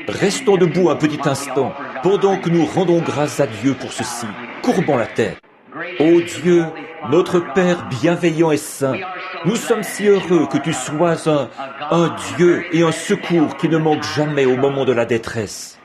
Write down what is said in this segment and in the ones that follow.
Restons debout un petit instant, pendant que nous rendons grâce à Dieu pour ceci. Courbons la tête. Ô Dieu, notre Père bienveillant et saint, nous sommes si heureux que tu sois un Dieu et un secours qui ne manque jamais au moment de la détresse.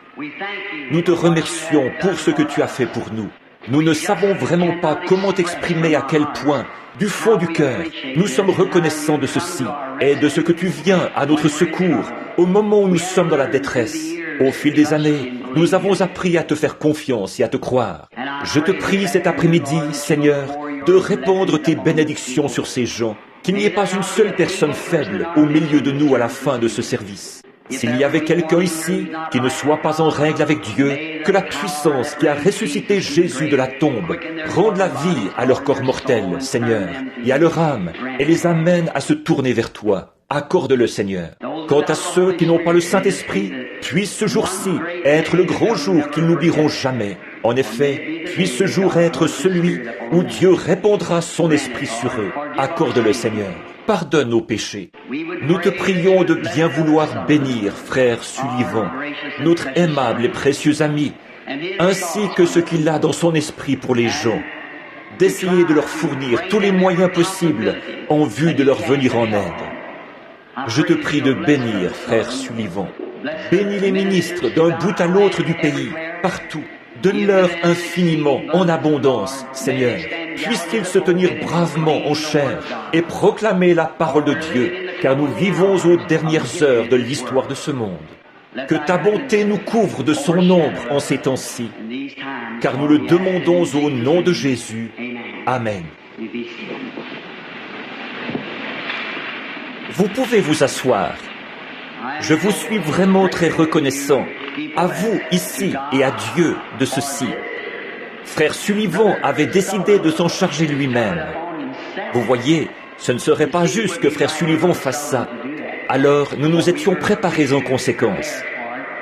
Nous te remercions pour ce que tu as fait pour nous. Nous ne savons vraiment pas comment t'exprimer à quel point, du fond du cœur, nous sommes reconnaissants de ceci et de ce que tu viens à notre secours au moment où nous sommes dans la détresse. Au fil des années, nous avons appris à te faire confiance et à te croire. Je te prie cet après-midi, Seigneur, de répandre tes bénédictions sur ces gens, qu'il n'y ait pas une seule personne faible au milieu de nous à la fin de ce service. S'il y avait quelqu'un ici qui ne soit pas en règle avec Dieu, que la puissance qui a ressuscité Jésus de la tombe rende la vie à leur corps mortel, Seigneur, et à leur âme, et les amène à se tourner vers toi. Accorde-le, Seigneur. Quant à ceux qui n'ont pas le Saint-Esprit, puisse ce jour-ci être le grand jour qu'ils n'oublieront jamais. En effet, puisse ce jour être celui où Dieu répandra son esprit sur eux. Accorde-le, Seigneur. Pardonne nos péchés. Nous te prions de bien vouloir bénir frère Sullivan, notre aimable et précieux ami, ainsi que ce qu'il a dans son esprit pour les gens, d'essayer de leur fournir tous les moyens possibles en vue de leur venir en aide. Je te prie de bénir frère Sullivan. Bénis les ministres d'un bout à l'autre du pays, partout. Donne-leur infiniment, en abondance, Seigneur. Puisse-t-il se tenir bravement en chair et proclamer la parole de Dieu, car nous vivons aux dernières heures de l'histoire de ce monde. Que ta bonté nous couvre de son ombre en ces temps-ci, car nous le demandons au nom de Jésus. Amen. Vous pouvez vous asseoir. Je vous suis vraiment très reconnaissant, à vous ici et à Dieu de ceci. Frère Sullivan avait décidé de s'en charger lui-même. Vous voyez, ce ne serait pas juste que Frère Sullivan fasse ça. Alors, nous nous étions préparés en conséquence.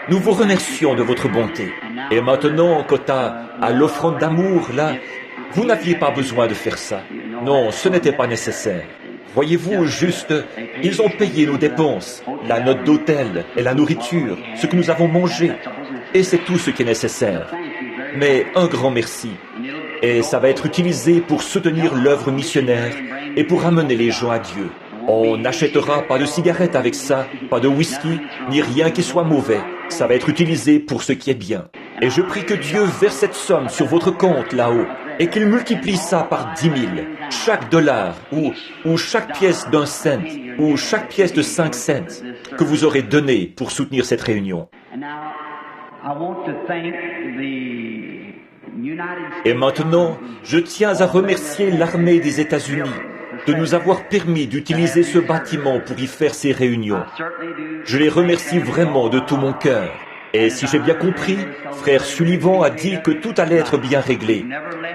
Nous vous remercions de votre bonté. Et maintenant, quant à l'offrande d'amour, là, vous n'aviez pas besoin de faire ça. Non, ce n'était pas nécessaire. Voyez-vous, juste, ils ont payé nos dépenses, la note d'hôtel et la nourriture, ce que nous avons mangé. Et c'est tout ce qui est nécessaire. Mais un grand merci. Et ça va être utilisé pour soutenir l'œuvre missionnaire et pour amener les gens à Dieu. On n'achètera pas de cigarettes avec ça, pas de whisky, ni rien qui soit mauvais. Ça va être utilisé pour ce qui est bien. Et je prie que Dieu verse cette somme sur votre compte là-haut et qu'il multiplie ça par 10 000. Chaque dollar ou chaque pièce d'1 cent ou chaque pièce de 5 cents que vous aurez donné pour soutenir cette réunion. Et maintenant, je tiens à remercier l'armée des États-Unis de nous avoir permis d'utiliser ce bâtiment pour y faire ces réunions. Je les remercie vraiment de tout mon cœur. Et si j'ai bien compris, frère Sullivan a dit que tout allait être bien réglé.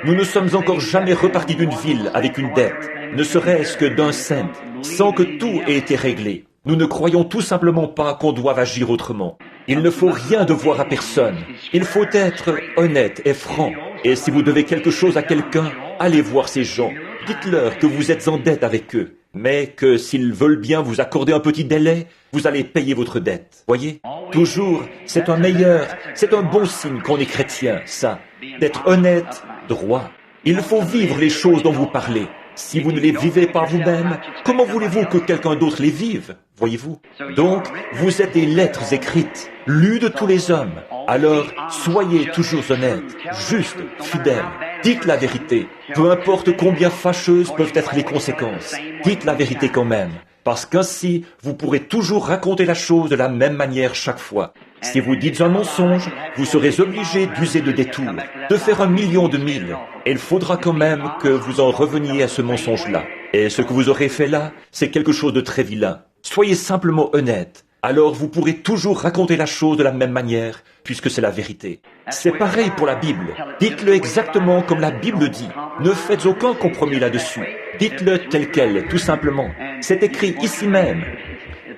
Nous ne sommes encore jamais repartis d'une ville avec une dette, ne serait-ce que d'1 cent, sans que tout ait été réglé. Nous ne croyons tout simplement pas qu'on doive agir autrement. Il ne faut rien devoir à personne. Il faut être honnête et franc. Et si vous devez quelque chose à quelqu'un, allez voir ces gens. Dites-leur que vous êtes en dette avec eux, mais que s'ils veulent bien vous accorder un petit délai, vous allez payer votre dette. Voyez? Toujours, c'est un bon signe qu'on est chrétien, ça. D'être honnête, droit. Il faut vivre les choses dont vous parlez. Si vous ne les vivez pas vous-même, comment voulez-vous que quelqu'un d'autre les vive? Voyez-vous? Donc, vous êtes des lettres écrites, lues de tous les hommes. Alors, soyez toujours honnêtes, justes, fidèles. Dites la vérité, peu importe combien fâcheuses peuvent être les conséquences. Dites la vérité quand même, parce qu'ainsi, vous pourrez toujours raconter la chose de la même manière chaque fois. Si vous dites un mensonge, vous serez obligé d'user de détours, de faire 1 million de milles. Et il faudra quand même que vous en reveniez à ce mensonge-là. Et ce que vous aurez fait là, c'est quelque chose de très vilain. Soyez simplement honnête. Alors vous pourrez toujours raconter la chose de la même manière, puisque c'est la vérité. C'est pareil pour la Bible. Dites-le exactement comme la Bible dit. Ne faites aucun compromis là-dessus. Dites-le tel quel, tout simplement. C'est écrit ici même.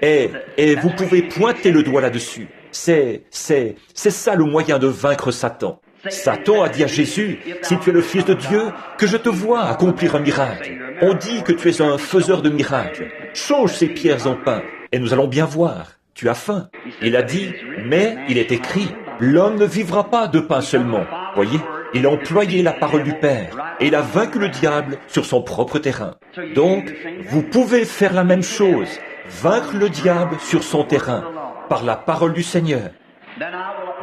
Et vous pouvez pointer le doigt là-dessus. C'est ça le moyen de vaincre Satan. Satan a dit à Jésus, si tu es le Fils de Dieu, que je te vois accomplir un miracle. On dit que tu es un faiseur de miracles. Change ces pierres en pain, et nous allons bien voir. tu as faim. Il a dit, mais il est écrit, l'homme ne vivra pas de pain seulement. Voyez, il a employé la parole du Père et il a vaincu le diable sur son propre terrain. Donc, vous pouvez faire la même chose, vaincre le diable sur son terrain, par la parole du Seigneur.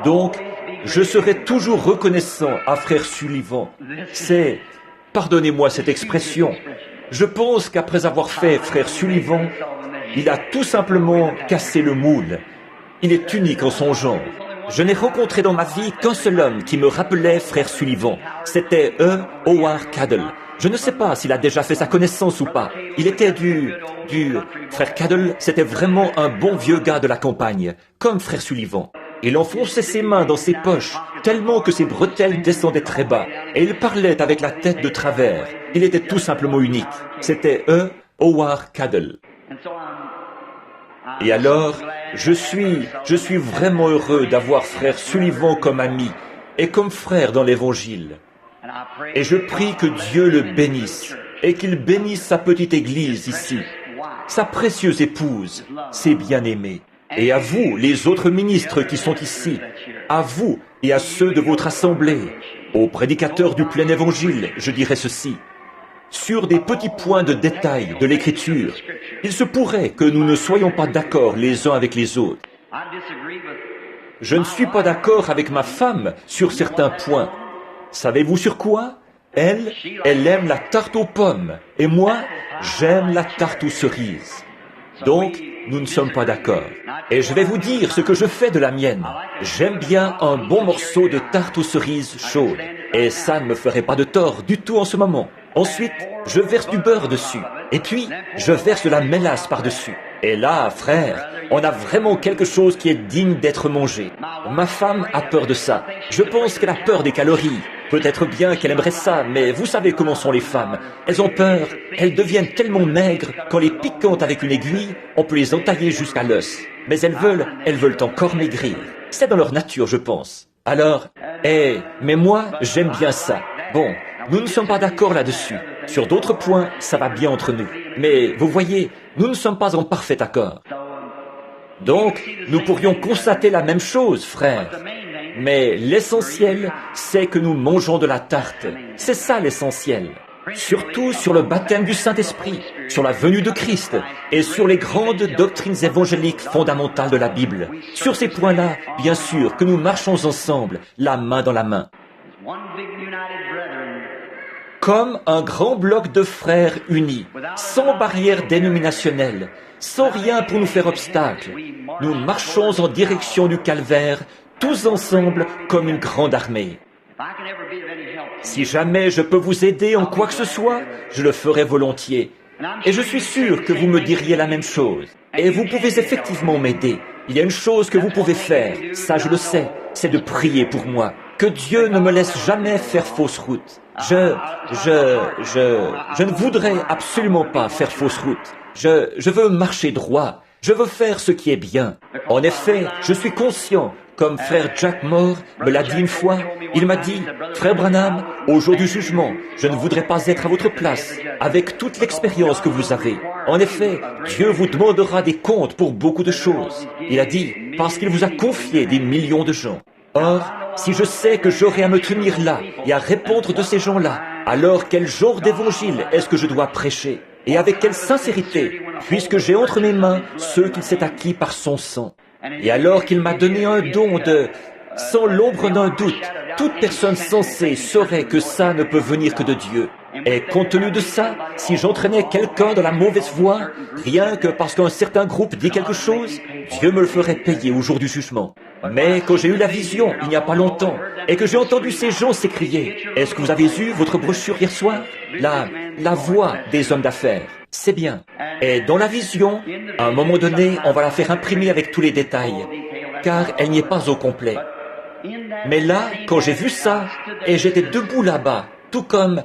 Donc, je serai toujours reconnaissant à frère Sullivan. C'est, pardonnez-moi cette expression, je pense qu'après avoir fait frère Sullivan, il a tout simplement cassé le moule. Il est unique en son genre. Je n'ai rencontré dans ma vie qu'un seul homme qui me rappelait frère Sullivan. C'était Howard Caddell. Je ne sais pas s'il a déjà fait sa connaissance ou pas. Il était Frère Caddell, c'était vraiment un bon vieux gars de la campagne, comme frère Sullivan. Il enfonçait ses mains dans ses poches, tellement que ses bretelles descendaient très bas, et il parlait avec la tête de travers. Il était tout simplement unique. C'était Howard Caddell. Et alors, je suis vraiment heureux d'avoir frère Sullivan comme ami et comme frère dans l'Évangile. Et je prie que Dieu le bénisse et qu'il bénisse sa petite église ici, sa précieuse épouse, ses bien-aimés. Et à vous, les autres ministres qui sont ici, à vous et à ceux de votre assemblée, aux prédicateurs du plein évangile, je dirais ceci. Sur des petits points de détail de l'Écriture, il se pourrait que nous ne soyons pas d'accord les uns avec les autres. Je ne suis pas d'accord avec ma femme sur certains points. Savez-vous sur quoi? Elle aime la tarte aux pommes, et moi, j'aime la tarte aux cerises. Donc, nous ne sommes pas d'accord. Et je vais vous dire ce que je fais de la mienne. J'aime bien un bon morceau de tarte aux cerises chaude. Et ça ne me ferait pas de tort du tout en ce moment. Ensuite, je verse du beurre dessus. Et puis, je verse de la mélasse par-dessus. Et là, frère, on a vraiment quelque chose qui est digne d'être mangé. Ma femme a peur de ça. Je pense qu'elle a peur des calories. Peut-être bien qu'elle aimerait ça, mais vous savez comment sont les femmes. Elles ont peur, elles deviennent tellement maigres qu'en les piquant avec une aiguille, on peut les entailler jusqu'à l'os. Mais elles veulent encore maigrir. C'est dans leur nature, je pense. Alors, mais moi, j'aime bien ça. Bon, nous ne sommes pas d'accord là-dessus. Sur d'autres points, ça va bien entre nous. Mais vous voyez, nous ne sommes pas en parfait accord. Donc, nous pourrions constater la même chose, frère. Mais l'essentiel, c'est que nous mangeons de la tarte. C'est ça l'essentiel. Surtout sur le baptême du Saint-Esprit, sur la venue de Christ et sur les grandes doctrines évangéliques fondamentales de la Bible. Sur ces points-là, bien sûr, que nous marchons ensemble, la main dans la main. Comme un grand bloc de frères unis, sans barrière dénominationnelle, sans rien pour nous faire obstacle. Nous marchons en direction du calvaire, tous ensemble comme une grande armée. Si jamais je peux vous aider en quoi que ce soit, je le ferai volontiers. Et je suis sûr que vous me diriez la même chose. Et vous pouvez effectivement m'aider. Il y a une chose que vous pouvez faire, ça je le sais, c'est de prier pour moi. Que Dieu ne me laisse jamais faire fausse route. Je ne voudrais absolument pas faire fausse route. Je veux marcher droit. Je veux faire ce qui est bien. En effet, je suis conscient, comme frère Jack Moore me l'a dit une fois, il m'a dit, « Frère Branham, au jour du jugement, je ne voudrais pas être à votre place, avec toute l'expérience que vous avez. En effet, Dieu vous demandera des comptes pour beaucoup de choses. » Il a dit, parce qu'il vous a confié des millions de gens. Or, si je sais que j'aurai à me tenir là et à répondre de ces gens-là, alors quel genre d'évangile est-ce que je dois prêcher? Et avec quelle sincérité, puisque j'ai entre mes mains ceux qu'il s'est acquis par son sang. Et alors qu'il m'a donné un don sans l'ombre d'un doute, toute personne sensée saurait que ça ne peut venir que de Dieu. Et compte tenu de ça, si j'entraînais quelqu'un dans la mauvaise voie, rien que parce qu'un certain groupe dit quelque chose, Dieu me le ferait payer au jour du jugement. Mais quand j'ai eu la vision, il n'y a pas longtemps, et que j'ai entendu ces gens s'écrier, « Est-ce que vous avez eu votre brochure hier soir ?» La voix des hommes d'affaires, c'est bien. Et dans la vision, à un moment donné, on va la faire imprimer avec tous les détails, car elle n'y est pas au complet. Mais là, quand j'ai vu ça, et j'étais debout là-bas, tout comme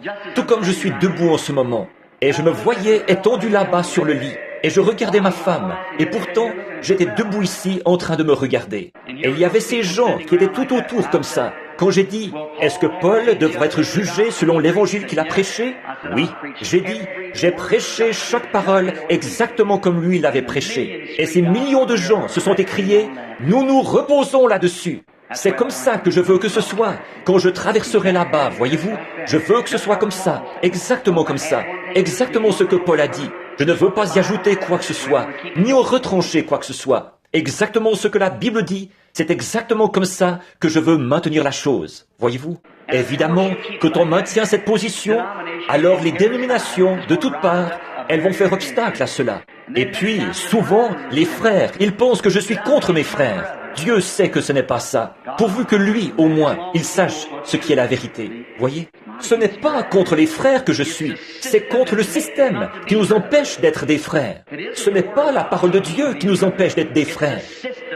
je suis debout en ce moment, et je me voyais étendu là-bas sur le lit, et je regardais ma femme, et pourtant, j'étais debout ici en train de me regarder. Et il y avait ces gens qui étaient tout autour comme ça, Quand j'ai dit, est-ce que Paul devrait être jugé selon l'évangile qu'il a prêché? Oui, j'ai dit, j'ai prêché chaque parole exactement comme lui l'avait prêché. Et ces millions de gens se sont écriés, nous nous reposons là-dessus. C'est comme ça que je veux que ce soit. Quand je traverserai là-bas, voyez-vous, je veux que ce soit comme ça, exactement comme ça, exactement ce que Paul a dit. Je ne veux pas y ajouter quoi que ce soit, ni en retrancher quoi que ce soit. Exactement ce que la Bible dit, c'est exactement comme ça que je veux maintenir la chose, voyez-vous. Évidemment, quand on maintient cette position, alors les dénominations, de toutes parts, elles vont faire obstacle à cela. Et puis, souvent, les frères, ils pensent que je suis contre mes frères. Dieu sait que ce n'est pas ça, pourvu que lui, au moins, il sache ce qui est la vérité. Voyez? Ce n'est pas contre les frères que je suis, c'est contre le système qui nous empêche d'être des frères. Ce n'est pas la parole de Dieu qui nous empêche d'être des frères.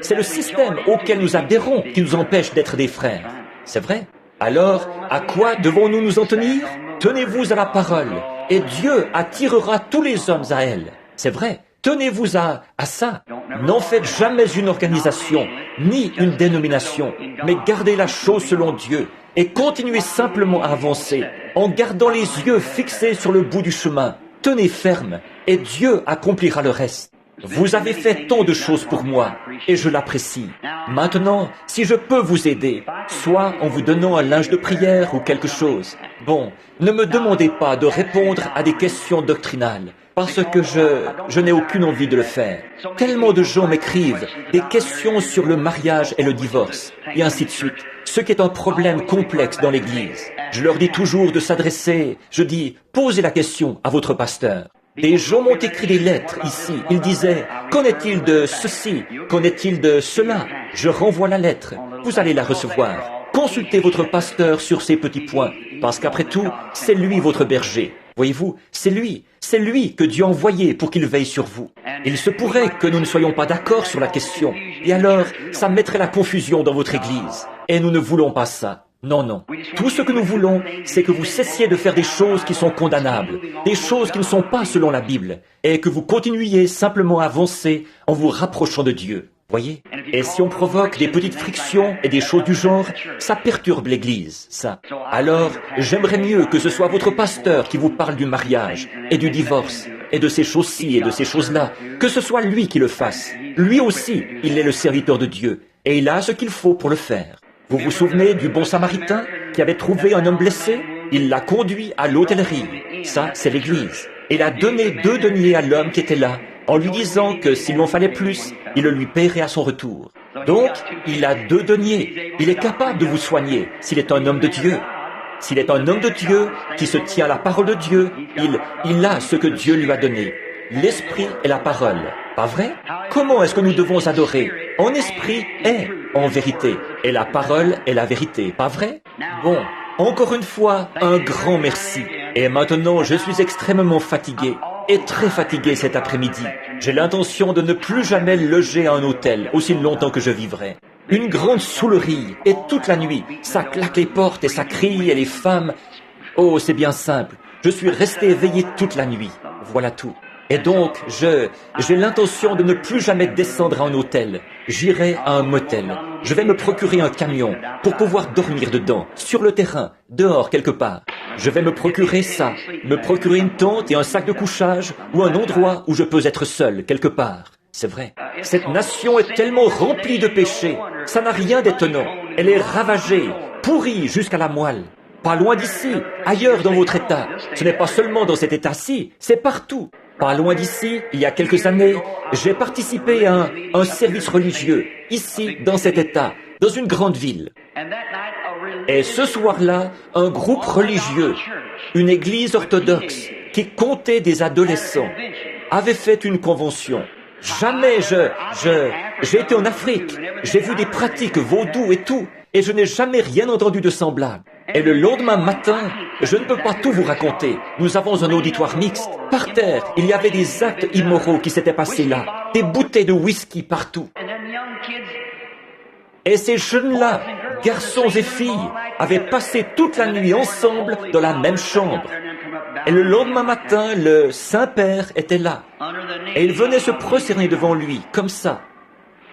C'est le système auquel nous adhérons qui nous empêche d'être des frères. C'est vrai? Alors, à quoi devons-nous nous en tenir? Tenez-vous à la parole, et Dieu attirera tous les hommes à elle. C'est vrai. Tenez-vous à ça. N'en faites jamais une organisation, ni une dénomination, mais gardez la chose selon Dieu et continuez simplement à avancer en gardant les yeux fixés sur le bout du chemin. Tenez ferme et Dieu accomplira le reste. Vous avez fait tant de choses pour moi et je l'apprécie. Maintenant, si je peux vous aider, soit en vous donnant un linge de prière ou quelque chose, bon, ne me demandez pas de répondre à des questions doctrinales. Parce que je n'ai aucune envie de le faire. Tellement de gens m'écrivent des questions sur le mariage et le divorce, et ainsi de suite, ce qui est un problème complexe dans l'Église. Je leur dis toujours de s'adresser, je dis, posez la question à votre pasteur. Des gens m'ont écrit des lettres ici, ils disaient, qu'en est-il de ceci, qu'en est-il de cela? Je renvoie la lettre, vous allez la recevoir. Consultez votre pasteur sur ces petits points, parce qu'après tout, c'est lui votre berger. Voyez-vous, c'est lui que Dieu a envoyé pour qu'il veille sur vous. Il se pourrait que nous ne soyons pas d'accord sur la question, et alors, ça mettrait la confusion dans votre Église. Et nous ne voulons pas ça. Non, non. Tout ce que nous voulons, c'est que vous cessiez de faire des choses qui sont condamnables, des choses qui ne sont pas selon la Bible, et que vous continuiez simplement à avancer en vous rapprochant de Dieu. Voyez? Et si on provoque des petites frictions et des choses du genre, ça perturbe l'Église, ça. Alors, j'aimerais mieux que ce soit votre pasteur qui vous parle du mariage et du divorce et de ces choses-ci et de ces choses-là, que ce soit lui qui le fasse. Lui aussi, il est le serviteur de Dieu et il a ce qu'il faut pour le faire. Vous vous souvenez du bon Samaritain qui avait trouvé un homme blessé? Il l'a conduit à l'hôtellerie. Ça, c'est l'Église. Il a donné 2 deniers à l'homme qui était là, en lui disant que s'il en fallait plus, il le lui paierait à son retour. Donc, il a 2 deniers. Il est capable de vous soigner s'il est un homme de Dieu. S'il est un homme de Dieu qui se tient à la parole de Dieu, il a ce que Dieu lui a donné. L'esprit et la parole. Pas vrai? Comment est-ce que nous devons adorer? En esprit et en vérité. Et la parole est la vérité. Pas vrai? Bon, encore une fois, un grand merci. Et maintenant, je suis extrêmement fatigué. Et très fatigué cet après-midi. J'ai l'intention de ne plus jamais loger à un hôtel aussi longtemps que je vivrai. Une grande saoulerie, et toute la nuit, ça claque les portes et ça crie, et les femmes... Oh, c'est bien simple. Je suis resté éveillé toute la nuit. Voilà tout. Et donc, j'ai l'intention de ne plus jamais descendre à un hôtel. J'irai à un motel. Je vais me procurer un camion pour pouvoir dormir dedans, sur le terrain, dehors quelque part. Je vais me procurer ça, me procurer une tente et un sac de couchage ou un endroit où je peux être seul quelque part. C'est vrai. Cette nation est tellement remplie de péchés. Ça n'a rien d'étonnant. Elle est ravagée, pourrie jusqu'à la moelle. Pas loin d'ici, ailleurs dans votre État. Ce n'est pas seulement dans cet État-ci, c'est partout. Pas loin d'ici, il y a quelques années, j'ai participé à un service religieux, ici, dans cet État, dans une grande ville. Et ce soir-là, un groupe religieux, une église orthodoxe, qui comptait des adolescents, avait fait une convention. Jamais j'ai été en Afrique, j'ai vu des pratiques vaudou et tout, et je n'ai jamais rien entendu de semblable. Et le lendemain matin, je ne peux pas tout vous raconter. Nous avons un auditoire mixte. Par terre, il y avait des actes immoraux qui s'étaient passés là. Des bouteilles de whisky partout. Et ces jeunes-là, garçons et filles, avaient passé toute la nuit ensemble dans la même chambre. Et le lendemain matin, le Saint-Père était là. Et il venait se prosterner devant lui, comme ça,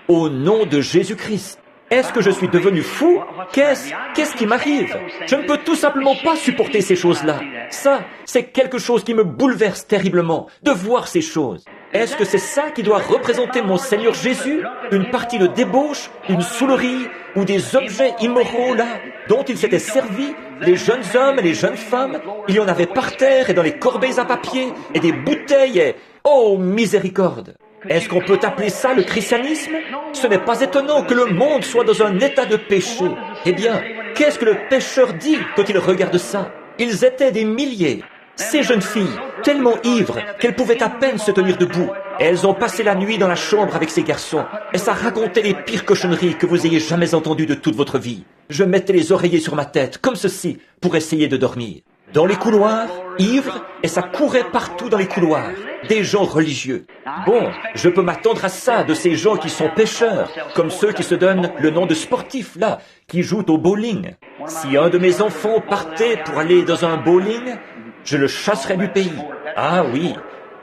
au nom de Jésus-Christ. Est-ce que je suis devenu fou? Qu'est-ce qui m'arrive? Je ne peux tout simplement pas supporter ces choses-là. Ça, c'est quelque chose qui me bouleverse terriblement, de voir ces choses. Est-ce que c'est ça qui doit représenter mon Seigneur Jésus? Une partie de débauche, une saoulerie, ou des objets immoraux là, dont il s'était servi, les jeunes hommes et les jeunes femmes, il y en avait par terre et dans les corbeilles à papier, et des bouteilles et... Oh, miséricorde! Est-ce qu'on peut appeler ça le christianisme? Ce n'est pas étonnant que le monde soit dans un état de péché. Eh bien, qu'est-ce que le pécheur dit quand il regarde ça? Ils étaient des milliers. Ces jeunes filles, tellement ivres qu'elles pouvaient à peine se tenir debout. Elles ont passé la nuit dans la chambre avec ces garçons, et ça racontait les pires cochonneries que vous ayez jamais entendues de toute votre vie. Je mettais les oreillers sur ma tête, comme ceci, pour essayer de dormir. Dans les couloirs, ivres, et ça courait partout dans les couloirs. Des gens religieux. Bon, je peux m'attendre à ça de ces gens qui sont pécheurs, comme ceux qui se donnent le nom de sportifs, là, qui jouent au bowling. Si un de mes enfants partait pour aller dans un bowling, je le chasserais du pays. Ah oui,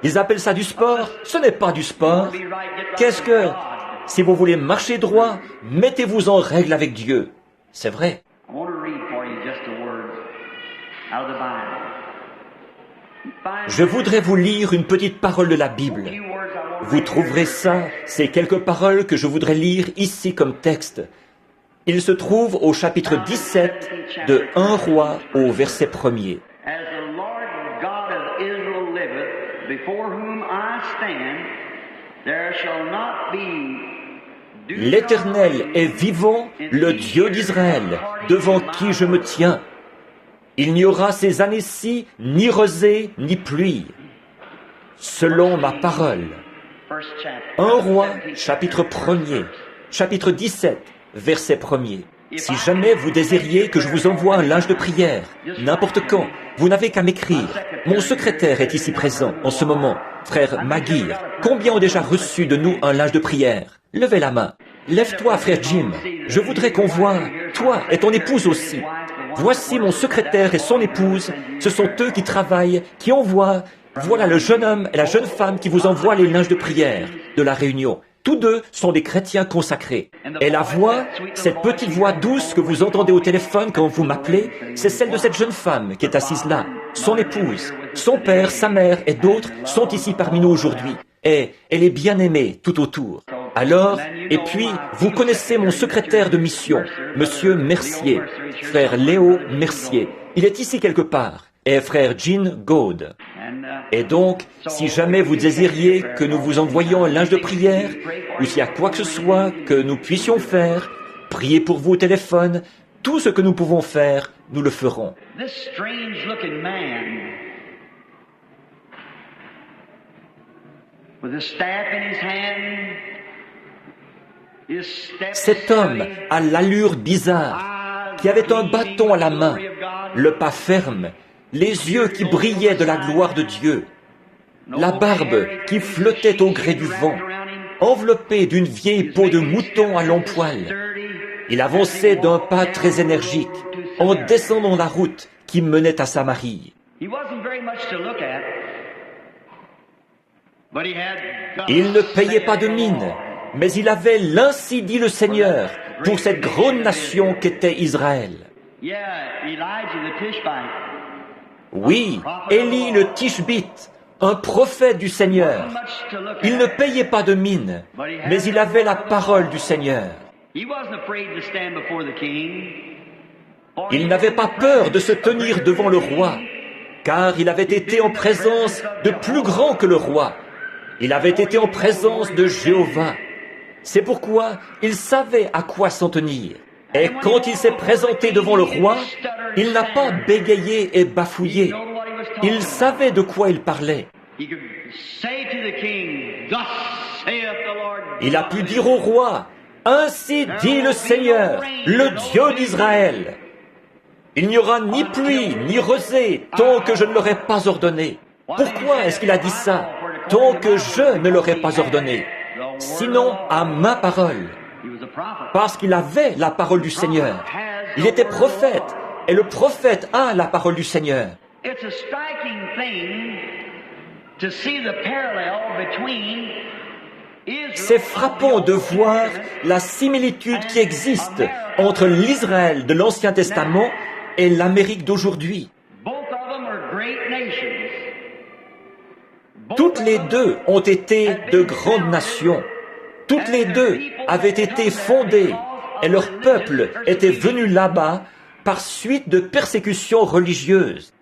ils appellent ça du sport. Ce n'est pas du sport. Qu'est-ce que... Si vous voulez marcher droit, mettez-vous en règle avec Dieu. C'est vrai. Je voudrais vous lire une petite parole de la Bible. Vous trouverez ça, ces quelques paroles que je voudrais lire ici comme texte. Il se trouve au chapitre 17 de 1 Roi au verset 1er. L'Éternel est vivant, le Dieu d'Israël, devant qui je me tiens. Il n'y aura ces années-ci ni rosée ni pluie, selon ma parole. 1 Roi, chapitre 1er, chapitre 17, verset 1er. Si jamais vous désiriez que je vous envoie un linge de prière, n'importe quand, vous n'avez qu'à m'écrire. Mon secrétaire est ici présent en ce moment, frère Maguire. Combien ont déjà reçu de nous un linge de prière? Levez la main. Lève-toi, frère Jim. Je voudrais qu'on voie, toi et ton épouse aussi. Voici mon secrétaire et son épouse. Ce sont eux qui travaillent, qui envoient. Voilà le jeune homme et la jeune femme qui vous envoient les linges de prière de la réunion. Tous deux sont des chrétiens consacrés. Et la voix, cette petite voix douce que vous entendez au téléphone quand vous m'appelez, c'est celle de cette jeune femme qui est assise là, son épouse. Son père, sa mère et d'autres sont ici parmi nous aujourd'hui. Et elle est bien aimée tout autour. Alors, et puis, vous connaissez mon secrétaire de mission, Monsieur Mercier, frère Léo Mercier. Il est ici quelque part. Et frère Jean Gaude. Et donc, si jamais vous désiriez que nous vous envoyions un linge de prière, ou s'il y a quoi que ce soit que nous puissions faire, priez pour vous au téléphone, tout ce que nous pouvons faire, nous le ferons. Cet homme à l'allure bizarre, qui avait un bâton à la main, le pas ferme, les yeux qui brillaient de la gloire de Dieu, la barbe qui flottait au gré du vent, enveloppé d'une vieille peau de mouton à longs poils. Il avançait d'un pas très énergique, en descendant la route qui menait à Samarie. Il ne payait pas de mine, mais il avait l'ainsi dit le Seigneur pour cette grande nation qu'était Israël. Oui, Élie le Tishbite, un prophète du Seigneur. Il ne payait pas de mine, mais il avait la parole du Seigneur. Il n'avait pas peur de se tenir devant le roi, car il avait été en présence de plus grand que le roi. Il avait été en présence de Jéhovah. C'est pourquoi il savait à quoi s'en tenir. Et quand il s'est présenté devant le roi, il n'a pas bégayé et bafouillé. Il savait de quoi il parlait. Il a pu dire au roi, « Ainsi dit le Seigneur, le Dieu d'Israël. Il n'y aura ni pluie, ni rosée, tant que je ne l'aurai pas ordonné. » Pourquoi est-ce qu'il a dit ça? Tant que je ne l'aurai pas ordonné. Sinon, à ma parole. Parce qu'il avait la parole du Seigneur. Il était prophète, et le prophète a la parole du Seigneur. C'est frappant de voir la similitude qui existe entre l'Israël de l'Ancien Testament et l'Amérique d'aujourd'hui. Toutes les deux ont été de grandes nations. Toutes les deux avaient été fondées et leur peuple était venu là-bas par suite de persécutions religieuses.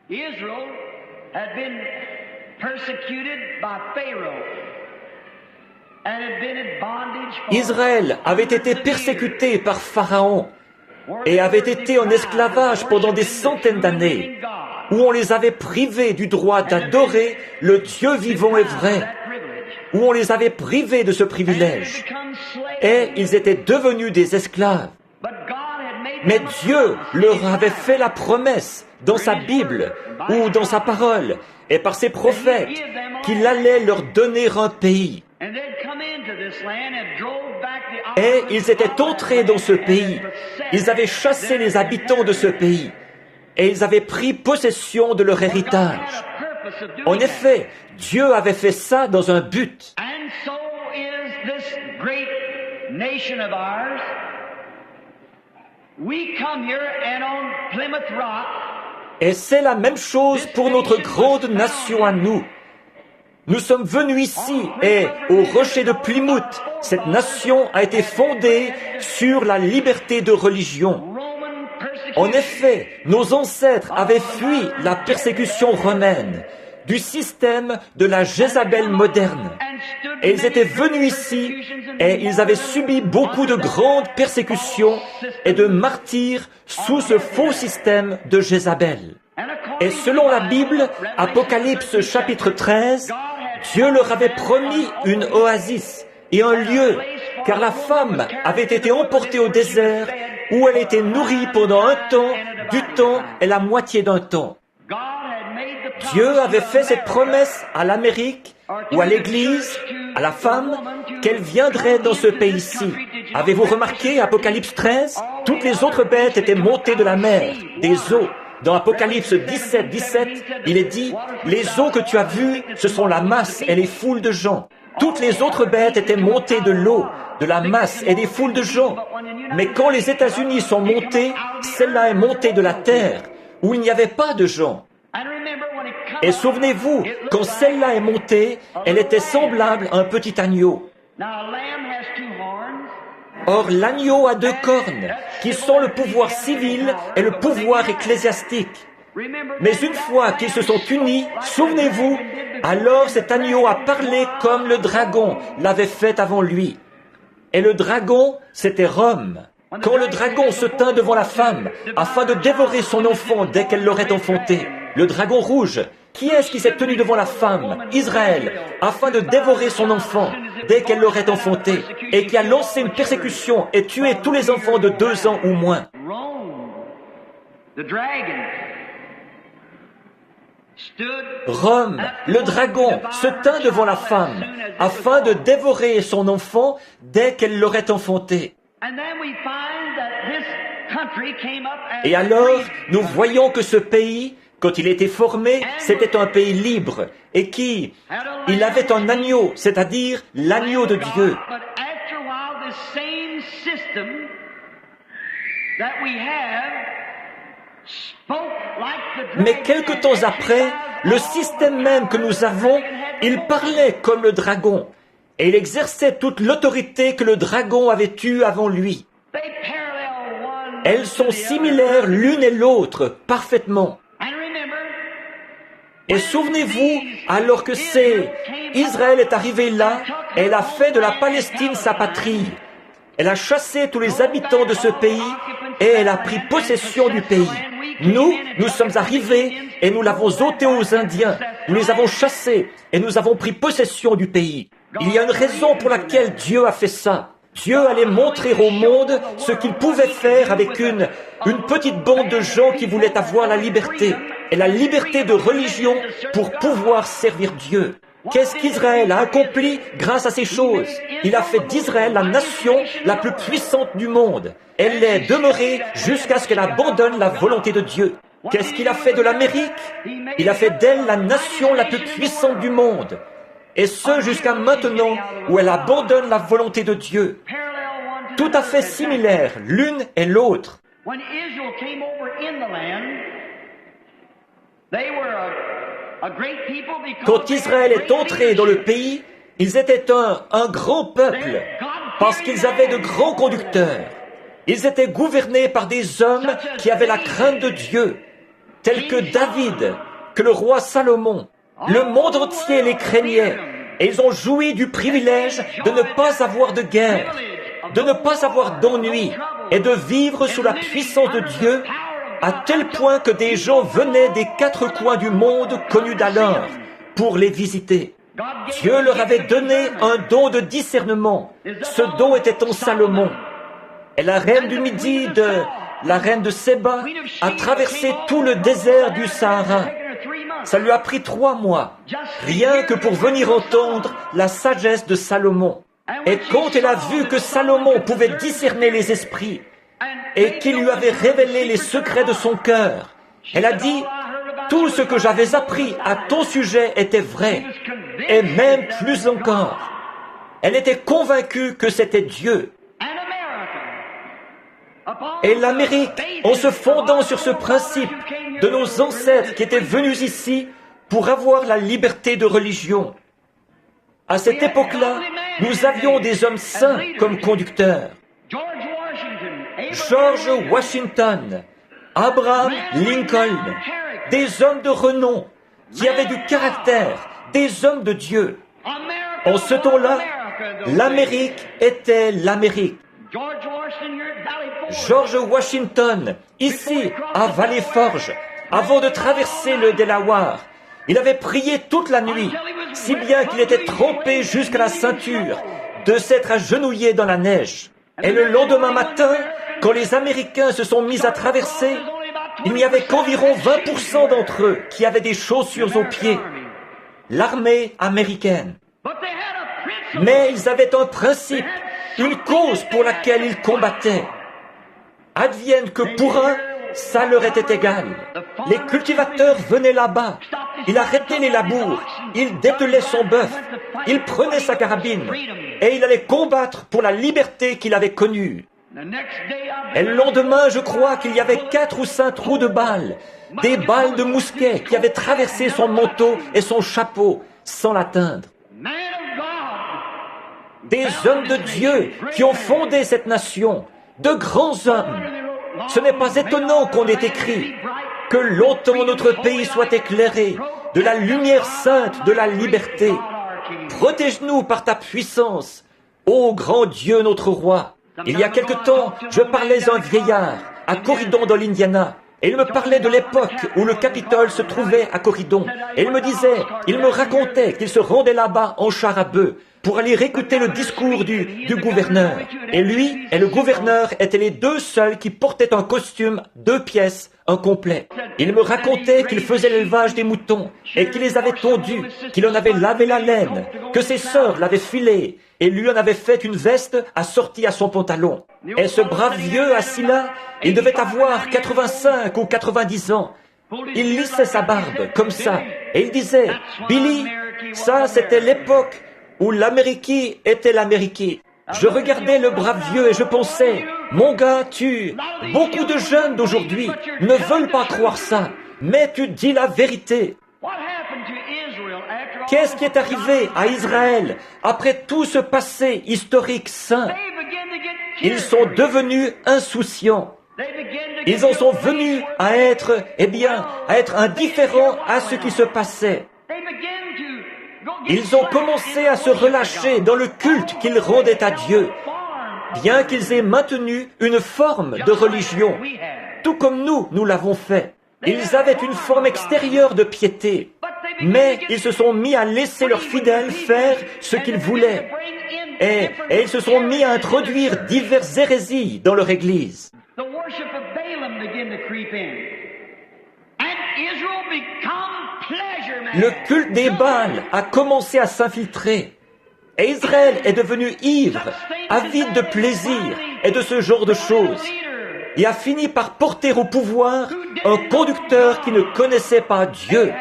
Israël avait été persécuté par Pharaon et avait été en esclavage pendant des centaines d'années, où on les avait privés du droit d'adorer le Dieu vivant et vrai, où on les avait privés de ce privilège, et ils étaient devenus des esclaves. Mais Dieu leur avait fait la promesse dans sa Bible ou dans sa parole et par ses prophètes qu'il allait leur donner un pays. Et ils étaient entrés dans ce pays. Ils avaient chassé les habitants de ce pays. Et ils avaient pris possession de leur héritage. En effet, Dieu avait fait ça dans un but. Et c'est la même chose pour notre grande nation à nous. Nous sommes venus ici et au rocher de Plymouth, cette nation a été fondée sur la liberté de religion. En effet, nos ancêtres avaient fui la persécution romaine, du système de la Jézabel moderne. Et ils étaient venus ici et ils avaient subi beaucoup de grandes persécutions et de martyrs sous ce faux système de Jézabel. Et selon la Bible, Apocalypse chapitre 13, Dieu leur avait promis une oasis et un lieu, car la femme avait été emportée au désert où elle était nourrie pendant un temps, du temps et la moitié d'un temps. Dieu avait fait cette promesse à l'Amérique ou à l'Église, à la femme, qu'elle viendrait dans ce pays-ci. Avez-vous remarqué, Apocalypse 13, toutes les autres bêtes étaient montées de la mer, des eaux. Dans Apocalypse 17, il est dit, les eaux que tu as vues, ce sont la masse et les foules de gens. Toutes les autres bêtes étaient montées de l'eau, de la masse et des foules de gens. Mais quand les États-Unis sont montés, celle-là est montée de la terre, où il n'y avait pas de gens. Et souvenez-vous, quand celle-là est montée, elle était semblable à un petit agneau. Or, l'agneau a 2 cornes, qui sont le pouvoir civil et le pouvoir ecclésiastique. Mais une fois qu'ils se sont unis, souvenez-vous, alors cet agneau a parlé comme le dragon l'avait fait avant lui. Et le dragon, c'était Rome. Quand le dragon se tint devant la femme, afin de dévorer son enfant dès qu'elle l'aurait enfanté, le dragon rouge, qui est-ce qui s'est tenu devant la femme, Israël, afin de dévorer son enfant dès qu'elle l'aurait enfanté, et qui a lancé une persécution et tué tous les enfants de 2 ans ou moins? Rome, le dragon, se tint devant la femme, afin de dévorer son enfant dès qu'elle l'aurait enfanté. Et alors, nous voyons que ce pays, quand il était formé, c'était un pays libre, et qui, il avait un agneau, c'est-à-dire l'agneau de Dieu. Mais quelque temps après, le système même que nous avons, il parlait comme le dragon, et il exerçait toute l'autorité que le dragon avait eue avant lui. Elles sont similaires l'une et l'autre, parfaitement. Et souvenez-vous, alors que Israël est arrivé là, elle a fait de la Palestine sa patrie. Elle a chassé tous les habitants de ce pays et elle a pris possession du pays. Nous sommes arrivés et nous l'avons ôté aux Indiens. Nous les avons chassés et nous avons pris possession du pays. Il y a une raison pour laquelle Dieu a fait ça. Dieu allait montrer au monde ce qu'il pouvait faire avec une petite bande de gens qui voulaient avoir la liberté, et la liberté de religion pour pouvoir servir Dieu. Qu'est-ce qu'Israël a accompli grâce à ces choses? Il a fait d'Israël la nation la plus puissante du monde. Elle est demeurée jusqu'à ce qu'elle abandonne la volonté de Dieu. Qu'est-ce qu'il a fait de l'Amérique? Il a fait d'elle la nation la plus puissante du monde. et ce jusqu'à maintenant où elle abandonne la volonté de Dieu. Tout à fait similaires l'une et l'autre. Quand Israël est entré dans le pays, ils étaient un grand peuple, parce qu'ils avaient de grands conducteurs. Ils étaient gouvernés par des hommes qui avaient la crainte de Dieu, tels que David, que le roi Salomon. Le monde entier les craignait, et ils ont joui du privilège de ne pas avoir de guerre, de ne pas avoir d'ennui, et de vivre sous la puissance de Dieu, à tel point que des gens venaient des quatre coins du monde connus d'alors pour les visiter. Dieu leur avait donné un don de discernement. Ce don était en Salomon. Et la reine du Midi, la reine de Séba, a traversé tout le désert du Sahara. Ça lui a pris 3 mois, rien que pour venir entendre la sagesse de Salomon. Et quand elle a vu que Salomon pouvait discerner les esprits et qu'il lui avait révélé les secrets de son cœur, elle a dit, « Tout ce que j'avais appris à ton sujet était vrai, et même plus encore. » Elle était convaincue que c'était Dieu. Et l'Amérique, en se fondant sur ce principe de nos ancêtres qui étaient venus ici pour avoir la liberté de religion. À cette époque-là, nous avions des hommes saints comme conducteurs. George Washington, Abraham Lincoln, des hommes de renom qui avaient du caractère, des hommes de Dieu. En ce temps-là, l'Amérique était l'Amérique. George Washington, ici, à Valley Forge, avant de traverser le Delaware, il avait prié toute la nuit, si bien qu'il était trempé jusqu'à la ceinture, de s'être agenouillé dans la neige. Et le lendemain matin, quand les Américains se sont mis à traverser, il n'y avait qu'environ 20% d'entre eux qui avaient des chaussures aux pieds. L'armée américaine. Mais ils avaient un principe, une cause pour laquelle ils combattaient. Advienne que pour un, ça leur était égal. Les cultivateurs venaient là-bas. Il arrêtait les labours. Il dételait son bœuf. Il prenait sa carabine. Et il allait combattre pour la liberté qu'il avait connue. Et le lendemain, je crois qu'il y avait 4 ou 5 trous de balles. Des balles de mousquet qui avaient traversé son manteau et son chapeau sans l'atteindre. Des hommes de Dieu qui ont fondé cette nation. De grands hommes. Ce n'est pas étonnant qu'on ait écrit que longtemps notre pays soit éclairé de la lumière sainte de la liberté. Protège-nous par ta puissance, ô grand Dieu notre roi. Il y a quelque temps, je parlais à un vieillard à Corridon dans l'Indiana. Et il me parlait de l'époque où le Capitole se trouvait à Corridon. Et il me racontait qu'il se rendait là-bas en char à bœuf pour aller écouter le discours du gouverneur. Et lui et le gouverneur étaient les 2 seuls qui portaient un costume 2 pièces, un complet. Il me racontait qu'il faisait l'élevage des moutons et qu'il les avait tondus, qu'il en avait lavé la laine, que ses sœurs l'avaient filé et lui en avait fait une veste assortie à son pantalon. Et ce brave vieux assis là, il devait avoir 85 ou 90 ans. Il lissait sa barbe comme ça et il disait, « Billy, ça c'était l'époque où l'Amérique était l'Amérique. » Je regardais le brave vieux et je pensais, mon gars, beaucoup de jeunes d'aujourd'hui ne veulent pas croire ça, mais tu dis la vérité. Qu'est-ce qui est arrivé à Israël après tout ce passé historique saint? Ils sont devenus insouciants. Ils en sont venus à être indifférents à ce qui se passait. Ils ont commencé à se relâcher dans le culte qu'ils rendaient à Dieu, bien qu'ils aient maintenu une forme de religion, tout comme nous l'avons fait. Ils avaient une forme extérieure de piété, mais ils se sont mis à laisser leurs fidèles faire ce qu'ils voulaient. Et ils se sont mis à introduire diverses hérésies dans leur église. Le culte des Baals a commencé à s'infiltrer. Et Israël est devenu ivre, avide de plaisir et de ce genre de choses. Et a fini par porter au pouvoir un conducteur qui ne connaissait pas Dieu.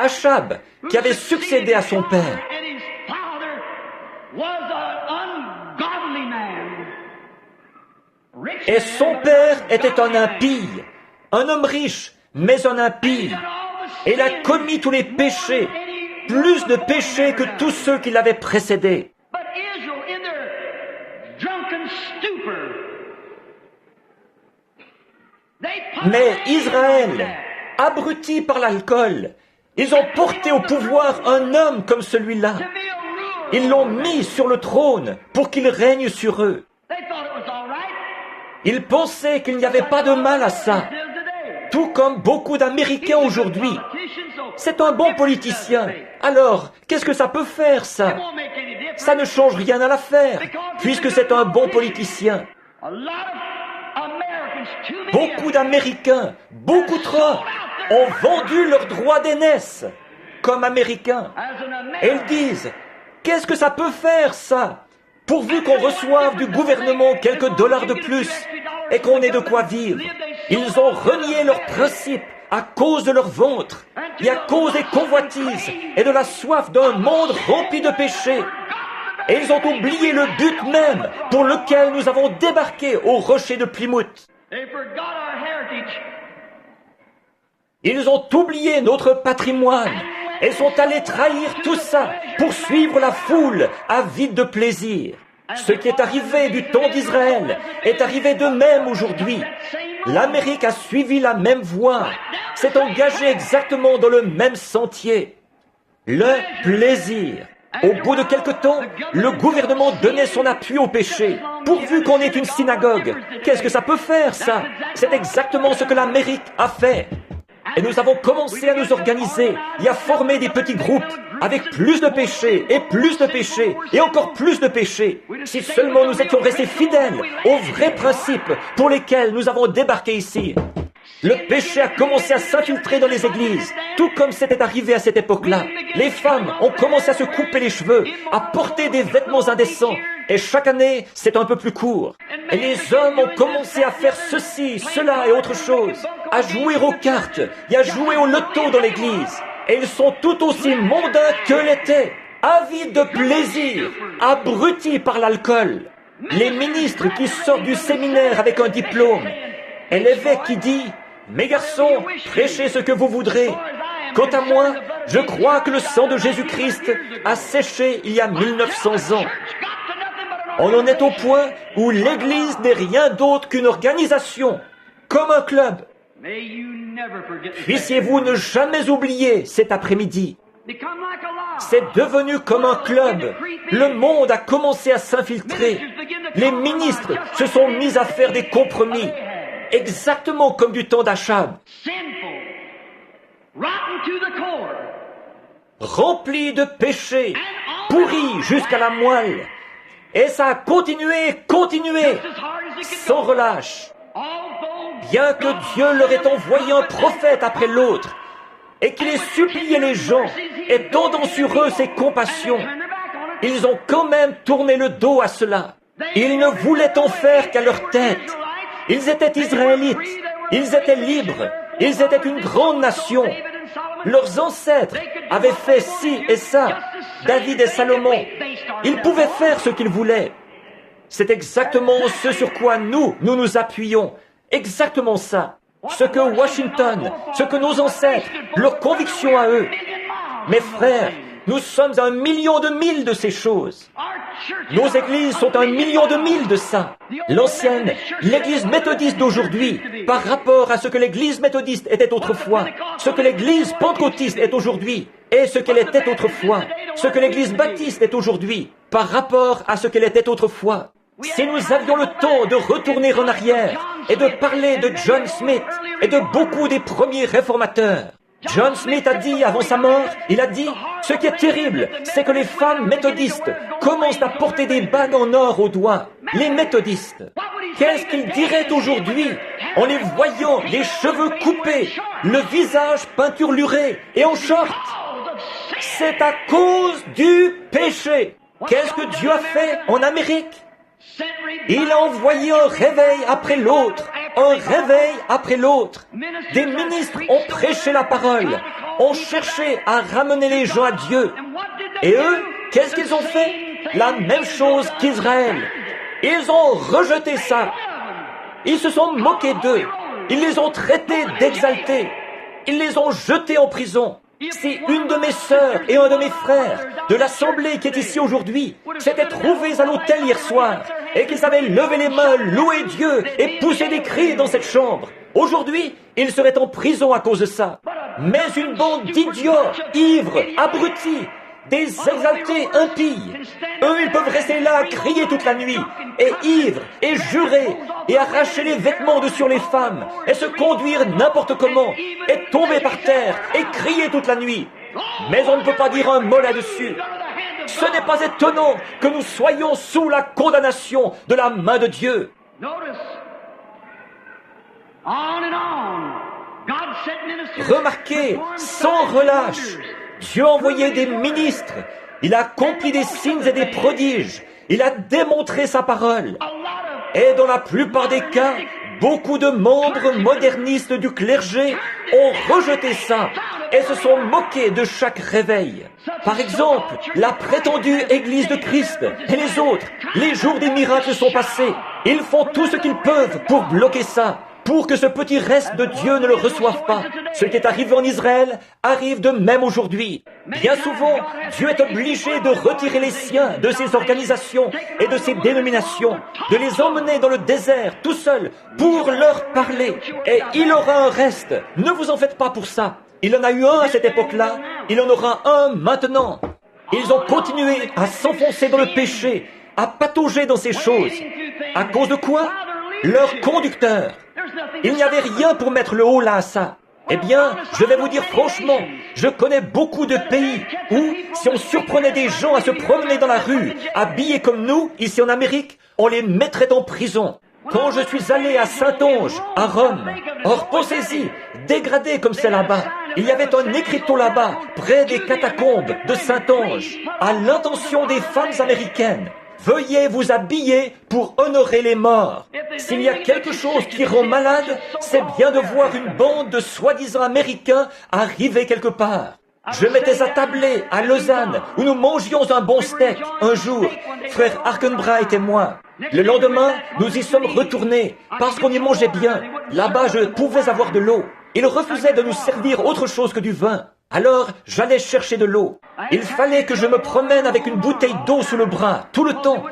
Achab, qui avait succédé à son père. Et son père était un impie, un homme riche, mais un impie. Et il a commis tous les péchés, plus de péchés que tous ceux qui l'avaient précédé. Mais Israël, abruti par l'alcool, ils ont porté au pouvoir un homme comme celui-là. Ils l'ont mis sur le trône pour qu'il règne sur eux. Ils pensaient qu'il n'y avait pas de mal à ça, tout comme beaucoup d'Américains aujourd'hui. C'est un bon politicien. Alors, qu'est-ce que ça peut faire, ça? Ça ne change rien à l'affaire, puisque c'est un bon politicien. Beaucoup d'Américains, beaucoup trop, ont vendu leur droit d'aînesse comme Américains. Et ils disent, qu'est-ce que ça peut faire, ça? Pourvu qu'on reçoive du gouvernement quelques dollars de plus et qu'on ait de quoi vivre. Ils ont renié leurs principes à cause de leur ventre et à cause des convoitises et de la soif d'un monde rempli de péchés. Et ils ont oublié le but même pour lequel nous avons débarqué au rocher de Plymouth. Ils ont oublié notre patrimoine et sont allés trahir tout ça pour suivre la foule avide de plaisir. Ce qui est arrivé du temps d'Israël est arrivé de même aujourd'hui. L'Amérique a suivi la même voie, s'est engagée exactement dans le même sentier. Le plaisir. Au bout de quelque temps, le gouvernement donnait son appui au péché, pourvu qu'on ait une synagogue. Qu'est-ce que ça peut faire, ça? C'est exactement ce que l'Amérique a fait. Et nous avons commencé à nous organiser et à former des petits groupes avec plus de péchés et encore plus de péchés. Si seulement nous étions restés fidèles aux vrais principes pour lesquels nous avons débarqué ici. Le péché a commencé à s'infiltrer dans les églises, tout comme c'était arrivé à cette époque-là. Les femmes ont commencé à se couper les cheveux, à porter des vêtements indécents, et chaque année, c'est un peu plus court. Et les hommes ont commencé à faire ceci, cela et autre chose, à jouer aux cartes et à jouer au loto dans l'église. Et ils sont tout aussi mondains que l'étaient, avides de plaisir, abrutis par l'alcool. Les ministres qui sortent du séminaire avec un diplôme, et l'évêque qui dit « Mes garçons, prêchez ce que vous voudrez. Quant à moi, je crois que le sang de Jésus-Christ a séché il y a 1900 ans. » On en est au point où l'Église n'est rien d'autre qu'une organisation, comme un club. Puissiez-vous ne jamais oublier cet après-midi. C'est devenu comme un club. Le monde a commencé à s'infiltrer. Les ministres se sont mis à faire des compromis. Exactement comme du temps d'Achab. Rempli de péché, pourri jusqu'à la moelle. Et ça a continué, sans relâche. Bien que Dieu leur ait envoyé un prophète après l'autre, et qu'il ait supplié les gens, et tendant sur eux ses compassions, ils ont quand même tourné le dos à cela. Ils ne voulaient en faire qu'à leur tête. Ils étaient Israélites, ils étaient libres, ils étaient une grande nation. Leurs ancêtres avaient fait ci et ça, David et Salomon. Ils pouvaient faire ce qu'ils voulaient. C'est exactement ce sur quoi nous nous appuyons. Exactement ça. Ce que Washington, ce que nos ancêtres, leurs convictions à eux. Mes frères, nous sommes à 1 million de milles de ces choses. Nos églises sont à 1 million de milles de ça. L'ancienne, l'église méthodiste d'aujourd'hui, par rapport à ce que l'église méthodiste était autrefois, ce que l'église pentecôtiste est aujourd'hui, et ce qu'elle était autrefois, ce que l'église baptiste est aujourd'hui, par rapport à ce qu'elle était autrefois. Si nous avions le temps de retourner en arrière et de parler de John Smith et de beaucoup des premiers réformateurs, John Smith a dit avant sa mort, il a dit, ce qui est terrible, c'est que les femmes méthodistes commencent à porter des bagues en or aux doigts. Les méthodistes. Qu'est-ce qu'ils diraient aujourd'hui en les voyant les cheveux coupés, le visage peinturluré et en short? C'est à cause du péché. Qu'est-ce que Dieu a fait en Amérique? Il a envoyé un réveil après l'autre, un réveil après l'autre. Des ministres ont prêché la parole, ont cherché à ramener les gens à Dieu. Et eux, qu'est-ce qu'ils ont fait? La même chose qu'Israël. Ils ont rejeté ça. Ils se sont moqués d'eux. Ils les ont traités d'exaltés. Ils les ont jetés en prison. Si une de mes sœurs et un de mes frères de l'assemblée qui est ici aujourd'hui s'étaient trouvés à l'hôtel hier soir et qu'ils avaient levé les mains, loué Dieu et poussé des cris dans cette chambre, aujourd'hui, ils seraient en prison à cause de ça. Mais une bande d'idiots, ivres, abrutis, des exaltés impies, eux, ils peuvent rester là à crier toute la nuit, et ivres, et jurer, et arracher les vêtements de sur les femmes, et se conduire n'importe comment, et tomber par terre, et crier toute la nuit. Mais on ne peut pas dire un mot là-dessus. Ce n'est pas étonnant que nous soyons sous la condamnation de la main de Dieu. Remarquez, sans relâche, Dieu a envoyé des ministres, il a accompli des signes et des prodiges, il a démontré sa parole. Et dans la plupart des cas, beaucoup de membres modernistes du clergé ont rejeté ça et se sont moqués de chaque réveil. Par exemple, la prétendue Église de Christ et les autres, les jours des miracles sont passés. Ils font tout ce qu'ils peuvent pour bloquer ça, pour que ce petit reste de Dieu ne le reçoive pas. Ce qui est arrivé en Israël arrive de même aujourd'hui. Bien souvent, Dieu est obligé de retirer les siens de ces organisations et de ces dénominations, de les emmener dans le désert tout seuls pour leur parler. Et il aura un reste. Ne vous en faites pas pour ça. Il en a eu un à cette époque-là, il en aura un maintenant. Ils ont continué à s'enfoncer dans le péché, à patauger dans ces choses. À cause de quoi? Leur conducteur. Il n'y avait rien pour mettre le haut là à ça. Eh bien, je vais vous dire franchement, je connais beaucoup de pays où, si on surprenait des gens à se promener dans la rue, habillés comme nous, ici en Amérique, on les mettrait en prison. Quand je suis allé à Saint-Onge, à Rome, or pensez-y, dégradé comme c'est là-bas, il y avait un écriteau là-bas, près des catacombes de Saint-Onge, à l'intention des femmes américaines. Veuillez vous habiller pour honorer les morts. S'il y a quelque chose qui rend malade, c'est bien de voir une bande de soi-disant Américains arriver quelque part. Je m'étais attablé à Lausanne, où nous mangions un bon steak, un jour, frère Arkenbright et moi. Le lendemain, nous y sommes retournés, parce qu'on y mangeait bien. Là-bas, je pouvais avoir de l'eau. Ils refusaient de nous servir autre chose que du vin. Alors, j'allais chercher de l'eau. Il fallait que je me promène avec une bouteille d'eau sous le bras, tout le temps,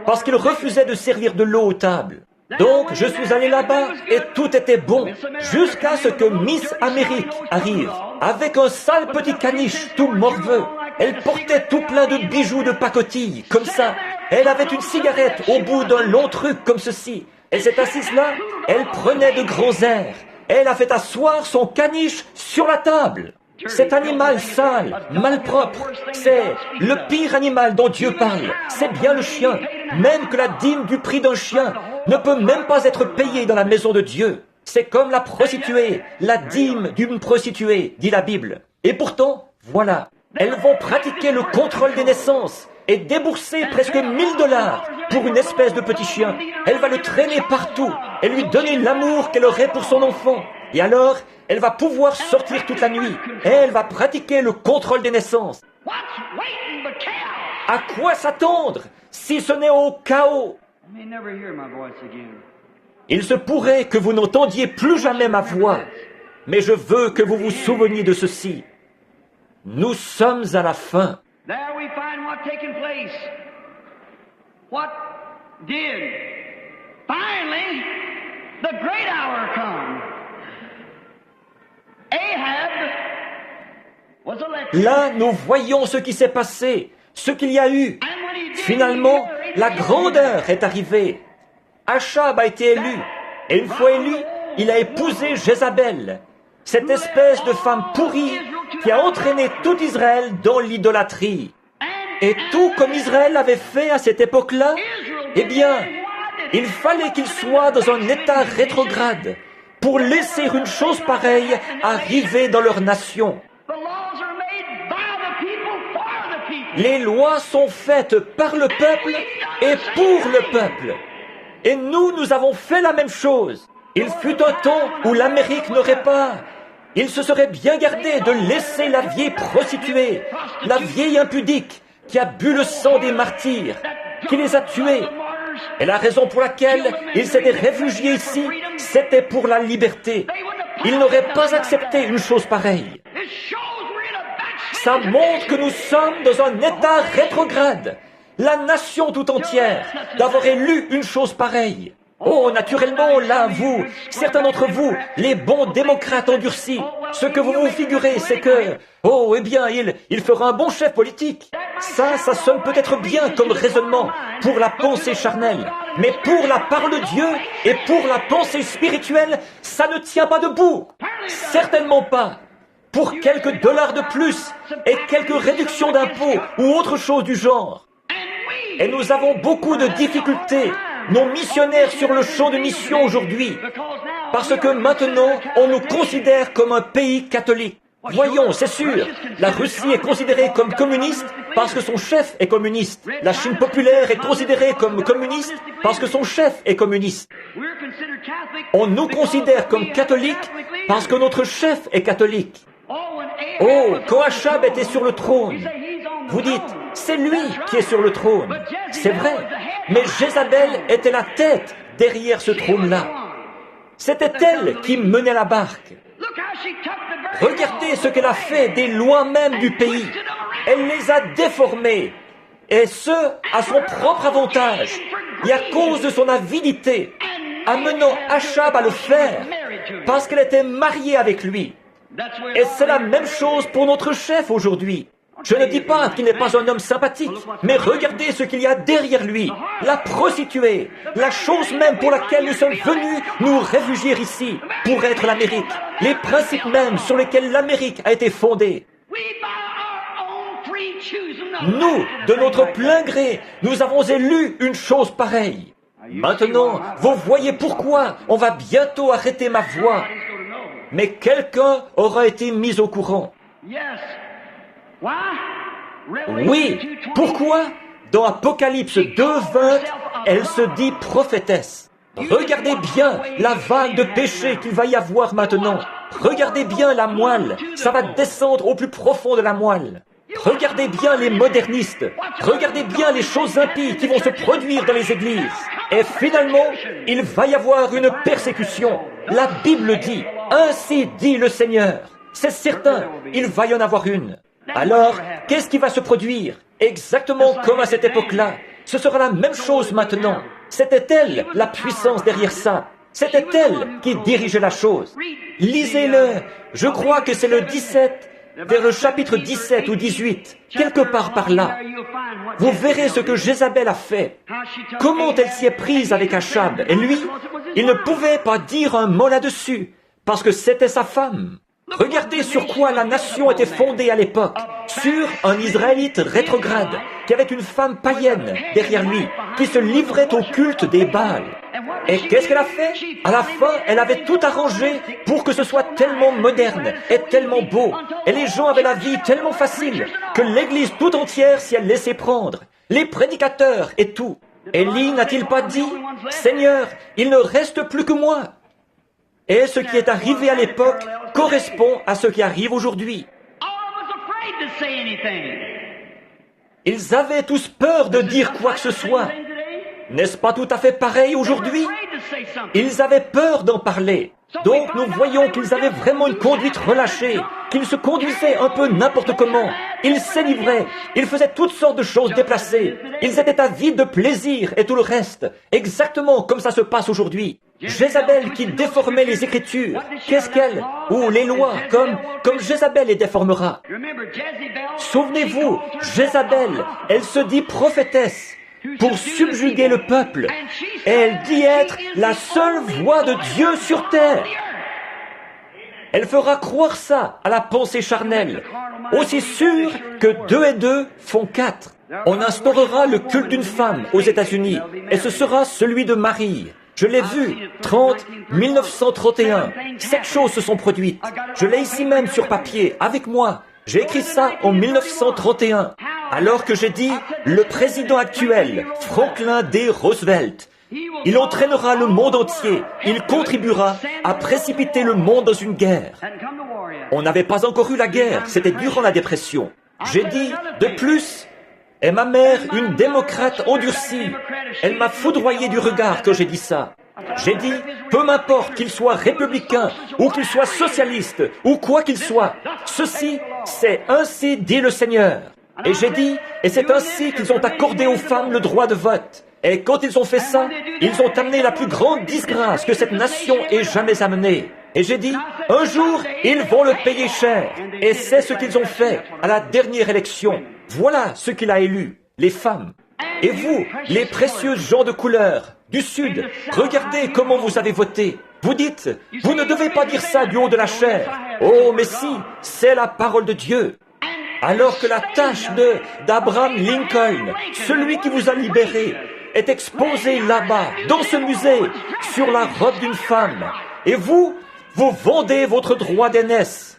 parce qu'ils refusaient de servir de l'eau aux tables. Donc, je suis allé là-bas et tout était bon, jusqu'à ce que Miss Amérique arrive, avec un sale petit caniche tout morveux. Elle portait tout plein de bijoux de pacotille, comme ça. Elle avait une cigarette au bout d'un long truc comme ceci. Elle s'est assise là, elle prenait de grands airs. Elle a fait asseoir son caniche sur la table. Cet animal sale, malpropre, c'est le pire animal dont Dieu parle. C'est bien le chien. Même que la dîme du prix d'un chien ne peut même pas être payée dans la maison de Dieu. C'est comme la prostituée, la dîme d'une prostituée, dit la Bible. Et pourtant, voilà, elles vont pratiquer le contrôle des naissances et débourser presque $1000 pour une espèce de petit chien. Elle va le traîner partout et lui donner l'amour qu'elle aurait pour son enfant. Et alors, elle va pouvoir sortir toute la nuit et elle va pratiquer le contrôle des naissances. À quoi s'attendre si ce n'est au chaos? Il se pourrait que vous n'entendiez plus jamais ma voix, mais je veux que vous vous souveniez de ceci. Nous sommes à la fin. There we find what taken place. What did? Finally, the great hour come. Ahab was elected. Là, nous voyons ce qui s'est passé, ce qu'il y a eu. Finalement, la grande heure est arrivée. Achab a été élu, et une fois élu, il a épousé Jézabel, cette espèce de femme pourrie qui a entraîné tout Israël dans l'idolâtrie. Et tout comme Israël avait fait à cette époque-là, eh bien, il fallait qu'il soit dans un état rétrograde pour laisser une chose pareille arriver dans leur nation. Les lois sont faites par le peuple et pour le peuple. Et nous avons fait la même chose. Il fut un temps où l'Amérique n'aurait pas Il se serait bien gardé de laisser la vieille prostituée, la vieille impudique, qui a bu le sang des martyrs, qui les a tués. Et la raison pour laquelle il s'était réfugié ici, c'était pour la liberté. Il n'aurait pas accepté une chose pareille. Ça montre que nous sommes dans un état rétrograde. La nation tout entière d'avoir élu une chose pareille. Oh, naturellement, là, vous, certains d'entre vous, les bons démocrates endurcis, ce que vous vous figurez, c'est que, oh, eh bien, il fera un bon chef politique. Ça sonne peut-être bien comme raisonnement pour la pensée charnelle, mais pour la parole de Dieu et pour la pensée spirituelle, ça ne tient pas debout. Certainement pas. Pour quelques dollars de plus et quelques réductions d'impôts ou autre chose du genre. Et nous avons beaucoup de difficultés, nos missionnaires sur le champ de mission aujourd'hui, parce que maintenant, on nous considère comme un pays catholique. Voyons, c'est sûr, la Russie est considérée comme communiste parce que son chef est communiste. La Chine populaire est considérée comme communiste parce que son chef est communiste. On nous considère comme catholiques parce que notre chef est catholique. Oh, quand Achab était sur le trône, vous dites, c'est lui qui est sur le trône. C'est vrai, mais Jézabel était la tête derrière ce trône-là. C'était elle qui menait la barque. Regardez ce qu'elle a fait des lois même du pays. Elle les a déformées, et ce, à son propre avantage, et à cause de son avidité, amenant Achab à le faire, parce qu'elle était mariée avec lui. Et c'est la même chose pour notre chef aujourd'hui. Je ne dis pas qu'il n'est pas un homme sympathique, mais regardez ce qu'il y a derrière lui. La prostituée, la chose même pour laquelle nous sommes venus nous réfugier ici, pour être l'Amérique. Les principes mêmes sur lesquels l'Amérique a été fondée. Nous, de notre plein gré, nous avons élu une chose pareille. Maintenant, vous voyez pourquoi on va bientôt arrêter ma voix. Mais quelqu'un aura été mis au courant. Oui, pourquoi? Dans Apocalypse 2:20, elle se dit prophétesse. Regardez bien la vague de péché qu'il va y avoir maintenant. Regardez bien la moelle, ça va descendre au plus profond de la moelle. Regardez bien les modernistes, regardez bien les choses impies qui vont se produire dans les églises. Et finalement, il va y avoir une persécution. La Bible dit, ainsi dit le Seigneur. C'est certain, il va y en avoir une. Alors, qu'est-ce qui va se produire? Exactement comme à cette époque-là. Ce sera la même chose maintenant. C'était elle, la puissance derrière ça. C'était elle qui dirigeait la chose. Lisez-le. Je crois que c'est le 17, vers le chapitre 17 ou 18, quelque part par là. Vous verrez ce que Jézabel a fait. Comment elle s'y est prise avec Achab. Et lui, il ne pouvait pas dire un mot là-dessus, parce que c'était sa femme. Regardez sur quoi la nation était fondée à l'époque. Sur un Israélite rétrograde, qui avait une femme païenne derrière lui, qui se livrait au culte des Baals. Et qu'est-ce qu'elle a fait? À la fin, elle avait tout arrangé pour que ce soit tellement moderne et tellement beau. Et les gens avaient la vie tellement facile que l'Église tout entière s'y a laissé prendre. Les prédicateurs et tout. Élie n'a-t-il pas dit, « Seigneur, il ne reste plus que moi ». Et ce qui est arrivé à l'époque correspond à ce qui arrive aujourd'hui. Ils avaient tous peur de dire quoi que ce soit. N'est-ce pas tout à fait pareil aujourd'hui? Ils avaient peur d'en parler. Donc nous voyons qu'ils avaient vraiment une conduite relâchée, qu'ils se conduisaient un peu n'importe comment. Ils s'enivraient, ils faisaient toutes sortes de choses déplacées. Ils étaient avides de plaisir et tout le reste, exactement comme ça se passe aujourd'hui. Jézabel qui déformait les Écritures, qu'est-ce qu'elle? Ou les lois, comme Jézabel les déformera. Souvenez-vous, Jézabel, elle se dit prophétesse pour subjuguer le peuple. Et elle dit être la seule voix de Dieu sur terre. Elle fera croire ça à la pensée charnelle, aussi sûr que 2 et 2 font 4. On instaurera le culte d'une femme aux États-Unis, et ce sera celui de Marie. Je l'ai vu, 1931. 7 choses se sont produites. Je l'ai ici même sur papier, avec moi. J'ai écrit ça en 1931, alors que j'ai dit le président actuel, Franklin D. Roosevelt, Il entraînera le monde entier. Il contribuera à précipiter le monde dans une guerre. On n'avait pas encore eu la guerre, c'était durant la dépression. J'ai dit, de plus, et ma mère, une démocrate endurcie, elle m'a foudroyé du regard quand j'ai dit ça. J'ai dit, peu m'importe qu'il soit républicain, ou qu'il soit socialiste, ou quoi qu'il soit, ceci, c'est ainsi dit le Seigneur. Et j'ai dit, et c'est ainsi qu'ils ont accordé aux femmes le droit de vote. Et quand ils ont fait ça, ils ont amené la plus grande disgrâce que cette nation ait jamais amenée. Et j'ai dit, un jour, ils vont le payer cher. Et c'est ce qu'ils ont fait à la dernière élection. Voilà ce qu'il a élu, les femmes. Et vous, les précieux gens de couleur, du Sud, regardez comment vous avez voté. Vous dites, vous ne devez pas dire ça du haut de la chair. Oh, mais si, c'est la parole de Dieu. Alors que la tache d'Abraham Lincoln, celui qui vous a libéré, est exposée là-bas, dans ce musée, sur la robe d'une femme. Et vous vendez votre droit d'aînesse.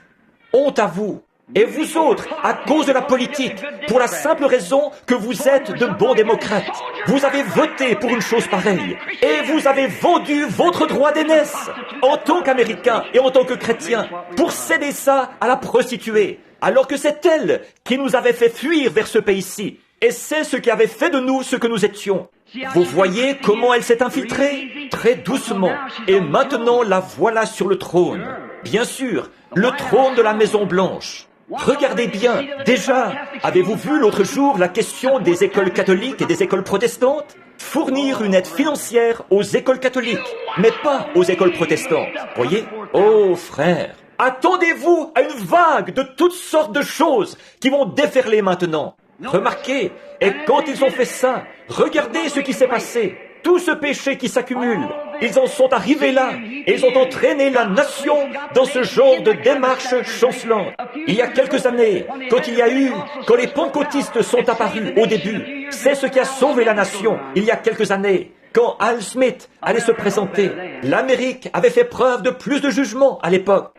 Honte à vous. Et vous autres, à cause de la politique, pour la simple raison que vous êtes de bons démocrates, vous avez voté pour une chose pareille. Et vous avez vendu votre droit d'aînesse, en tant qu'Américain et en tant que chrétien, pour céder ça à la prostituée. Alors que c'est elle qui nous avait fait fuir vers ce pays-ci. Et c'est ce qui avait fait de nous ce que nous étions. Vous voyez comment elle s'est infiltrée? Très doucement. Et maintenant, la voilà sur le trône. Bien sûr, le trône de la Maison Blanche. Regardez bien, déjà, avez-vous vu l'autre jour la question des écoles catholiques et des écoles protestantes? Fournir une aide financière aux écoles catholiques, mais pas aux écoles protestantes. Voyez? Oh, frère, attendez-vous à une vague de toutes sortes de choses qui vont déferler maintenant. Remarquez, et quand ils ont fait ça, regardez ce qui s'est passé. Tout ce péché qui s'accumule, ils en sont arrivés là, et ils ont entraîné la nation dans ce genre de démarche chancelante. Il y a quelques années, quand les pentecôtistes sont apparus au début, c'est ce qui a sauvé la nation. Il y a quelques années, quand Al Smith allait se présenter, l'Amérique avait fait preuve de plus de jugement à l'époque.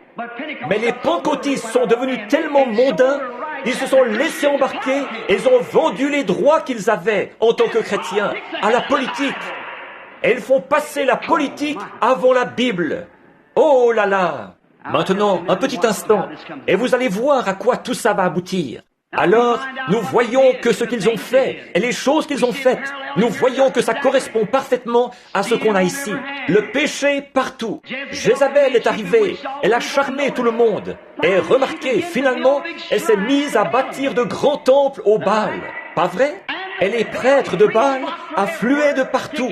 Mais les pentecôtistes sont devenus tellement mondains, ils se sont laissés embarquer et ils ont vendu les droits qu'ils avaient en tant que chrétiens à la politique. Et ils font passer la politique avant la Bible. Oh là là! Maintenant, un petit instant, et vous allez voir à quoi tout ça va aboutir. Alors, nous voyons que ce qu'ils ont fait et les choses qu'ils ont faites, nous voyons que ça correspond parfaitement à ce qu'on a ici. Le péché partout. Jézabel est arrivée, elle a charmé tout le monde. Et remarquez, finalement, elle s'est mise à bâtir de grands temples au Baal. Pas vrai? Et les prêtres de Baal affluaient de partout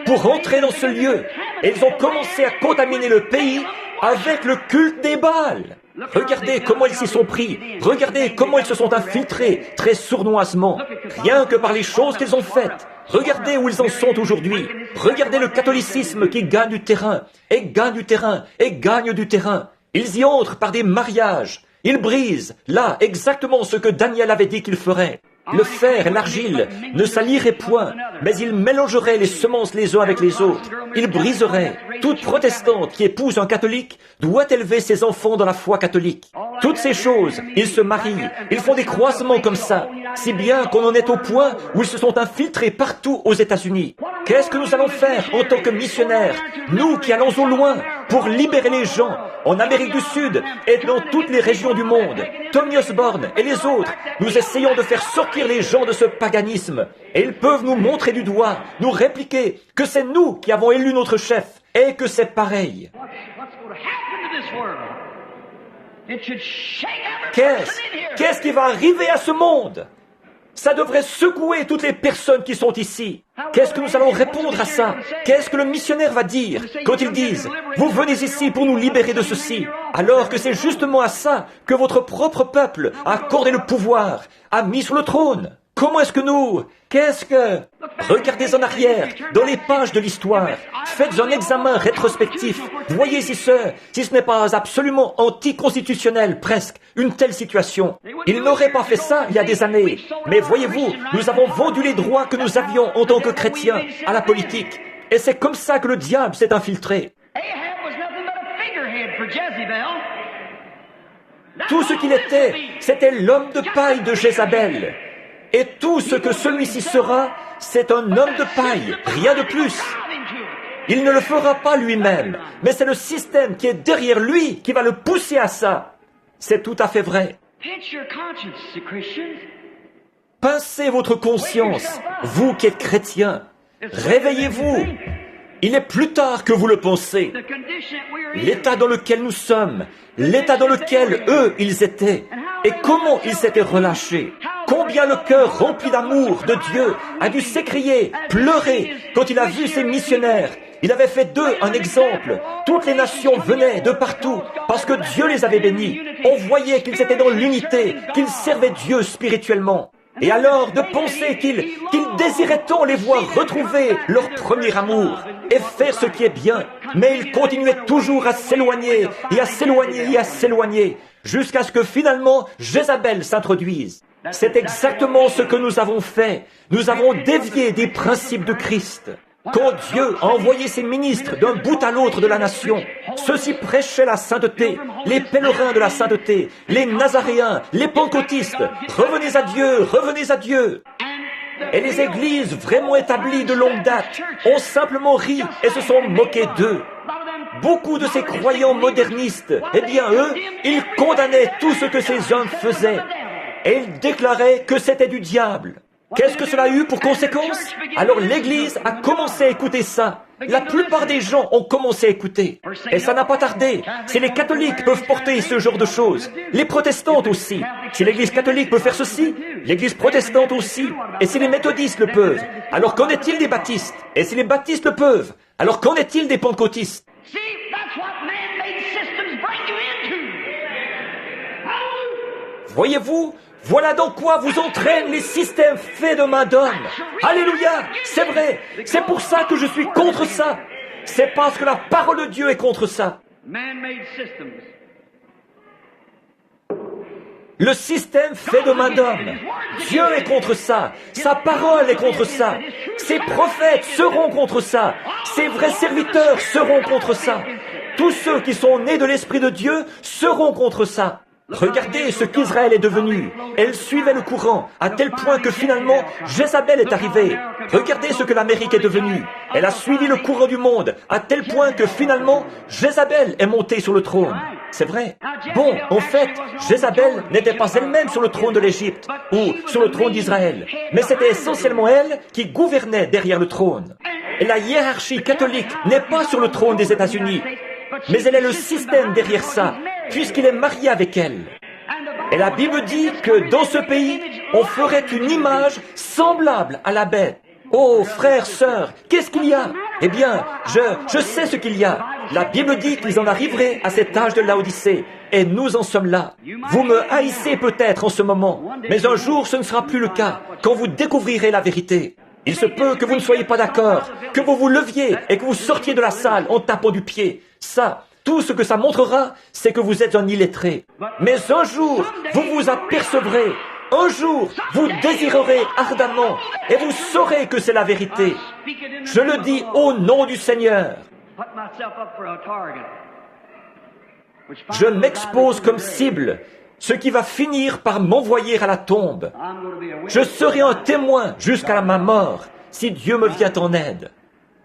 pour entrer dans ce lieu. Et ils ont commencé à contaminer le pays avec le culte des Baals. Regardez comment ils s'y sont pris. Regardez comment ils se sont infiltrés très sournoisement, rien que par les choses qu'ils ont faites. Regardez où ils en sont aujourd'hui. Regardez le catholicisme qui gagne du terrain, et gagne du terrain, et gagne du terrain. Ils y entrent par des mariages. Ils brisent, là, exactement ce que Daniel avait dit qu'il ferait. Le fer et l'argile ne s'allieraient point, mais ils mélangeraient les semences les uns avec les autres. Ils briseraient. Toute protestante qui épouse un catholique doit élever ses enfants dans la foi catholique. Toutes ces choses, ils se marient, ils font des croisements comme ça, si bien qu'on en est au point où ils se sont infiltrés partout aux États-Unis. Qu'est-ce que nous allons faire en tant que missionnaires, nous qui allons au loin, pour libérer les gens, en Amérique du Sud et dans toutes les régions du monde? Tommy Osborne et les autres, nous essayons de faire sortir les gens de ce paganisme. Et ils peuvent nous montrer du doigt, nous répliquer que c'est nous qui avons élu notre chef et que c'est pareil. Qu'est-ce qui va arriver à ce monde? Ça devrait secouer toutes les personnes qui sont ici. Qu'est-ce que nous allons répondre à ça? Qu'est-ce que le missionnaire va dire quand ils disent « Vous venez ici pour nous libérer de ceci », alors que c'est justement à ça que votre propre peuple a accordé le pouvoir, a mis sur le trône? Comment est-ce que nous... Regardez en arrière, dans les pages de l'histoire. Faites un examen rétrospectif. Voyez si ce n'est pas absolument anticonstitutionnel, presque, une telle situation. Ils n'auraient pas fait ça il y a des années. Mais voyez-vous, nous avons vendu les droits que nous avions en tant que chrétiens à la politique. Et c'est comme ça que le diable s'est infiltré. Tout ce qu'il était, c'était l'homme de paille de Jézabel. Et tout ce que celui-ci sera, c'est un homme de paille, rien de plus. Il ne le fera pas lui-même, mais c'est le système qui est derrière lui qui va le pousser à ça. C'est tout à fait vrai. Pincez votre conscience, vous qui êtes chrétiens. Réveillez-vous. Il est plus tard que vous le pensez. L'état dans lequel nous sommes, l'état dans lequel eux, ils étaient, et comment ils s'étaient relâchés. Combien le cœur rempli d'amour de Dieu a dû s'écrier, pleurer, quand il a vu ces missionnaires. Il avait fait d'eux un exemple. Toutes les nations venaient de partout, parce que Dieu les avait bénis. On voyait qu'ils étaient dans l'unité, qu'ils servaient Dieu spirituellement. Et alors de penser qu'ils désiraient tant les voir retrouver leur premier amour et faire ce qui est bien. Mais ils continuaient toujours à s'éloigner et à s'éloigner et à s'éloigner jusqu'à ce que finalement Jézabel s'introduise. C'est exactement ce que nous avons fait. Nous avons dévié des principes de Christ. Quand Dieu a envoyé ses ministres d'un bout à l'autre de la nation, ceux-ci prêchaient la sainteté, les pèlerins de la sainteté, les nazaréens, les pentecôtistes. Revenez à Dieu, revenez à Dieu. Et les églises vraiment établies de longue date ont simplement ri et se sont moqués d'eux. Beaucoup de ces croyants modernistes, eh bien eux, ils condamnaient tout ce que ces hommes faisaient. Et ils déclaraient que c'était du diable. Qu'est-ce que cela a eu pour conséquence? Alors l'Église a commencé à écouter ça. La plupart des gens ont commencé à écouter. Et ça n'a pas tardé. Si les catholiques peuvent porter ce genre de choses, les protestantes aussi. Si l'Église catholique peut faire ceci, l'Église protestante aussi. Et si les méthodistes le peuvent, alors qu'en est-il des baptistes? Et si les baptistes le peuvent, alors qu'en est-il des pentecôtistes? Voyez-vous? Voilà dans quoi vous entraînent les systèmes faits de main d'homme. Alléluia, c'est vrai. C'est pour ça que je suis contre ça. C'est parce que la parole de Dieu est contre ça. Le système fait de main d'homme. Dieu est contre ça. Sa parole est contre ça. Ses prophètes seront contre ça. Ses vrais serviteurs seront contre ça. Tous ceux qui sont nés de l'Esprit de Dieu seront contre ça. Regardez ce qu'Israël est devenu. Elle suivait le courant, à tel point que finalement, Jézabel est arrivée. Regardez ce que l'Amérique est devenue. Elle a suivi le courant du monde, à tel point que finalement, Jézabel est montée sur le trône. C'est vrai. Bon, en fait, Jézabel n'était pas elle-même sur le trône de l'Égypte, ou sur le trône d'Israël, mais c'était essentiellement elle qui gouvernait derrière le trône. Et la hiérarchie catholique n'est pas sur le trône des États-Unis, mais elle est le système derrière ça, puisqu'il est marié avec elle. Et la Bible dit que dans ce pays, on ferait une image semblable à la bête. Oh, frères, sœurs, qu'est-ce qu'il y a? Eh bien, je sais ce qu'il y a. La Bible dit qu'ils en arriveraient à cet âge de Laodicée, et nous en sommes là. Vous me haïssez peut-être en ce moment, mais un jour ce ne sera plus le cas, quand vous découvrirez la vérité. Il se peut que vous ne soyez pas d'accord, que vous vous leviez et que vous sortiez de la salle en tapant du pied. Ça, tout ce que ça montrera, c'est que vous êtes un illettré. Mais un jour, vous vous apercevrez. Un jour, vous désirerez ardemment et vous saurez que c'est la vérité. Je le dis au nom du Seigneur. Je m'expose comme cible, ce qui va finir par m'envoyer à la tombe. Je serai un témoin jusqu'à ma mort, si Dieu me vient en aide.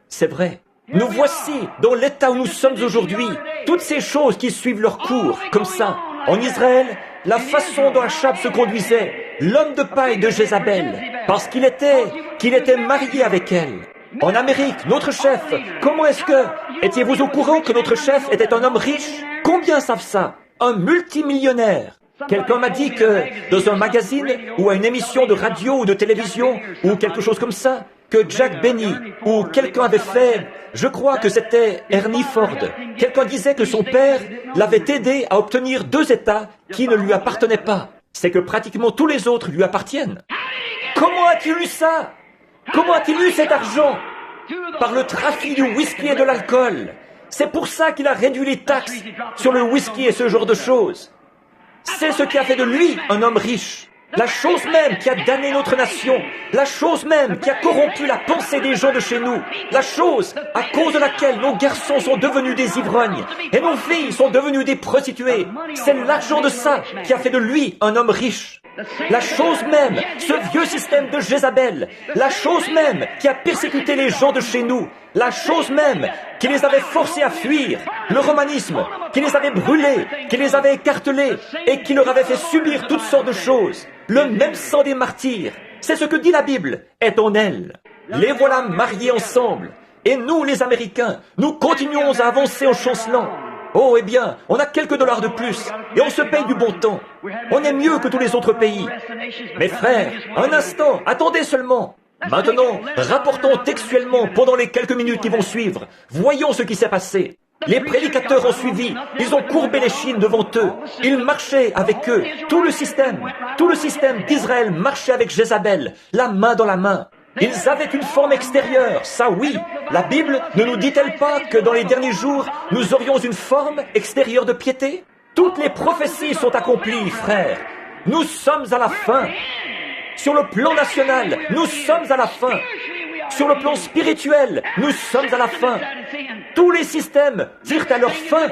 C'est vrai. Nous voici dans l'état où nous sommes aujourd'hui. Toutes ces choses qui suivent leur cours, comme ça. En Israël, la façon dont Achab se conduisait, l'homme de paille de Jézabel, parce qu'il était marié avec elle. En Amérique, notre chef, comment est-ce que... Étiez-vous au courant que notre chef était un homme riche? Combien savent ça? Un multimillionnaire. Quelqu'un m'a dit que dans un magazine ou à une émission de radio ou de télévision ou quelque chose comme ça, que Jack Benny ou quelqu'un avait fait, je crois que c'était Ernie Ford, quelqu'un disait que son père l'avait aidé à obtenir 2 États qui ne lui appartenaient pas. C'est que pratiquement tous les autres lui appartiennent. Comment a-t-il eu ça? Comment a-t-il eu cet argent? Par le trafic du whisky et de l'alcool. C'est pour ça qu'il a réduit les taxes sur le whisky et ce genre de choses. C'est ce qui a fait de lui un homme riche. La chose même qui a damné notre nation, la chose même qui a corrompu la pensée des gens de chez nous, la chose à cause de laquelle nos garçons sont devenus des ivrognes et nos filles sont devenues des prostituées, c'est l'argent de ça qui a fait de lui un homme riche. La chose même, ce vieux système de Jézabel, la chose même qui a persécuté les gens de chez nous, la chose même qui les avait forcés à fuir, le romanisme, qui les avait brûlés, qui les avait écartelés et qui leur avait fait subir toutes sortes de choses, le même sang des martyrs, c'est ce que dit la Bible, est en elle. Les voilà mariés ensemble. Et nous, les Américains, nous continuons à avancer en chancelant. Oh, eh bien, on a quelques dollars de plus, et on se paye du bon temps. On est mieux que tous les autres pays. Mes frères, un instant, attendez seulement. Maintenant, rapportons textuellement pendant les quelques minutes qui vont suivre. Voyons ce qui s'est passé. Les prédicateurs ont suivi, ils ont courbé les chines devant eux, ils marchaient avec eux, tout le système d'Israël marchait avec Jézabel, la main dans la main. Ils avaient une forme extérieure, ça oui. La Bible ne nous dit-elle pas que dans les derniers jours, nous aurions une forme extérieure de piété? Toutes les prophéties sont accomplies, frères. Nous sommes à la fin. Sur le plan national, nous sommes à la fin. Sur le plan spirituel, nous sommes à la fin. Tous les systèmes tirent à leur fin.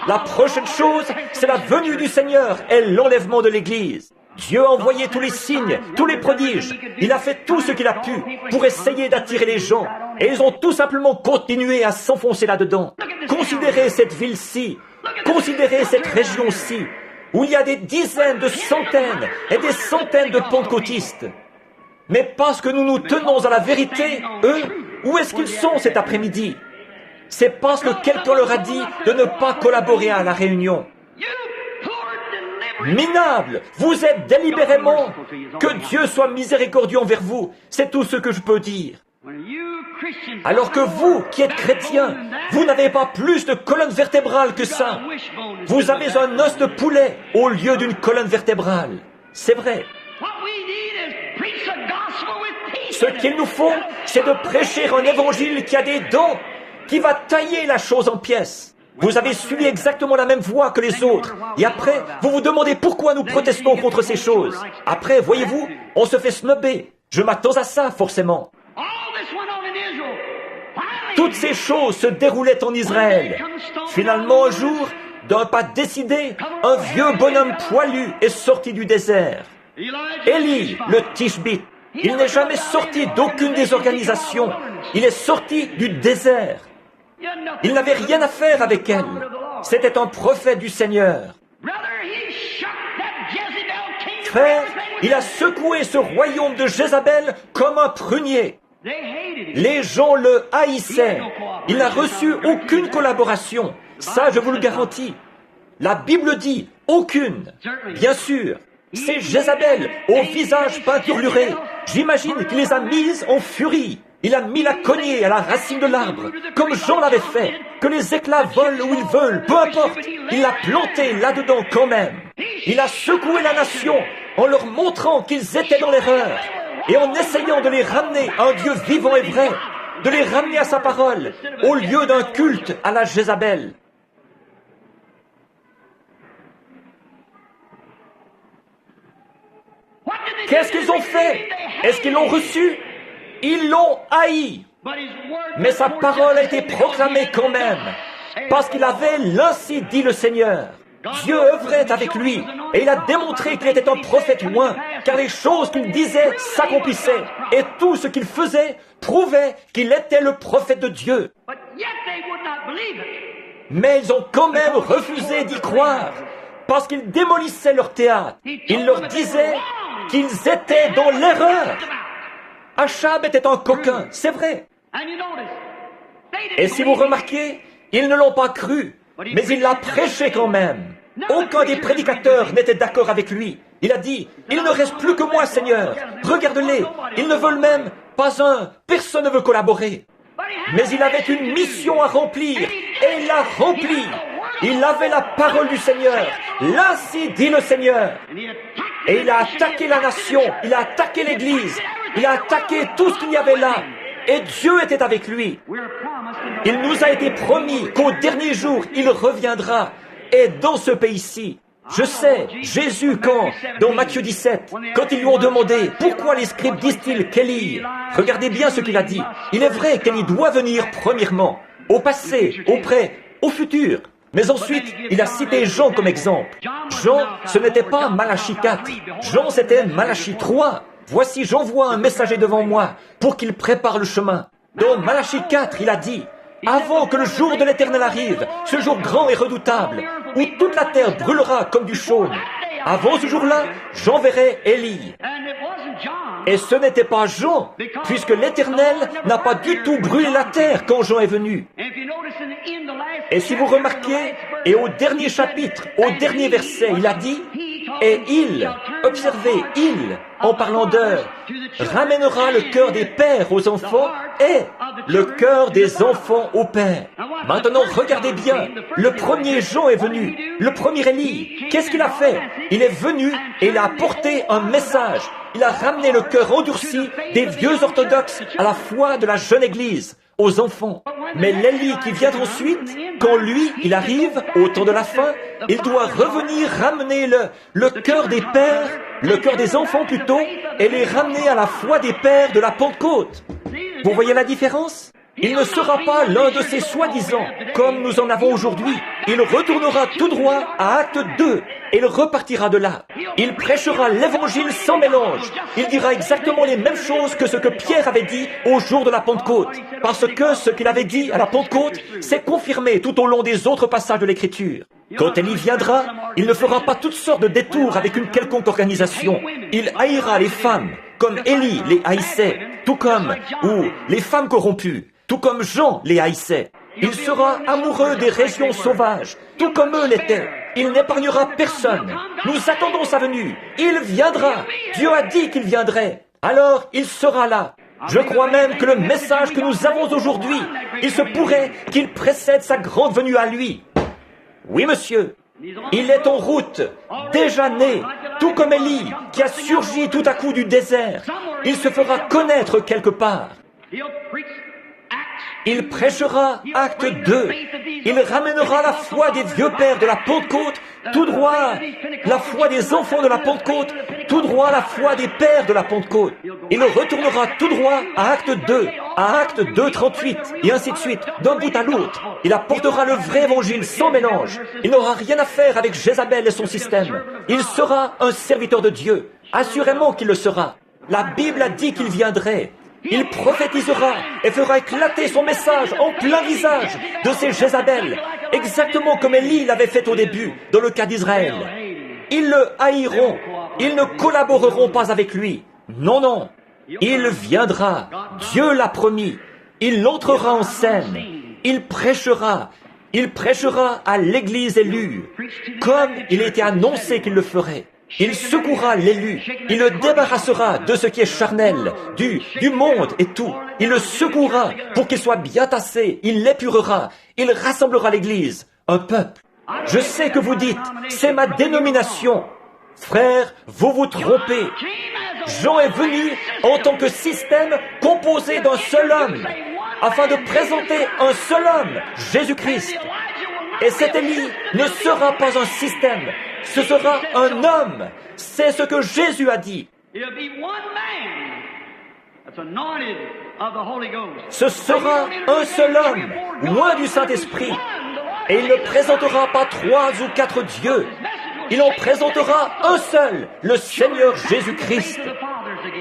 La prochaine chose, c'est la venue du Seigneur et l'enlèvement de l'Église. Dieu a envoyé tous les signes, tous les prodiges. Il a fait tout ce qu'il a pu pour essayer d'attirer les gens. Et ils ont tout simplement continué à s'enfoncer là-dedans. Considérez cette ville-ci. Considérez cette région-ci, où il y a des dizaines de centaines et des centaines de pentecôtistes. Mais parce que nous nous tenons à la vérité, eux, où est-ce qu'ils sont cet après-midi? C'est parce que quelqu'un leur a dit de ne pas collaborer à la réunion. Minables, vous êtes délibérément. Que Dieu soit miséricordieux envers vous, c'est tout ce que je peux dire. Alors que vous, qui êtes chrétiens, vous n'avez pas plus de colonne vertébrale que ça. Vous avez un os de poulet au lieu d'une colonne vertébrale. C'est vrai. Ce qu'il nous faut, c'est de prêcher un évangile qui a des dents, qui va tailler la chose en pièces. Vous avez suivi exactement la même voie que les autres. Et après, vous vous demandez pourquoi nous protestons contre ces choses. Après, voyez-vous, on se fait snobber. Je m'attends à ça, forcément. Toutes ces choses se déroulaient en Israël. Finalement, un jour, d'un pas décidé, un vieux bonhomme poilu est sorti du désert. Élie, le Tishbite. Il n'est jamais sorti d'aucune des organisations. Il est sorti du désert. Il n'avait rien à faire avec elle. C'était un prophète du Seigneur. Frère, il a secoué ce royaume de Jézabel comme un prunier. Les gens le haïssaient. Il n'a reçu aucune collaboration. Ça, je vous le garantis. La Bible dit aucune. Bien sûr. C'est Jézabel, au visage peinturluré. J'imagine qu'il les a mises en furie. Il a mis la cognée à la racine de l'arbre, comme Jean l'avait fait. Que les éclats volent où ils veulent, peu importe. Il l'a planté là-dedans quand même. Il a secoué la nation en leur montrant qu'ils étaient dans l'erreur et en essayant de les ramener à un Dieu vivant et vrai, de les ramener à sa parole, au lieu d'un culte à la Jézabel. Qu'est-ce qu'ils ont fait? Est-ce qu'ils l'ont reçu? Ils l'ont haï. Mais sa parole a été proclamée quand même, parce qu'il avait l'ainsi dit le Seigneur. Dieu œuvrait avec lui, et il a démontré qu'il était un prophète loin, car les choses qu'il disait s'accomplissaient, et tout ce qu'il faisait prouvait qu'il était le prophète de Dieu. Mais ils ont quand même refusé d'y croire, parce qu'ils démolissaient leur théâtre. Il leur disait qu'ils étaient dans l'erreur. Achab était un coquin, c'est vrai. Et si vous remarquez, ils ne l'ont pas cru, mais il l'a prêché quand même. Aucun des prédicateurs n'était d'accord avec lui. Il a dit, il ne reste plus que moi, Seigneur. Regarde-les, ils ne veulent même pas un. Personne ne veut collaborer. Mais il avait une mission à remplir, et il l'a remplie. Il avait la parole du Seigneur. L'ainsi dit le Seigneur. Et il a attaqué la nation, il a attaqué l'Église, il a attaqué tout ce qu'il y avait là. Et Dieu était avec lui. Il nous a été promis qu'au dernier jour, il reviendra. Et dans ce pays-ci, je sais, Jésus, dans Matthieu 17, quand ils lui ont demandé « Pourquoi les scribes disent-ils qu'Élie ?» Regardez bien ce qu'il a dit. Il est vrai qu'Élie doit venir premièrement, au passé, au près, au futur. Mais ensuite, il a cité Jean comme exemple. Jean, ce n'était pas Malachie 4. Jean, c'était Malachie 3. Voici, j'envoie un messager devant moi pour qu'il prépare le chemin. Dans Malachie 4, il a dit, avant que le jour de l'Éternel arrive, ce jour grand et redoutable, où toute la terre brûlera comme du chaume. Avant ce jour-là, j'enverrai Élie. Et ce n'était pas Jean, puisque l'Éternel n'a pas du tout brûlé la terre quand Jean est venu. Et si vous remarquez, et au dernier chapitre, au dernier verset, il a dit, et il, observez, il, en parlant d'heure, ramènera le cœur des pères aux enfants et le cœur des enfants aux pères. Maintenant, regardez bien, le premier Jean est venu, le premier Élie. Qu'est-ce qu'il a fait? Il est venu et il a apporté un message. Il a ramené le cœur endurci des vieux orthodoxes à la foi de la jeune Église, aux enfants. Mais l'Élie qui vient ensuite, quand lui, il arrive au temps de la fin, il doit revenir ramener le cœur des pères, le cœur des enfants plutôt, et les ramener à la foi des pères de la Pentecôte. Vous voyez la différence? Il ne sera pas l'un de ces soi-disant, comme nous en avons aujourd'hui. Il retournera tout droit à Acte 2, et il repartira de là. Il prêchera l'évangile sans mélange. Il dira exactement les mêmes choses que ce que Pierre avait dit au jour de la Pentecôte. Parce que ce qu'il avait dit à la Pentecôte s'est confirmé tout au long des autres passages de l'Écriture. Quand Élie viendra, il ne fera pas toutes sortes de détours avec une quelconque organisation. Il haïra les femmes, comme Élie les haïssait, tout comme, ou les femmes corrompues, tout comme Jean les haïssait. Il sera amoureux des régions sauvages, tout comme eux l'étaient. Il n'épargnera personne. Nous attendons sa venue. Il viendra. Dieu a dit qu'il viendrait. Alors, il sera là. Je crois même que le message que nous avons aujourd'hui, il se pourrait qu'il précède sa grande venue à lui. Oui, monsieur. Il est en route, déjà né, tout comme Élie, qui a surgi tout à coup du désert. Il se fera connaître quelque part. Il prêchera Acte 2. Il ramènera la foi des vieux pères de la Pentecôte, tout droit, la foi des enfants de la Pentecôte, tout droit la foi des pères de la Pentecôte. Il retournera tout droit à Acte 2, à Acte 2, 38, et ainsi de suite, d'un bout à l'autre. Il apportera le vrai évangile sans mélange. Il n'aura rien à faire avec Jézabel et son système. Il sera un serviteur de Dieu. Assurément qu'il le sera. La Bible a dit qu'il viendrait. Il prophétisera et fera éclater son message en plein visage de ces Jézabel, exactement comme Élie l'avait fait au début, dans le cas d'Israël. Ils le haïront, ils ne collaboreront pas avec lui. Non, non, il viendra, Dieu l'a promis, il entrera en scène, il prêchera à l'Église élue, comme il était annoncé qu'il le ferait. Il secouera l'élu, il le débarrassera de ce qui est charnel, du monde et tout. Il le secouera pour qu'il soit bien tassé, il l'épurera, il rassemblera l'Église, un peuple. Je sais que vous dites, c'est ma dénomination. Frère, vous vous trompez. Jean est venu en tant que système composé d'un seul homme, afin de présenter un seul homme, Jésus-Christ. Et cet Élie ne sera pas un système, ce sera un homme. C'est ce que Jésus a dit. Ce sera un seul homme, loin du Saint-Esprit. Et il ne présentera pas 3 ou 4 dieux. Il en présentera un seul, le Seigneur Jésus-Christ.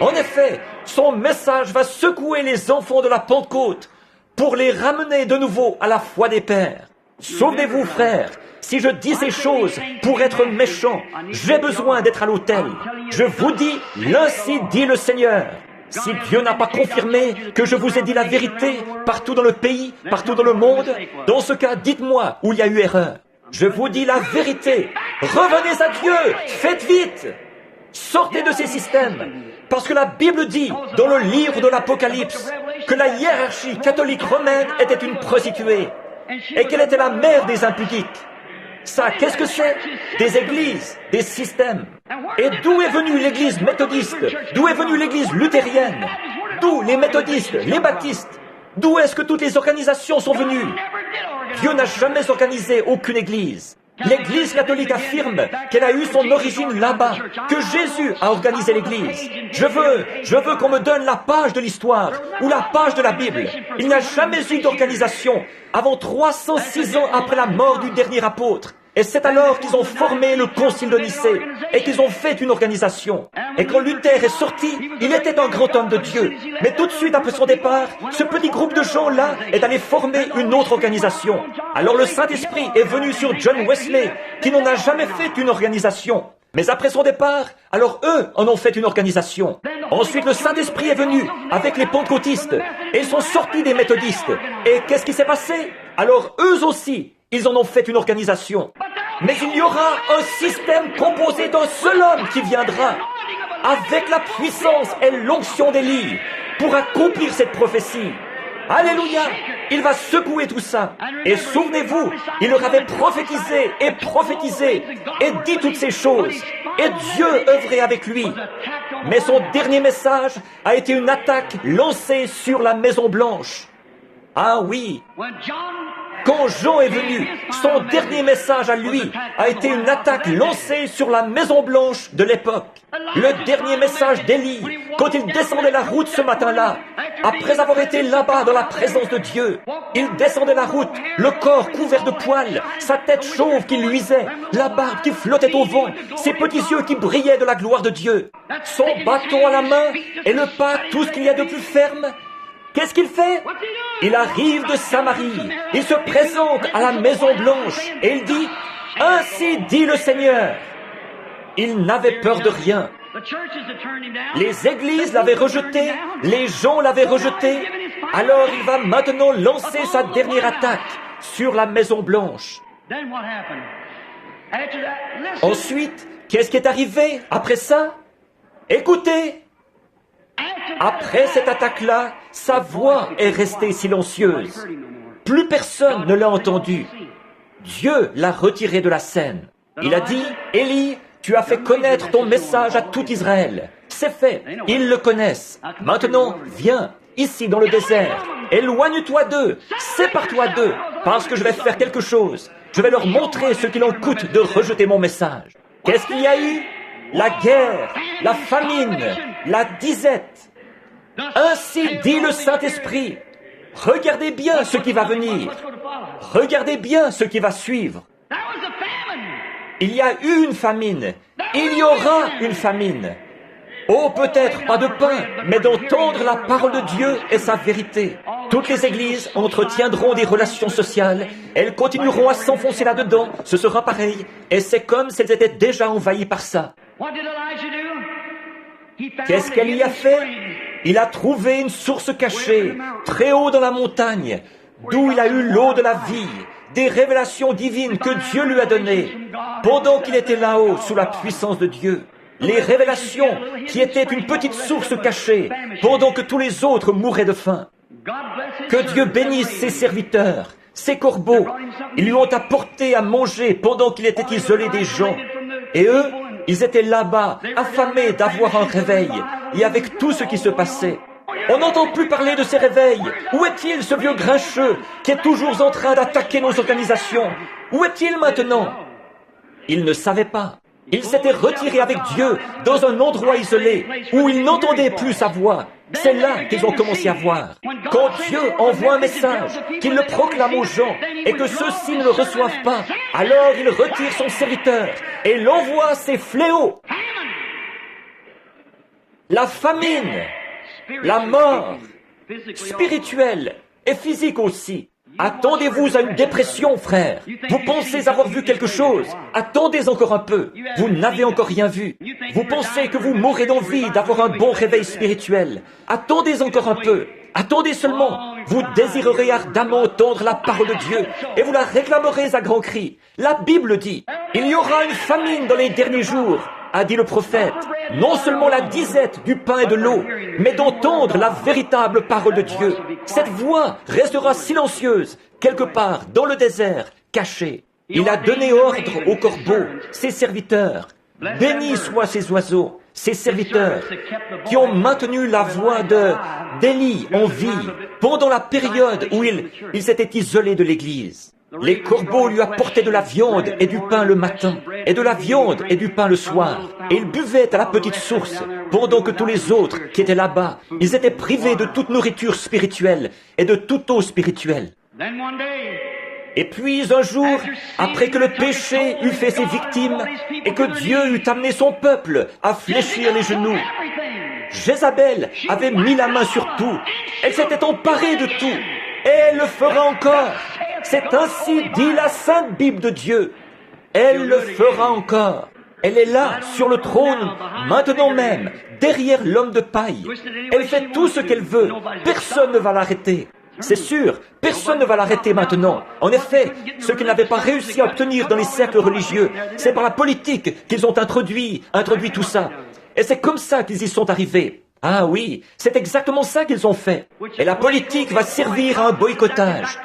En effet, son message va secouer les enfants de la Pentecôte pour les ramener de nouveau à la foi des pères. Souvenez-vous, frères, si je dis ces choses pour être méchant, j'ai besoin d'être à l'autel. Je vous dis, l'ainsi dit le Seigneur. Si Dieu n'a pas confirmé que je vous ai dit la vérité partout dans le pays, partout dans le monde, dans ce cas, dites-moi où il y a eu erreur. Je vous dis la vérité. Revenez à Dieu. Faites vite. Sortez de ces systèmes. Parce que la Bible dit, dans le livre de l'Apocalypse, que la hiérarchie catholique romaine était une prostituée. Et qu'elle était la mère des impudiques. Ça, qu'est-ce que c'est? Des églises, des systèmes. Et d'où est venue l'église méthodiste? D'où est venue l'église luthérienne? D'où les méthodistes, les baptistes? D'où est-ce que toutes les organisations sont venues? Dieu n'a jamais organisé aucune église. L'Église catholique affirme qu'elle a eu son origine là-bas, que Jésus a organisé l'Église. Je veux qu'on me donne la page de l'histoire ou la page de la Bible. Il n'y a jamais eu d'organisation avant 306 ans après la mort du dernier apôtre. Et c'est alors qu'ils ont formé le Concile de Nicée et qu'ils ont fait une organisation. Et quand Luther est sorti, il était un grand homme de Dieu. Mais tout de suite après son départ, ce petit groupe de gens-là est allé former une autre organisation. Alors le Saint-Esprit est venu sur John Wesley, qui n'en a jamais fait une organisation. Mais après son départ, alors eux en ont fait une organisation. Ensuite, le Saint-Esprit est venu avec les pentecôtistes et ils sont sortis des méthodistes. Et qu'est-ce qui s'est passé? Alors eux aussi, ils en ont fait une organisation. Mais il y aura un système composé d'un seul homme qui viendra, avec la puissance et l'onction d'Élie, pour accomplir cette prophétie. Alléluia! Il va secouer tout ça. Et souvenez-vous, il leur avait prophétisé et dit toutes ces choses. Et Dieu œuvrait avec lui. Mais son dernier message a été une attaque lancée sur la Maison Blanche. Ah oui! Quand Jean est venu, son dernier message à lui a été une attaque lancée sur la Maison Blanche de l'époque. Le dernier message d'Élie, quand il descendait la route ce matin-là, après avoir été là-bas dans la présence de Dieu, il descendait la route, le corps couvert de poils, sa tête chauve qui luisait, la barbe qui flottait au vent, ses petits yeux qui brillaient de la gloire de Dieu, son bâton à la main et le pas, tout ce qu'il y a de plus ferme. Qu'est-ce qu'il fait? Il arrive de Samarie, il se présente à la Maison Blanche et il dit « Ainsi dit le Seigneur ». Il n'avait peur de rien. Les églises l'avaient rejeté, les gens l'avaient rejeté, alors il va maintenant lancer sa dernière attaque sur la Maison Blanche. Ensuite, qu'est-ce qui est arrivé après ça? Écoutez! Après cette attaque-là, sa voix est restée silencieuse. Plus personne ne l'a entendu. Dieu l'a retiré de la scène. Il a dit, « Élie, tu as fait connaître ton message à tout Israël. C'est fait, ils le connaissent. Maintenant, viens, ici dans le désert. Éloigne-toi d'eux, sépare-toi d'eux, parce que je vais faire quelque chose. Je vais leur montrer ce qu'il en coûte de rejeter mon message. » Qu'est-ce qu'il y a eu? La guerre, la famine, la disette. Ainsi dit le Saint-Esprit. Regardez bien ce qui va venir. Regardez bien ce qui va suivre. Il y a eu une famine. Il y aura une famine. Oh, peut-être pas de pain, mais d'entendre la parole de Dieu et sa vérité. Toutes les églises entretiendront des relations sociales. Elles continueront à s'enfoncer là-dedans. Ce sera pareil. Et c'est comme si elles étaient déjà envahies par ça. Qu'est-ce qu'elle y a fait? Il a trouvé une source cachée, très haut dans la montagne, d'où il a eu l'eau de la vie, des révélations divines que Dieu lui a données, pendant qu'il était là-haut, sous la puissance de Dieu. Les révélations qui étaient une petite source cachée, pendant que tous les autres mouraient de faim. Que Dieu bénisse ses serviteurs, ses corbeaux. Ils lui ont apporté à manger pendant qu'il était isolé des gens. Et eux, ils étaient là-bas, affamés d'avoir un réveil, et avec tout ce qui se passait. On n'entend plus parler de ces réveils. Où est-il, ce vieux grincheux, qui est toujours en train d'attaquer nos organisations? Où est-il maintenant? Il ne savait pas. Il s'était retiré avec Dieu dans un endroit isolé, où il n'entendait plus sa voix. C'est là qu'ils ont commencé à voir. Quand Dieu envoie un message, qu'il le proclame aux gens, et que ceux-ci ne le reçoivent pas, alors il retire son serviteur, et l'envoie ses fléaux. La famine, la mort, spirituelle et physique aussi. Attendez-vous à une dépression, frère. Vous pensez avoir vu quelque chose. Attendez encore un peu. Vous n'avez encore rien vu. Vous pensez que vous mourrez d'envie d'avoir un bon réveil spirituel. Attendez encore un peu. Attendez seulement. Vous désirerez ardemment entendre la parole de Dieu et vous la réclamerez à grands cris. La Bible dit, il y aura une famine dans les derniers jours, a dit le prophète. Non seulement la disette du pain et de l'eau, mais d'entendre la véritable parole de Dieu. Cette voix restera silencieuse, quelque part dans le désert, cachée. Il a donné ordre aux corbeaux, ses serviteurs. Bénis soient ces oiseaux, ses serviteurs, qui ont maintenu la voix d'Élie en vie pendant la période où il s'était isolé de l'Église. Les corbeaux lui apportaient de la viande et du pain le matin, et de la viande et du pain le soir. Et il buvait à la petite source, pendant que tous les autres qui étaient là-bas, ils étaient privés de toute nourriture spirituelle et de toute eau spirituelle. Et puis un jour, après que le péché eut fait ses victimes, et que Dieu eut amené son peuple à fléchir les genoux, Jézabel avait mis la main sur tout. Elle s'était emparée de tout. Et elle le fera encore. C'est ainsi dit la Sainte Bible de Dieu. Elle le fera encore. Elle est là, sur le trône, maintenant même, derrière l'homme de paille. Elle fait tout ce qu'elle veut. Personne ne va l'arrêter. C'est sûr, personne ne va l'arrêter maintenant. En effet, ce qu'ils n'avaient pas réussi à obtenir dans les cercles religieux, c'est par la politique qu'ils ont introduit tout ça. Et c'est comme ça qu'ils y sont arrivés. Ah oui, c'est exactement ça qu'ils ont fait. Et la politique va servir à un boycottage.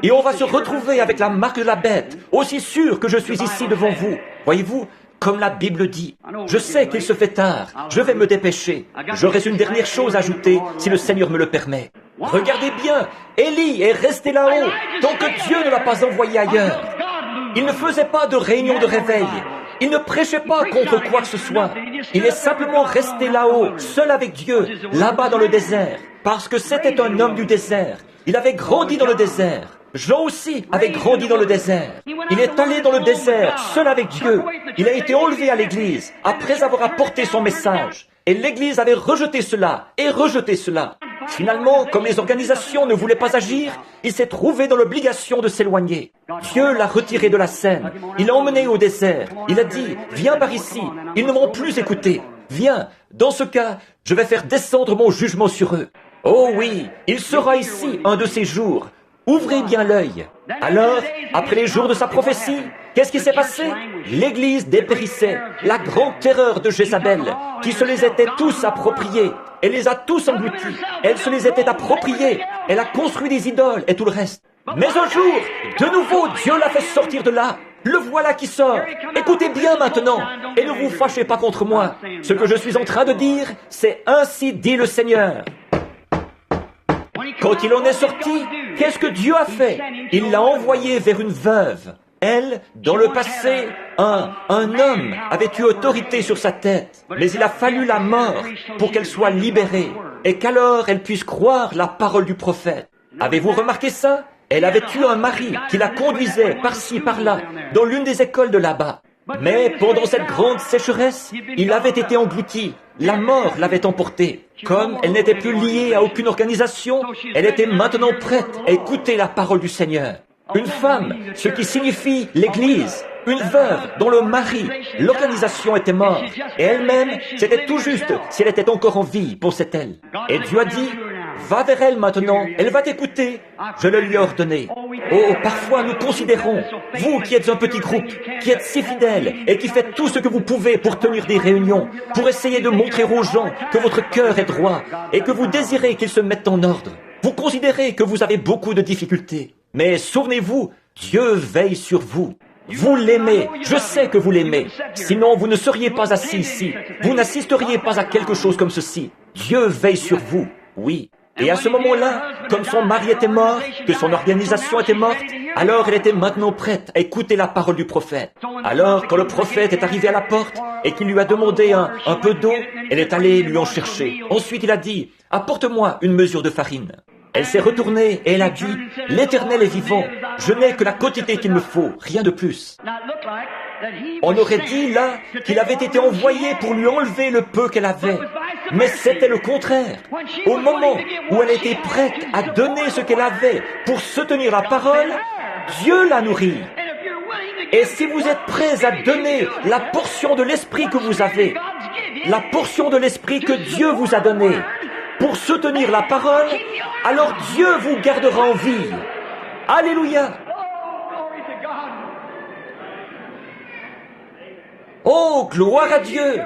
Et on va se retrouver avec la marque de la bête, aussi sûr que je suis ici devant vous. Voyez-vous, comme la Bible dit. Je sais qu'il se fait tard, je vais me dépêcher. J'aurai une dernière chose à ajouter, si le Seigneur me le permet. Regardez bien, Élie est resté là-haut, tant que Dieu ne l'a pas envoyé ailleurs. Il ne faisait pas de réunion de réveil. Il ne prêchait pas contre quoi que ce soit. Il est simplement resté là-haut, seul avec Dieu, là-bas dans le désert, parce que c'était un homme du désert. Il avait grandi dans le désert. Jean aussi avait grandi dans le désert. Il est allé dans le désert, seul avec Dieu. Il a été enlevé à l'église, après avoir apporté son message. Et l'église avait rejeté cela, et rejeté cela. Finalement, comme les organisations ne voulaient pas agir, il s'est trouvé dans l'obligation de s'éloigner. Dieu l'a retiré de la scène. Il l'a emmené au désert. Il a dit, viens par ici. Ils ne m'ont plus écouté. Viens. Dans ce cas, je vais faire descendre mon jugement sur eux. Oh oui, il sera ici un de ces jours. Ouvrez bien l'œil. Alors, après les jours de sa prophétie, qu'est-ce qui s'est passé? L'Église dépérissait, la grande terreur de Jézabel, qui se les était tous appropriés. Elle les a tous engloutis. Elle se les était appropriés. Elle a construit des idoles et tout le reste. Mais un jour, de nouveau, Dieu l'a fait sortir de là. Le voilà qui sort. Écoutez bien maintenant, et ne vous fâchez pas contre moi. Ce que je suis en train de dire, c'est ainsi dit le Seigneur. Quand il en est sorti, qu'est-ce que Dieu a fait? Il l'a envoyé vers une veuve. Elle, dans le passé, un homme avait eu autorité sur sa tête, mais il a fallu la mort pour qu'elle soit libérée, et qu'alors elle puisse croire la parole du prophète. Avez-vous remarqué ça? Elle avait eu un mari qui la conduisait par-ci, par-là, dans l'une des écoles de là-bas. Mais pendant cette grande sécheresse, il avait été englouti. La mort l'avait emporté. Comme elle n'était plus liée à aucune organisation, elle était maintenant prête à écouter la parole du Seigneur. Une femme, ce qui signifie l'Église. Une veuve dont le mari, l'organisation était mort. Et elle-même, c'était tout juste si elle était encore en vie, pensait-elle. Et Dieu a dit, va vers elle maintenant, elle va t'écouter. Je le lui ai ordonné. Oh, parfois nous considérons, vous qui êtes un petit groupe, qui êtes si fidèles et qui faites tout ce que vous pouvez pour tenir des réunions, pour essayer de montrer aux gens que votre cœur est droit et que vous désirez qu'ils se mettent en ordre. Vous considérez que vous avez beaucoup de difficultés. Mais souvenez-vous, Dieu veille sur vous. Vous l'aimez, je sais que vous l'aimez. Sinon, vous ne seriez pas assis ici. Vous n'assisteriez pas à quelque chose comme ceci. Dieu veille sur vous, oui. Et à ce moment-là, comme son mari était mort, que son organisation était morte, alors elle était maintenant prête à écouter la parole du prophète. Alors, quand le prophète est arrivé à la porte et qu'il lui a demandé un peu d'eau, elle est allée lui en chercher. Ensuite, il a dit, apporte-moi une mesure de farine. Elle s'est retournée et elle a dit, l'Éternel est vivant, je n'ai que la quantité qu'il me faut, rien de plus. On aurait dit là qu'il avait été envoyé pour lui enlever le peu qu'elle avait. Mais c'était le contraire. Au moment où elle était prête à donner ce qu'elle avait pour soutenir la parole, Dieu l'a nourrie. Et si vous êtes prêts à donner la portion de l'esprit que vous avez, la portion de l'esprit que Dieu vous a donnée, pour soutenir la parole, alors Dieu vous gardera en vie. Alléluia. Oh, gloire à Dieu.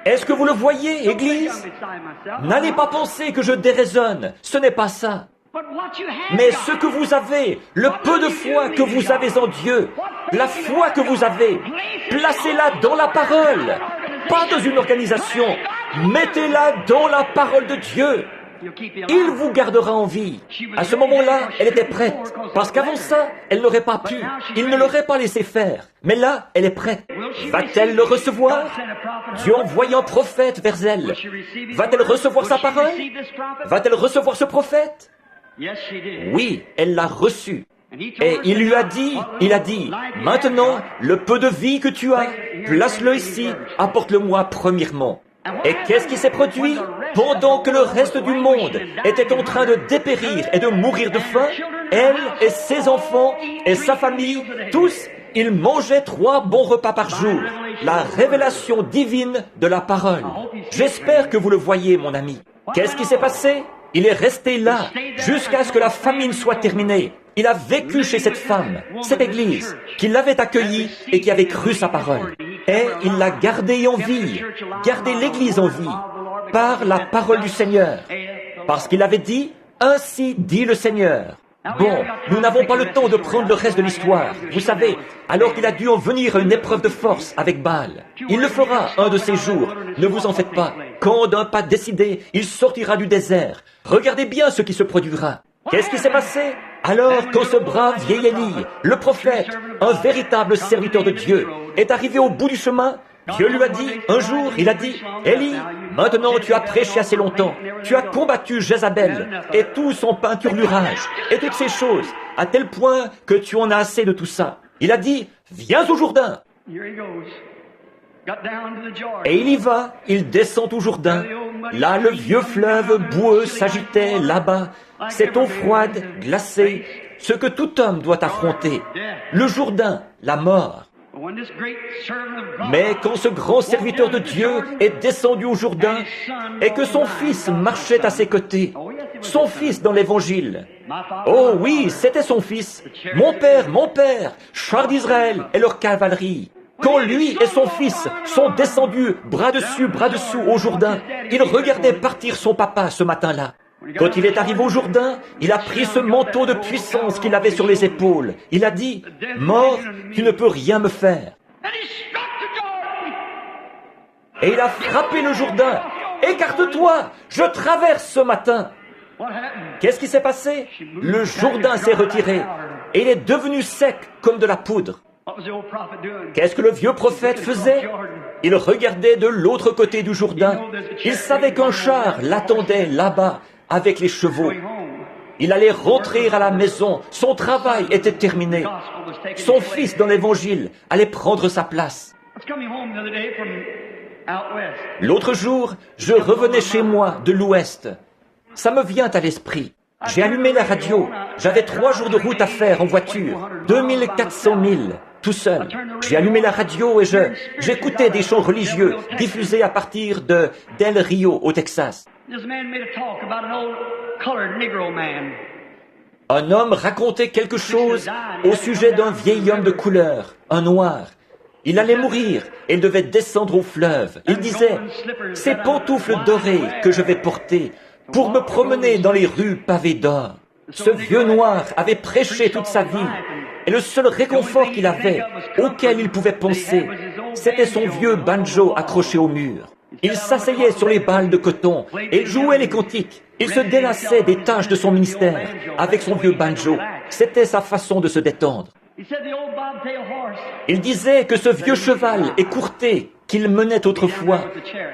Est-ce que vous le voyez, Église? N'allez pas penser que je déraisonne, ce n'est pas ça. Mais ce que vous avez, le peu de foi que vous avez en Dieu, la foi que vous avez, placez-la dans la parole, pas dans une organisation. Mettez-la dans la parole de Dieu. Il vous gardera en vie. À ce moment-là, elle était prête. Parce qu'avant ça, elle n'aurait pas pu. Il ne l'aurait pas laissé faire. Mais là, elle est prête. Va-t-elle le recevoir? Dieu envoie un prophète vers elle. Va-t-elle recevoir sa parole? Va-t-elle recevoir ce prophète? Oui, elle l'a reçu. Et il lui a dit, maintenant, le peu de vie que tu as, place-le ici, apporte-le-moi premièrement. Et qu'est-ce qui s'est produit? Pendant que le reste du monde était en train de dépérir et de mourir de faim, elle et ses enfants et sa famille, tous, ils mangeaient 3 bons repas par jour. La révélation divine de la parole. J'espère que vous le voyez, mon ami. Qu'est-ce qui s'est passé? Il est resté là jusqu'à ce que la famine soit terminée. Il a vécu chez cette femme, cette église, qui l'avait accueilli et qui avait cru sa parole. Et il l'a gardée en vie, gardé l'église en vie, par la parole du Seigneur. Parce qu'il avait dit, ainsi dit le Seigneur. Bon, nous n'avons pas le temps de prendre le reste de l'histoire. Vous savez, alors qu'il a dû en venir à une épreuve de force avec Baal. Il le fera un de ces jours. Ne vous en faites pas. Quand d'un pas décidé, il sortira du désert. Regardez bien ce qui se produira. Qu'est-ce qui s'est passé? Alors, quand ce brave vieil Élie, le prophète, un véritable serviteur de Dieu, est arrivé au bout du chemin, Dieu lui a dit, un jour, il a dit, Élie, maintenant tu as prêché assez longtemps, tu as combattu Jézabel et tout son peinturlurage et toutes ces choses, à tel point que tu en as assez de tout ça. Il a dit, viens au Jourdain. Et il y va, il descend au Jourdain. Là, le vieux fleuve boueux s'agitait là-bas, cette eau froide, glacée, ce que tout homme doit affronter. Le Jourdain, la mort. Mais quand ce grand serviteur de Dieu est descendu au Jourdain et que son fils marchait à ses côtés, son fils dans l'Évangile, oh oui, c'était son fils, mon père, chars d'Israël et leur cavalerie. Quand lui et son fils sont descendus bras dessus, bras dessous au Jourdain, il regardait partir son papa ce matin-là. Quand il est arrivé au Jourdain, il a pris ce manteau de puissance qu'il avait sur les épaules. Il a dit, « Mort, tu ne peux rien me faire. » Et il a frappé le Jourdain. « Écarte-toi, je traverse ce matin. » Qu'est-ce qui s'est passé? Le Jourdain s'est retiré et il est devenu sec comme de la poudre. Qu'est-ce que le vieux prophète faisait? Il regardait de l'autre côté du Jourdain. Il savait qu'un char l'attendait là-bas avec les chevaux. Il allait rentrer à la maison. Son travail était terminé. Son fils dans l'Évangile allait prendre sa place. L'autre jour, je revenais chez moi de l'Ouest. Ça me vient à l'esprit. J'ai allumé la radio. J'avais 3 jours de route à faire en voiture. 2400 milles. Tout seul. J'ai allumé la radio et j'écoutais des chants religieux diffusés à partir de Del Rio, au Texas. Un homme racontait quelque chose au sujet d'un vieil homme de couleur, un noir. Il allait mourir et il devait descendre au fleuve. Il disait, « Ces pantoufles dorées que je vais porter pour me promener dans les rues pavées d'or. » Ce vieux noir avait prêché toute sa vie. Et le seul réconfort qu'il avait, auquel il pouvait penser, c'était son vieux banjo accroché au mur. Il s'asseyait sur les balles de coton et il jouait les cantiques. Il se délassait des tâches de son ministère avec son vieux banjo. C'était sa façon de se détendre. Il disait que ce vieux cheval écourté qu'il menait autrefois,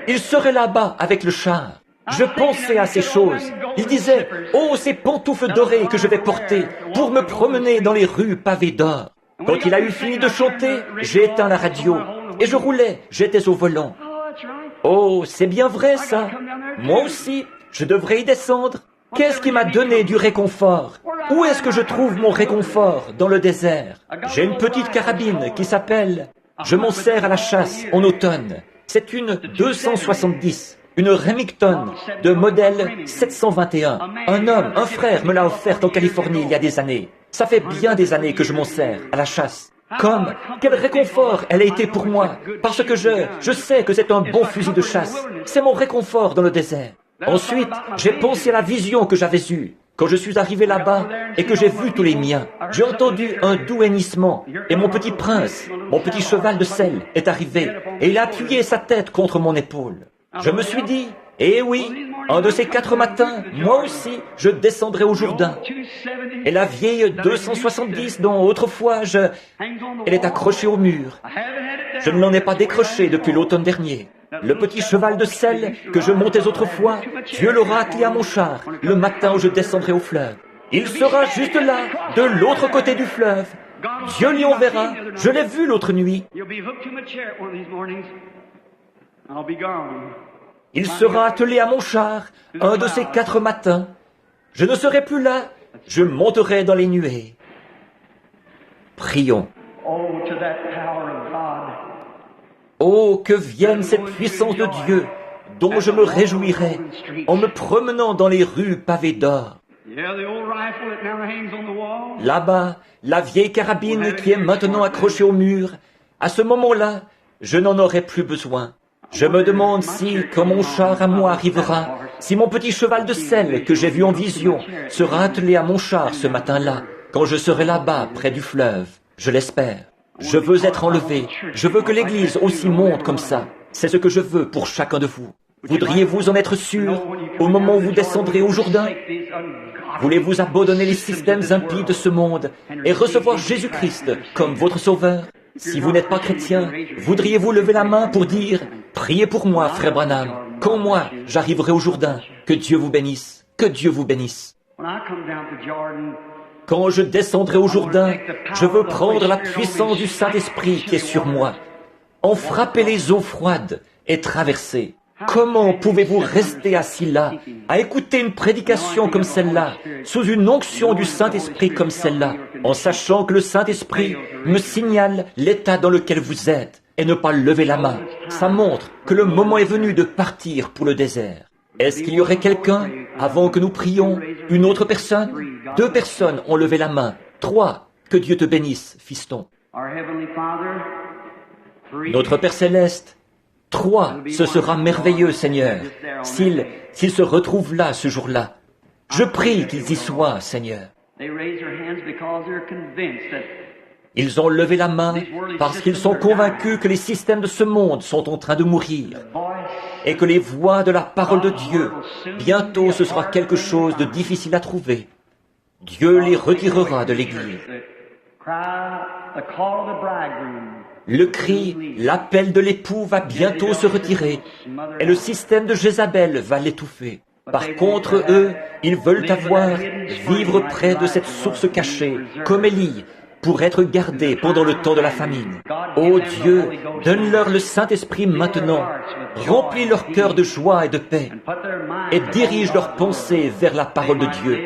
il serait là-bas avec le char. Je pensais à ces choses. Il disait, « Oh, ces pantoufles dorées que je vais porter pour me promener dans les rues pavées d'or. » Quand il a eu fini de chanter, j'ai éteint la radio et je roulais, j'étais au volant. Oh, c'est bien vrai ça. Moi aussi, je devrais y descendre. Qu'est-ce qui m'a donné du réconfort? Où est-ce que je trouve mon réconfort dans le désert? J'ai une petite carabine qui s'appelle « Je m'en sers à la chasse en automne ». C'est une 270. Une Remington de modèle 721. Un homme, un frère me l'a offerte en Californie il y a des années. Ça fait bien des années que je m'en sers à la chasse. Quel réconfort elle a été pour moi, parce que je sais que c'est un bon fusil de chasse. C'est mon réconfort dans le désert. Ensuite, j'ai pensé à la vision que j'avais eue. Quand je suis arrivé là-bas et que j'ai vu tous les miens, j'ai entendu un doux hennissement et mon petit prince, mon petit cheval de selle, est arrivé et il a appuyé sa tête contre mon épaule. Je me suis dit, Et oui, un de ces 4 matins, moi aussi, je descendrai au Jourdain. Et la vieille 270 dont autrefois elle est accrochée au mur. Je ne l'en ai pas décrochée depuis l'automne dernier. Le petit cheval de sel que je montais autrefois, Dieu l'aura attelé à mon char le matin où je descendrai au fleuve. Il sera juste là, de l'autre côté du fleuve. Dieu l'y enverra. Je l'ai vu l'autre nuit. Il sera attelé à mon char un de ces 4 matins. Je ne serai plus là. Je monterai dans les nuées. Prions. Oh, que vienne cette puissance de Dieu, dont je me réjouirai en me promenant dans les rues pavées d'or. Là-bas, la vieille carabine qui est maintenant accrochée au mur, à ce moment-là, je n'en aurai plus besoin. Je me demande si, quand mon char à moi arrivera, si mon petit cheval de sel que j'ai vu en vision sera attelé à mon char ce matin-là, quand je serai là-bas, près du fleuve. Je l'espère. Je veux être enlevé. Je veux que l'Église aussi monte comme ça. C'est ce que je veux pour chacun de vous. Voudriez-vous en être sûr au moment où vous descendrez au Jourdain? Voulez-vous abandonner les systèmes impies de ce monde et recevoir Jésus-Christ comme votre sauveur? Si vous n'êtes pas chrétien, voudriez-vous lever la main pour dire « Priez pour moi, frère Branham, quand moi j'arriverai au Jourdain. Que Dieu vous bénisse. Que Dieu vous bénisse. » Quand je descendrai au Jourdain, je veux prendre la puissance du Saint-Esprit qui est sur moi, en frapper les eaux froides et traverser. Comment pouvez-vous rester assis là, à écouter une prédication comme celle-là, sous une onction du Saint-Esprit comme celle-là, en sachant que le Saint-Esprit me signale l'état dans lequel vous êtes, et ne pas lever la main? Ça montre que le moment est venu de partir pour le désert. Est-ce qu'il y aurait quelqu'un, avant que nous prions, une autre personne? 2 personnes ont levé la main. 3, que Dieu te bénisse, fiston. Notre Père Céleste, 3, ce sera merveilleux, Seigneur, s'ils se retrouvent là ce jour-là. Je prie qu'ils y soient, Seigneur. Ils ont levé la main parce qu'ils sont convaincus que les systèmes de ce monde sont en train de mourir et que les voix de la parole de Dieu, bientôt ce sera quelque chose de difficile à trouver. Dieu les retirera de l'Église. Le cri, l'appel de l'époux va bientôt se retirer et le système de Jézabel va l'étouffer. Par contre, eux, ils veulent vivre près de cette source cachée, comme Élie, pour être gardés pendant le temps de la famine. Ô Dieu, donne-leur le Saint-Esprit maintenant, remplis leur cœur de joie et de paix, et dirige leurs pensées vers la parole de Dieu,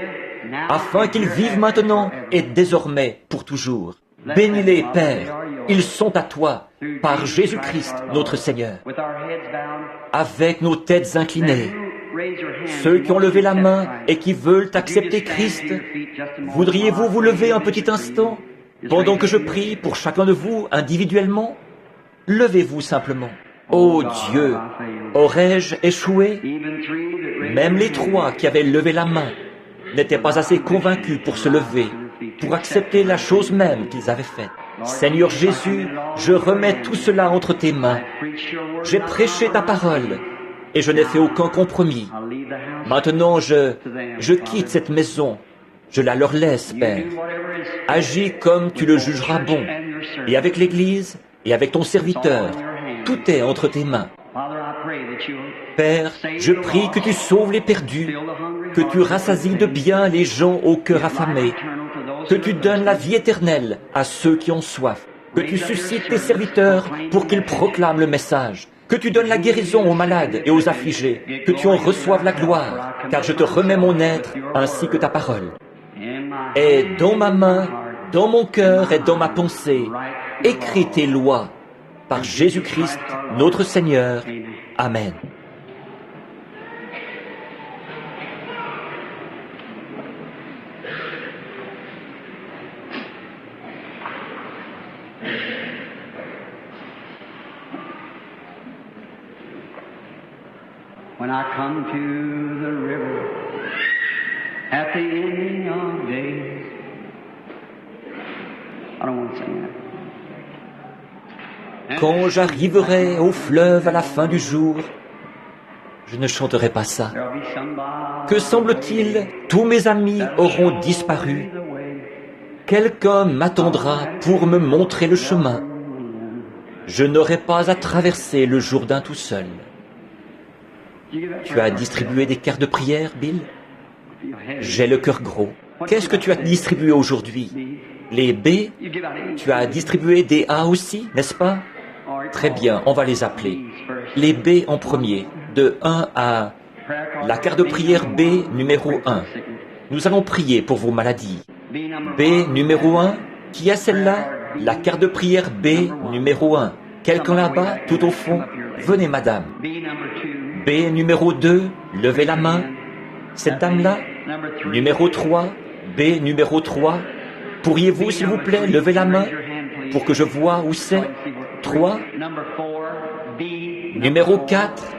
afin qu'ils vivent maintenant et désormais pour toujours. Bénis-les, Père, ils sont à toi, par Jésus-Christ notre Seigneur. Avec nos têtes inclinées, ceux qui ont levé la main et qui veulent accepter Christ, voudriez-vous vous lever un petit instant pendant que je prie pour chacun de vous individuellement? Levez-vous simplement. Ô Dieu, aurais-je échoué? Même les 3 qui avaient levé la main n'étaient pas assez convaincus pour se lever, pour accepter la chose même qu'ils avaient faite. Seigneur Jésus, je remets tout cela entre tes mains. J'ai prêché ta parole et je n'ai fait aucun compromis. Maintenant, je quitte cette maison. Je la leur laisse, Père. Agis comme tu le jugeras bon. Et avec l'Église et avec ton serviteur, tout est entre tes mains. Père, je prie que tu sauves les perdus, que tu rassasies de bien les gens au cœur affamé, que tu donnes la vie éternelle à ceux qui ont soif, que tu suscites tes serviteurs pour qu'ils proclament le message, que tu donnes la guérison aux malades et aux affligés, que tu en reçoives la gloire, car je te remets mon être ainsi que ta parole. Et dans ma main, dans mon cœur et dans ma pensée, écris tes lois, par Jésus-Christ, notre Seigneur. Amen. When I come to the river at the ending of days. I don't want to sing that. Quand j'arriverai au fleuve à la fin du jour, Je ne chanterai pas ça. There'll be somebody. Que semble-t-il? Tous mes amis auront disparu. Quelqu'un m'attendra pour me montrer le chemin. Je n'aurai pas à traverser le Jourdain tout seul. Tu as distribué des cartes de prière, Bill? J'ai le cœur gros. Qu'est-ce que tu as distribué aujourd'hui? Les B? Tu as distribué des A aussi, n'est-ce pas? Très bien, on va les appeler. Les B en premier, de 1 à... La carte de prière B numéro 1. Nous allons prier pour vos maladies. B numéro 1, qui a celle-là? La carte de prière B numéro 1. Quelqu'un là-bas, tout au fond? Venez, madame. B numéro 2, levez la main. Cette dame-là? Numéro 3, B numéro 3. Pourriez-vous, s'il vous plaît, lever la main pour que je vois où c'est? 3. Numéro 4,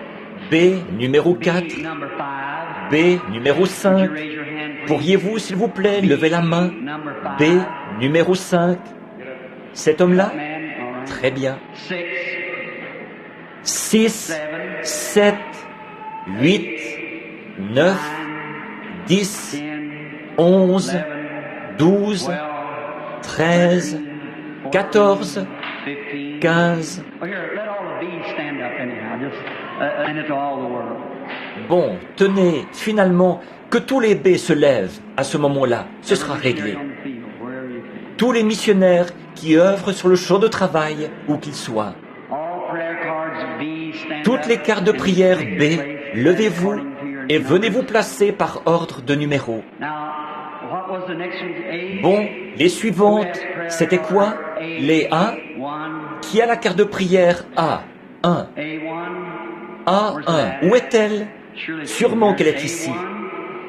B numéro 4. B numéro 5. Pourriez-vous, s'il vous plaît, lever la main? B numéro 5. Cet homme-là? Très bien. 6, 7, 8, 9, 10, 11, 12, 13, 14, 15. Bon, tenez, finalement, que tous les B se lèvent à ce moment-là, ce sera réglé. Tous les missionnaires qui œuvrent sur le champ de travail, où qu'ils soient. Toutes les cartes de prière B, levez-vous et venez vous placer par ordre de numéro. Bon, les suivantes, c'était quoi? Les A? Qui a la carte de prière A? 1. A1, où est-elle? Sûrement qu'elle est ici.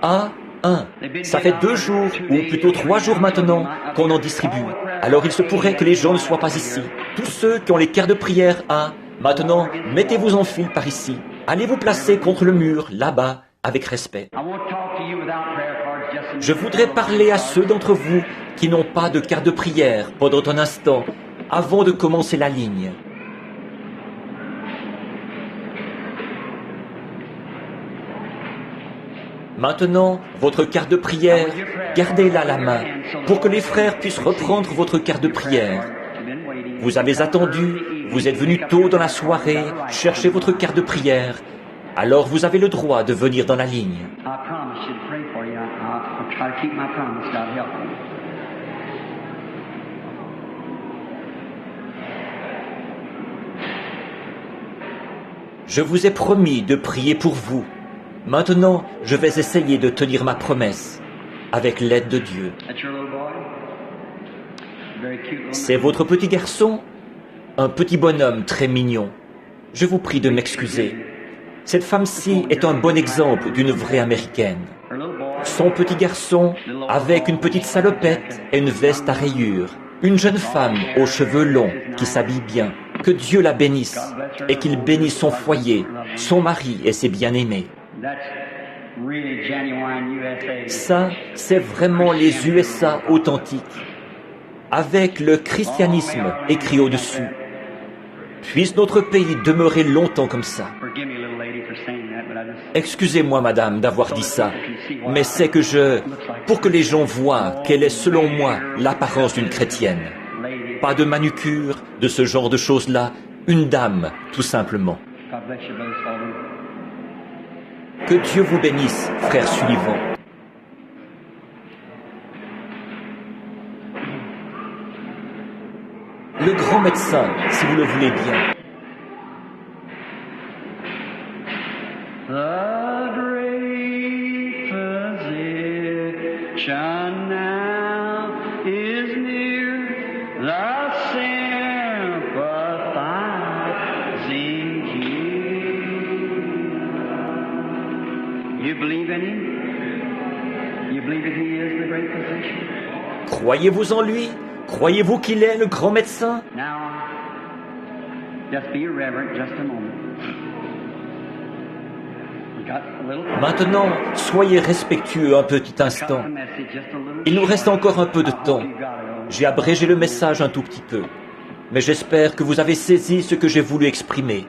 A1. Ça fait 2 jours, ou plutôt 3 jours maintenant, qu'on en distribue. Alors il se pourrait que les gens ne soient pas ici. Tous ceux qui ont les cartes de prière A, maintenant, mettez-vous en file par ici. Allez vous placer contre le mur, là-bas, avec respect. Je voudrais parler à ceux d'entre vous qui n'ont pas de carte de prière pendant un instant, avant de commencer la ligne. Maintenant, votre carte de prière, gardez-la à la main pour que les frères puissent reprendre votre carte de prière. Vous avez attendu, vous êtes venu tôt dans la soirée, chercher votre carte de prière. Alors vous avez le droit de venir dans la ligne. Je vous ai promis de prier pour vous. Maintenant, je vais essayer de tenir ma promesse avec l'aide de Dieu. C'est votre petit garçon? Un petit bonhomme très mignon. Je vous prie de m'excuser. Cette femme-ci est un bon exemple d'une vraie américaine. Son petit garçon, avec une petite salopette et une veste à rayures. Une jeune femme aux cheveux longs qui s'habille bien. Que Dieu la bénisse et qu'il bénisse son foyer, son mari et ses bien-aimés. Ça, c'est vraiment les USA authentiques, avec le christianisme écrit au-dessus. Puisse notre pays demeurer longtemps comme ça. Excusez-moi, madame, d'avoir dit ça, mais c'est que pour que les gens voient quelle est, selon moi, l'apparence d'une chrétienne. Pas de manucure, de ce genre de choses-là, une dame, tout simplement. Que Dieu vous bénisse, frère Sullivan. Le grand médecin, si vous le voulez bien. The great physician now is near, the sympathizing King. You believe in him? You believe that he is the great physician? Croyez-vous en lui? Croyez-vous qu'il est le grand médecin? Now, just be reverent just a moment. Maintenant, soyez respectueux un petit instant. Il nous reste encore un peu de temps. J'ai abrégé le message un tout petit peu. Mais j'espère que vous avez saisi ce que j'ai voulu exprimer.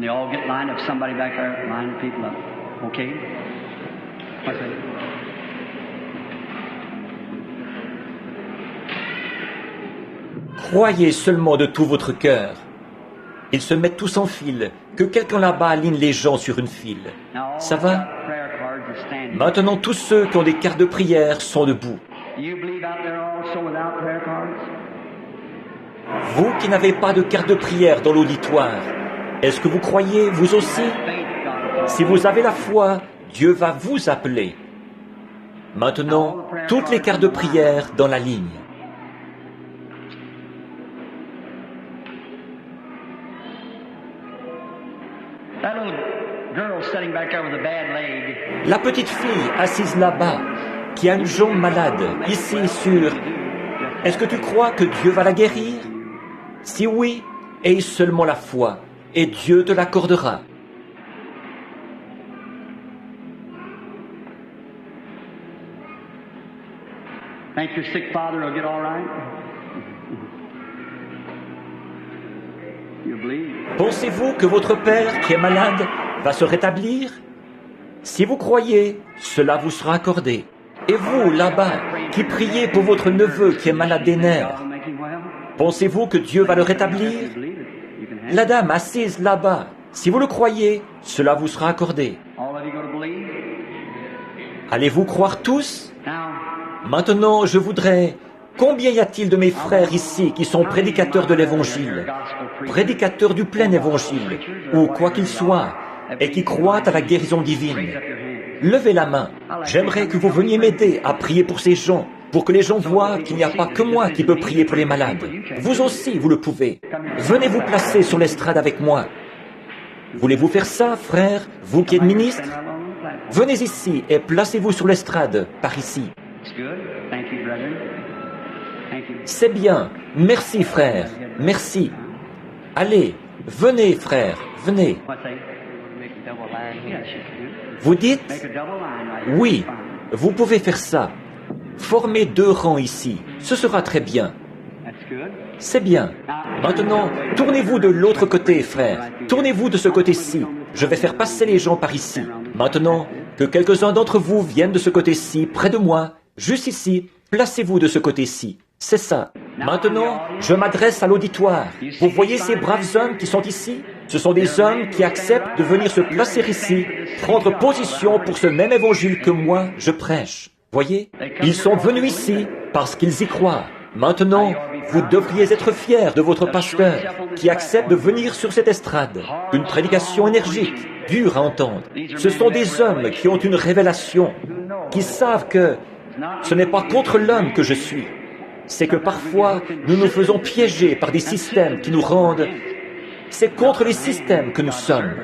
And they all get lined up. Somebody back there lining people up. Okay? What's that? Croyez seulement de tout votre cœur. Ils se mettent tous en file, que quelqu'un là-bas aligne les gens sur une file. Ça va? Maintenant, tous ceux qui ont des cartes de prière sont debout. Vous qui n'avez pas de carte de prière dans l'auditoire, est-ce que vous croyez, vous aussi? Si vous avez la foi, Dieu va vous appeler. Maintenant, toutes les cartes de prière dans la ligne. La petite fille assise là-bas, qui a une jambe malade, ici sur... Est-ce que tu crois que Dieu va la guérir? Si oui, aie seulement la foi, et Dieu te l'accordera. Think your sick father will get all right? You believe? Pensez-vous que votre père, qui est malade, va se rétablir? Si vous croyez, cela vous sera accordé. Et vous, là-bas, qui priez pour votre neveu qui est malade des nerfs, pensez-vous que Dieu va le rétablir? La dame assise là-bas, si vous le croyez, cela vous sera accordé. Allez-vous croire tous? Maintenant, je voudrais... Combien y a-t-il de mes frères ici qui sont prédicateurs de l'Évangile, prédicateurs du plein Évangile, ou quoi qu'il soit, et qui croient à la guérison divine? Levez la main. J'aimerais que vous veniez m'aider à prier pour ces gens, pour que les gens voient qu'il n'y a pas que moi qui peux prier pour les malades. Vous aussi, vous le pouvez. Venez vous placer sur l'estrade avec moi. Voulez-vous faire ça, frère, vous qui êtes ministre? Venez ici et placez-vous sur l'estrade, par ici. C'est bien. Merci, frère. Merci. Allez, venez, frère, venez. Vous dites? Oui, vous pouvez faire ça. Formez 2 rangs ici. Ce sera très bien. C'est bien. Maintenant, tournez-vous de l'autre côté, frère. Tournez-vous de ce côté-ci. Je vais faire passer les gens par ici. Maintenant, que quelques-uns d'entre vous viennent de ce côté-ci, près de moi, juste ici. Placez-vous de ce côté-ci. C'est ça. Maintenant, je m'adresse à l'auditoire. Vous voyez ces braves hommes qui sont ici? Ce sont des hommes qui acceptent de venir se placer ici, prendre position pour ce même évangile que moi, je prêche. Voyez? Ils sont venus ici parce qu'ils y croient. Maintenant, vous devriez être fiers de votre pasteur qui accepte de venir sur cette estrade. Une prédication énergique, dure à entendre. Ce sont des hommes qui ont une révélation, qui savent que ce n'est pas contre l'homme que je suis. C'est que parfois, nous nous faisons piéger par des systèmes qui nous rendent... C'est contre les systèmes que nous sommes,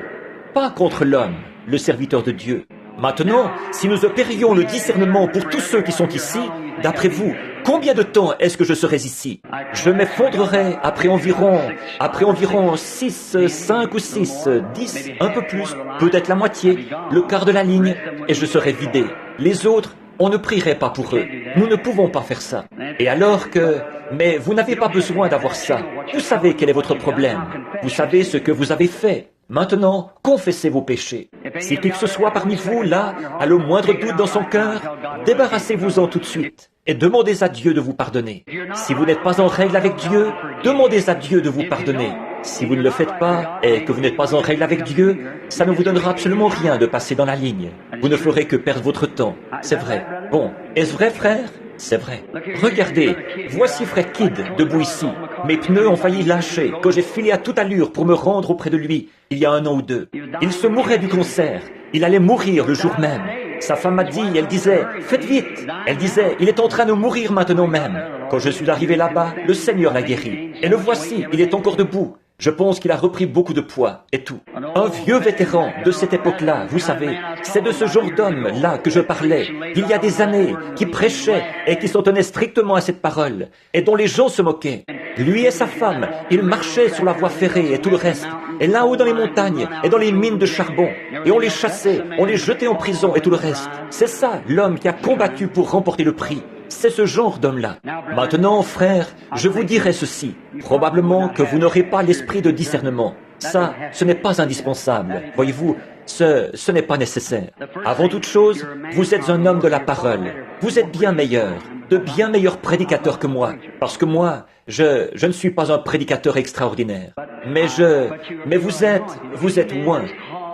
pas contre l'homme, le serviteur de Dieu. Maintenant, si nous opérions le discernement pour tous ceux qui sont ici, d'après vous, combien de temps est-ce que je serai ici? Je m'effondrerai après environ 6, 5 ou 6, 10, un peu plus, peut-être la moitié, le quart de la ligne, et je serai vidé. Les autres, on ne prierait pas pour eux. Nous ne pouvons pas faire ça. Et alors que... Mais vous n'avez pas besoin d'avoir ça. Vous savez quel est votre problème. Vous savez ce que vous avez fait. Maintenant, confessez vos péchés. Si qui que ce soit parmi vous, là, a le moindre doute dans son cœur, débarrassez-vous-en tout de suite et demandez à Dieu de vous pardonner. Si vous n'êtes pas en règle avec Dieu, demandez à Dieu de vous pardonner. Si vous ne le faites pas et que vous n'êtes pas en règle avec Dieu, ça ne vous donnera absolument rien de passer dans la ligne. Vous ne ferez que perdre votre temps. C'est vrai. Bon, est-ce vrai, frère? C'est vrai. Regardez, voici frère Kidd, debout ici. Mes pneus ont failli lâcher quand j'ai filé à toute allure pour me rendre auprès de lui, il y a 1 an ou 2. Il se mourait du cancer. Il allait mourir le jour même. Sa femme m'a dit, elle disait, faites vite. Elle disait, il est en train de mourir maintenant même. Quand je suis arrivé là-bas, le Seigneur l'a guéri. Et le voici, il est encore debout. Je pense qu'il a repris beaucoup de poids et tout. Un vieux vétéran de cette époque-là, vous savez, c'est de ce genre d'homme-là que je parlais, il y a des années, qui prêchait et qui s'en tenait strictement à cette parole, et dont les gens se moquaient. Lui et sa femme, ils marchaient sur la voie ferrée et tout le reste, et là-haut dans les montagnes et dans les mines de charbon, et on les chassait, on les jetait en prison et tout le reste. C'est ça, l'homme qui a combattu pour remporter le prix. C'est ce genre d'homme-là. Maintenant, frère, je vous dirai ceci. Probablement que vous n'aurez pas l'esprit de discernement. Ça, ce n'est pas indispensable. Voyez-vous, ce n'est pas nécessaire. Avant toute chose, vous êtes un homme de la parole. Vous êtes bien meilleur, de bien meilleurs prédicateurs que moi. Parce que moi, je ne suis pas un prédicateur extraordinaire. Mais vous êtes loin.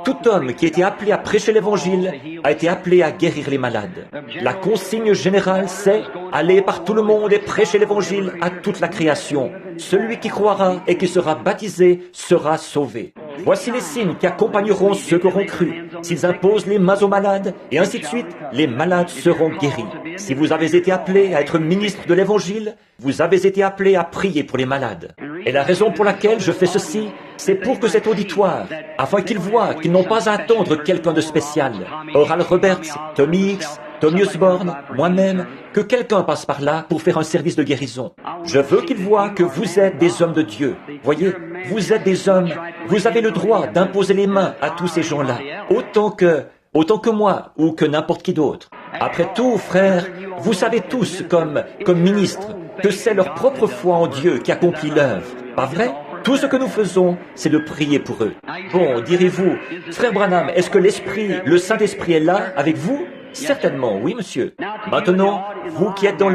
Tout homme qui a été appelé à prêcher l'Évangile a été appelé à guérir les malades. La consigne générale, c'est « aller par tout le monde et prêcher l'Évangile à toute la création. Celui qui croira et qui sera baptisé sera sauvé. » Voici les signes qui accompagneront ceux qui auront cru. S'ils imposent les mains aux malades, et ainsi de suite, les malades seront guéris. Si vous avez été appelé à être ministre de l'Évangile, vous avez été appelé à prier pour les malades. Et la raison pour laquelle je fais ceci, c'est pour que cet auditoire, afin qu'ils voient qu'ils n'ont pas à attendre quelqu'un de spécial, Oral Roberts, Tommy Hicks, Tommy Osborne, moi-même, que quelqu'un passe par là pour faire un service de guérison. Je veux qu'ils voient que vous êtes des hommes de Dieu. Voyez, vous êtes des hommes, vous avez le droit d'imposer les mains à tous ces gens-là, autant que moi ou que n'importe qui d'autre. Après tout, frères, vous savez tous, comme ministres, que c'est leur propre foi en Dieu qui accomplit l'œuvre. Pas vrai? Tout ce que nous faisons, c'est de prier pour eux. Bon, direz-vous, frère Branham, est-ce que le Saint-Esprit est là avec vous? Certainement, oui, monsieur. Maintenant, vous qui êtes dans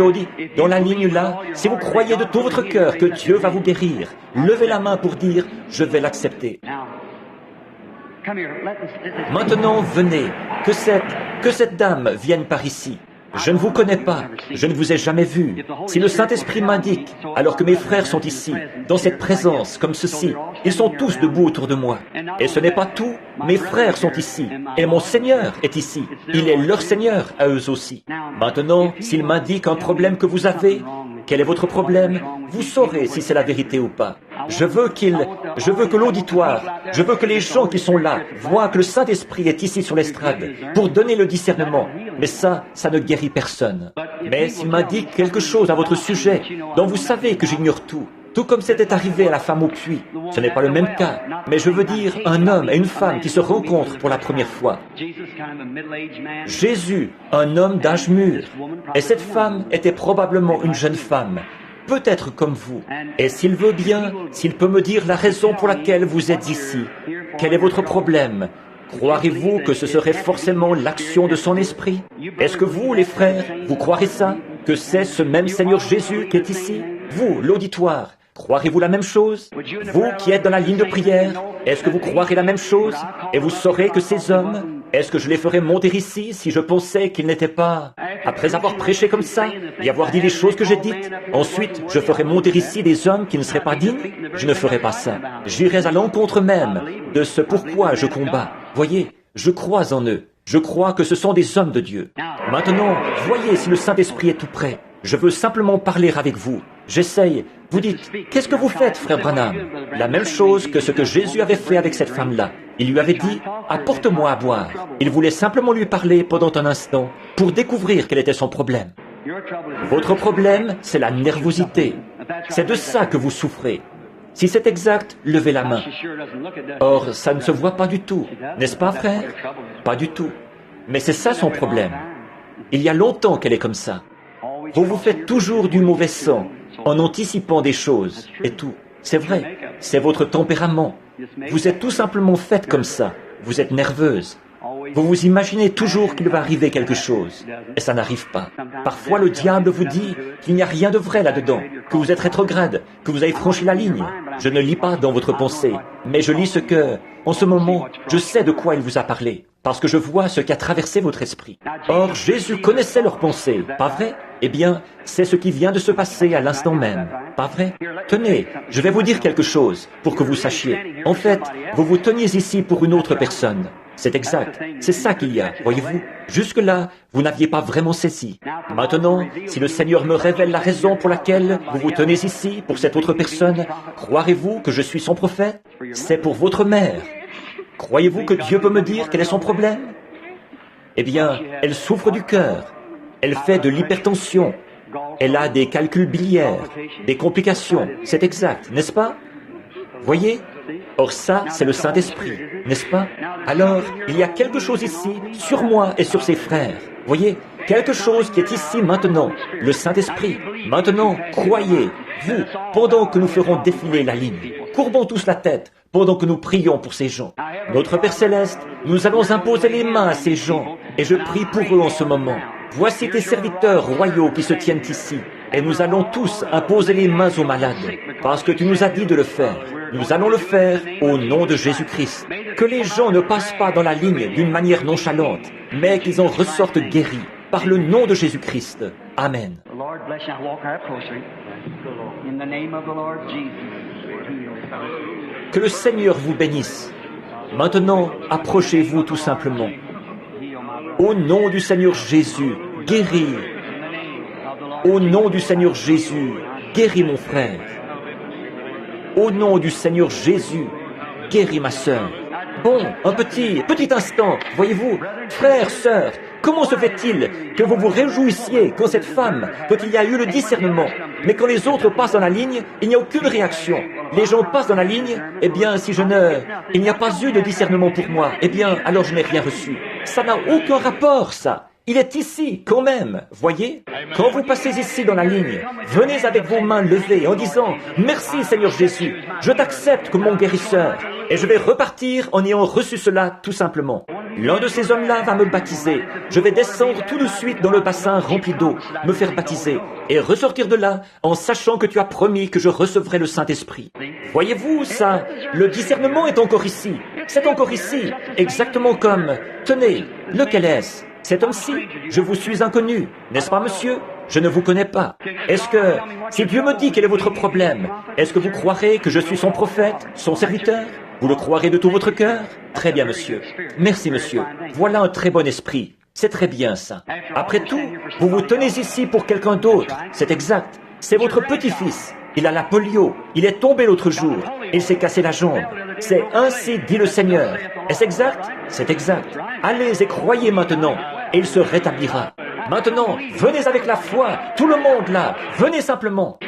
la ligne là, si vous croyez de tout votre cœur que Dieu va vous guérir, levez la main pour dire « Je vais l'accepter ». Maintenant, venez, que cette dame vienne par ici. Je ne vous connais pas, je ne vous ai jamais vu. Si le Saint-Esprit m'indique, alors que mes frères sont ici, dans cette présence, comme ceci, ils sont tous debout autour de moi. Et ce n'est pas tout, mes frères sont ici, et mon Seigneur est ici. Il est leur Seigneur à eux aussi. Maintenant, s'il m'indique un problème que vous avez, quel est votre problème? Vous saurez si c'est la vérité ou pas. Je veux que l'auditoire, je veux que les gens qui sont là voient que le Saint-Esprit est ici sur l'estrade pour donner le discernement. Mais ça ne guérit personne. Mais s'il m'indique quelque chose à votre sujet, dont vous savez que j'ignore tout comme c'était arrivé à la femme au puits, ce n'est pas le même cas, mais je veux dire un homme et une femme qui se rencontrent pour la première fois. Jésus, un homme d'âge mûr, et cette femme était probablement une jeune femme, peut-être comme vous. Et s'il veut bien, s'il peut me dire la raison pour laquelle vous êtes ici, quel est votre problème? Croirez-vous que ce serait forcément l'action de son esprit? Est-ce que vous, les frères, vous croirez ça? Que c'est ce même Seigneur Jésus qui est ici? Vous, l'auditoire, croirez-vous la même chose? Vous qui êtes dans la ligne de prière, est-ce que vous croirez la même chose? Et vous saurez que ces hommes, est-ce que je les ferais monter ici si je pensais qu'ils n'étaient pas... Après avoir prêché comme ça, et avoir dit les choses que j'ai dites, ensuite je ferais monter ici des hommes qui ne seraient pas dignes? Je ne ferais pas ça. J'irais à l'encontre même de ce pourquoi je combats. Voyez, je crois en eux. Je crois que ce sont des hommes de Dieu. Maintenant, voyez si le Saint-Esprit est tout près. Je veux simplement parler avec vous. J'essaye. Vous dites, qu'est-ce que vous faites, frère Branham? La même chose que ce que Jésus avait fait avec cette femme-là. Il lui avait dit, apporte-moi à boire. Il voulait simplement lui parler pendant un instant pour découvrir quel était son problème. Votre problème, c'est la nervosité. C'est de ça que vous souffrez. Si c'est exact, levez la main. Or, ça ne se voit pas du tout, n'est-ce pas, frère? Pas du tout. Mais c'est ça son problème. Il y a longtemps qu'elle est comme ça. Vous vous faites toujours du mauvais sang, en anticipant des choses, et tout. C'est vrai, c'est votre tempérament. Vous êtes tout simplement faite comme ça. Vous êtes nerveuse. Vous vous imaginez toujours qu'il va arriver quelque chose, et ça n'arrive pas. Parfois, le diable vous dit qu'il n'y a rien de vrai là-dedans, que vous êtes rétrograde, que vous avez franchi la ligne. Je ne lis pas dans votre pensée, mais je lis ce que, en ce moment, je sais de quoi il vous a parlé, parce que je vois ce qui a traversé votre esprit. Or, Jésus connaissait leurs pensées, pas vrai? Eh bien, c'est ce qui vient de se passer à l'instant même, pas vrai? Tenez, je vais vous dire quelque chose, pour que vous sachiez. En fait, vous vous teniez ici pour une autre personne. C'est exact, c'est ça qu'il y a, voyez-vous. Jusque-là, vous n'aviez pas vraiment saisi. Maintenant, si le Seigneur me révèle la raison pour laquelle vous vous tenez ici, pour cette autre personne, croirez-vous que je suis son prophète? C'est pour votre mère. Croyez-vous que Dieu peut me dire quel est son problème? Eh bien, elle souffre du cœur. Elle fait de l'hypertension. Elle a des calculs biliaires, des complications. C'est exact, n'est-ce pas? Voyez? Or ça, c'est le Saint-Esprit, n'est-ce pas? Alors, il y a quelque chose ici, sur moi et sur ses frères. Voyez? quelque chose qui est ici maintenant, le Saint-Esprit. Maintenant, croyez, vous, pendant que nous ferons défiler la ligne. Courbons tous la tête pendant que nous prions pour ces gens. Notre Père Céleste, nous allons imposer les mains à ces gens, et je prie pour eux en ce moment. Voici tes serviteurs royaux qui se tiennent ici, et nous allons tous imposer les mains aux malades, parce que tu nous as dit de le faire. Nous allons le faire au nom de Jésus-Christ. Que les gens ne passent pas dans la ligne d'une manière nonchalante, mais qu'ils en ressortent guéris, par le nom de Jésus-Christ. Amen. Que le Seigneur vous bénisse. Maintenant, approchez-vous tout simplement. Au nom du Seigneur Jésus, guéris. Au nom du Seigneur Jésus, guéris mon frère. Au nom du Seigneur Jésus, guéris ma sœur. Bon, un petit instant, voyez-vous, frères, sœurs, comment se fait-il que vous vous réjouissiez quand cette femme, quand il y a eu le discernement, mais quand les autres passent dans la ligne, il n'y a aucune réaction. Les gens passent dans la ligne, eh bien, il n'y a pas eu de discernement pour moi, eh bien, alors je n'ai rien reçu. Ça n'a aucun rapport, ça. Il est ici, quand même, voyez? Quand vous passez ici dans la ligne, venez avec vos mains levées en disant « Merci Seigneur Jésus, je t'accepte comme mon guérisseur. » Et je vais repartir en ayant reçu cela tout simplement. L'un de ces hommes-là va me baptiser. Je vais descendre tout de suite dans le bassin rempli d'eau, me faire baptiser, et ressortir de là en sachant que tu as promis que je recevrai le Saint-Esprit. Voyez-vous ça? Le discernement est encore ici. C'est encore ici, exactement comme... Tenez, lequel est-ce? Cet homme-ci, je vous suis inconnu, n'est-ce pas, monsieur? Je ne vous connais pas. Est-ce que, si Dieu me dit quel est votre problème, est-ce que vous croirez que je suis son prophète, son serviteur? Vous le croirez de tout votre cœur? Très bien, monsieur. Merci, monsieur. Voilà un très bon esprit. C'est très bien, ça. Après tout, vous vous tenez ici pour quelqu'un d'autre. C'est exact. C'est votre petit-fils. Il a la polio. Il est tombé l'autre jour. Il s'est cassé la jambe. C'est ainsi dit le Seigneur. Est-ce exact? C'est exact. Allez et croyez maintenant, et il se rétablira. Maintenant, venez avec la foi, tout le monde là, venez simplement.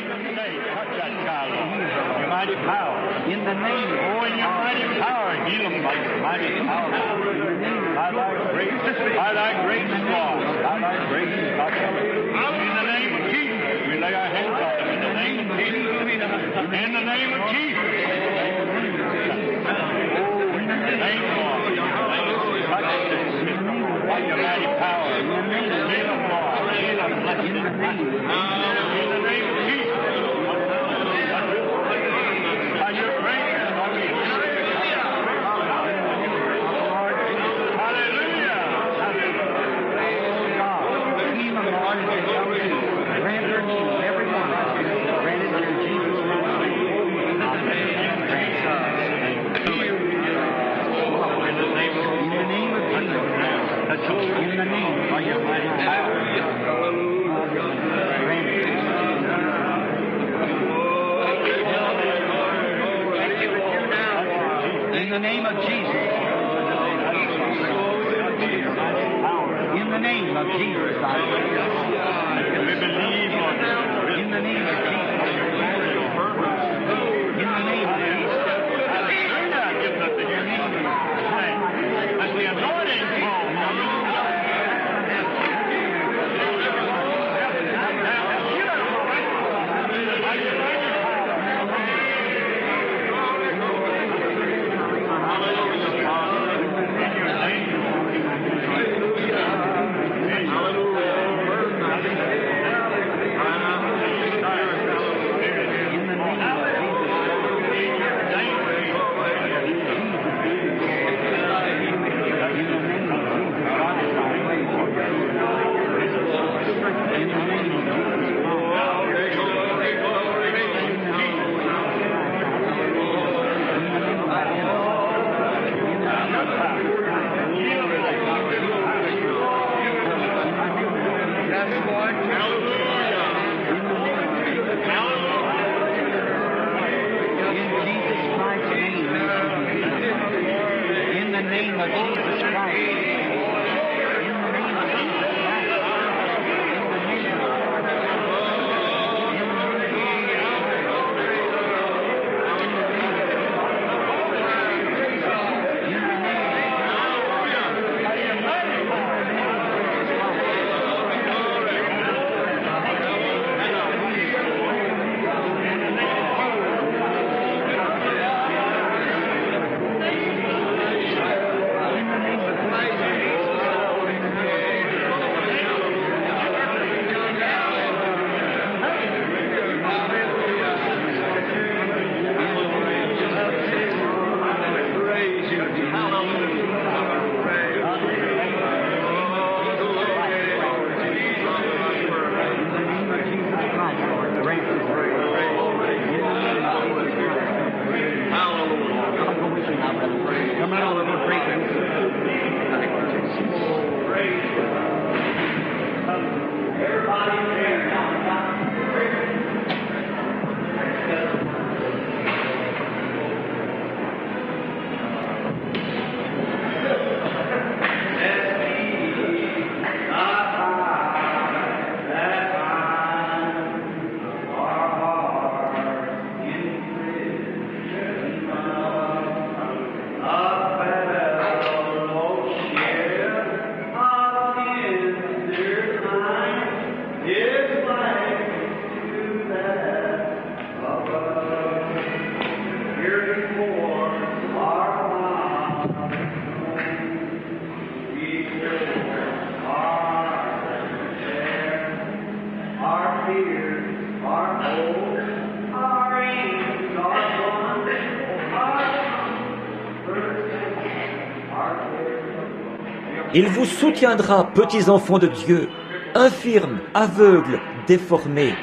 Il vous soutiendra, petits enfants de Dieu, infirmes, aveugles, déformés.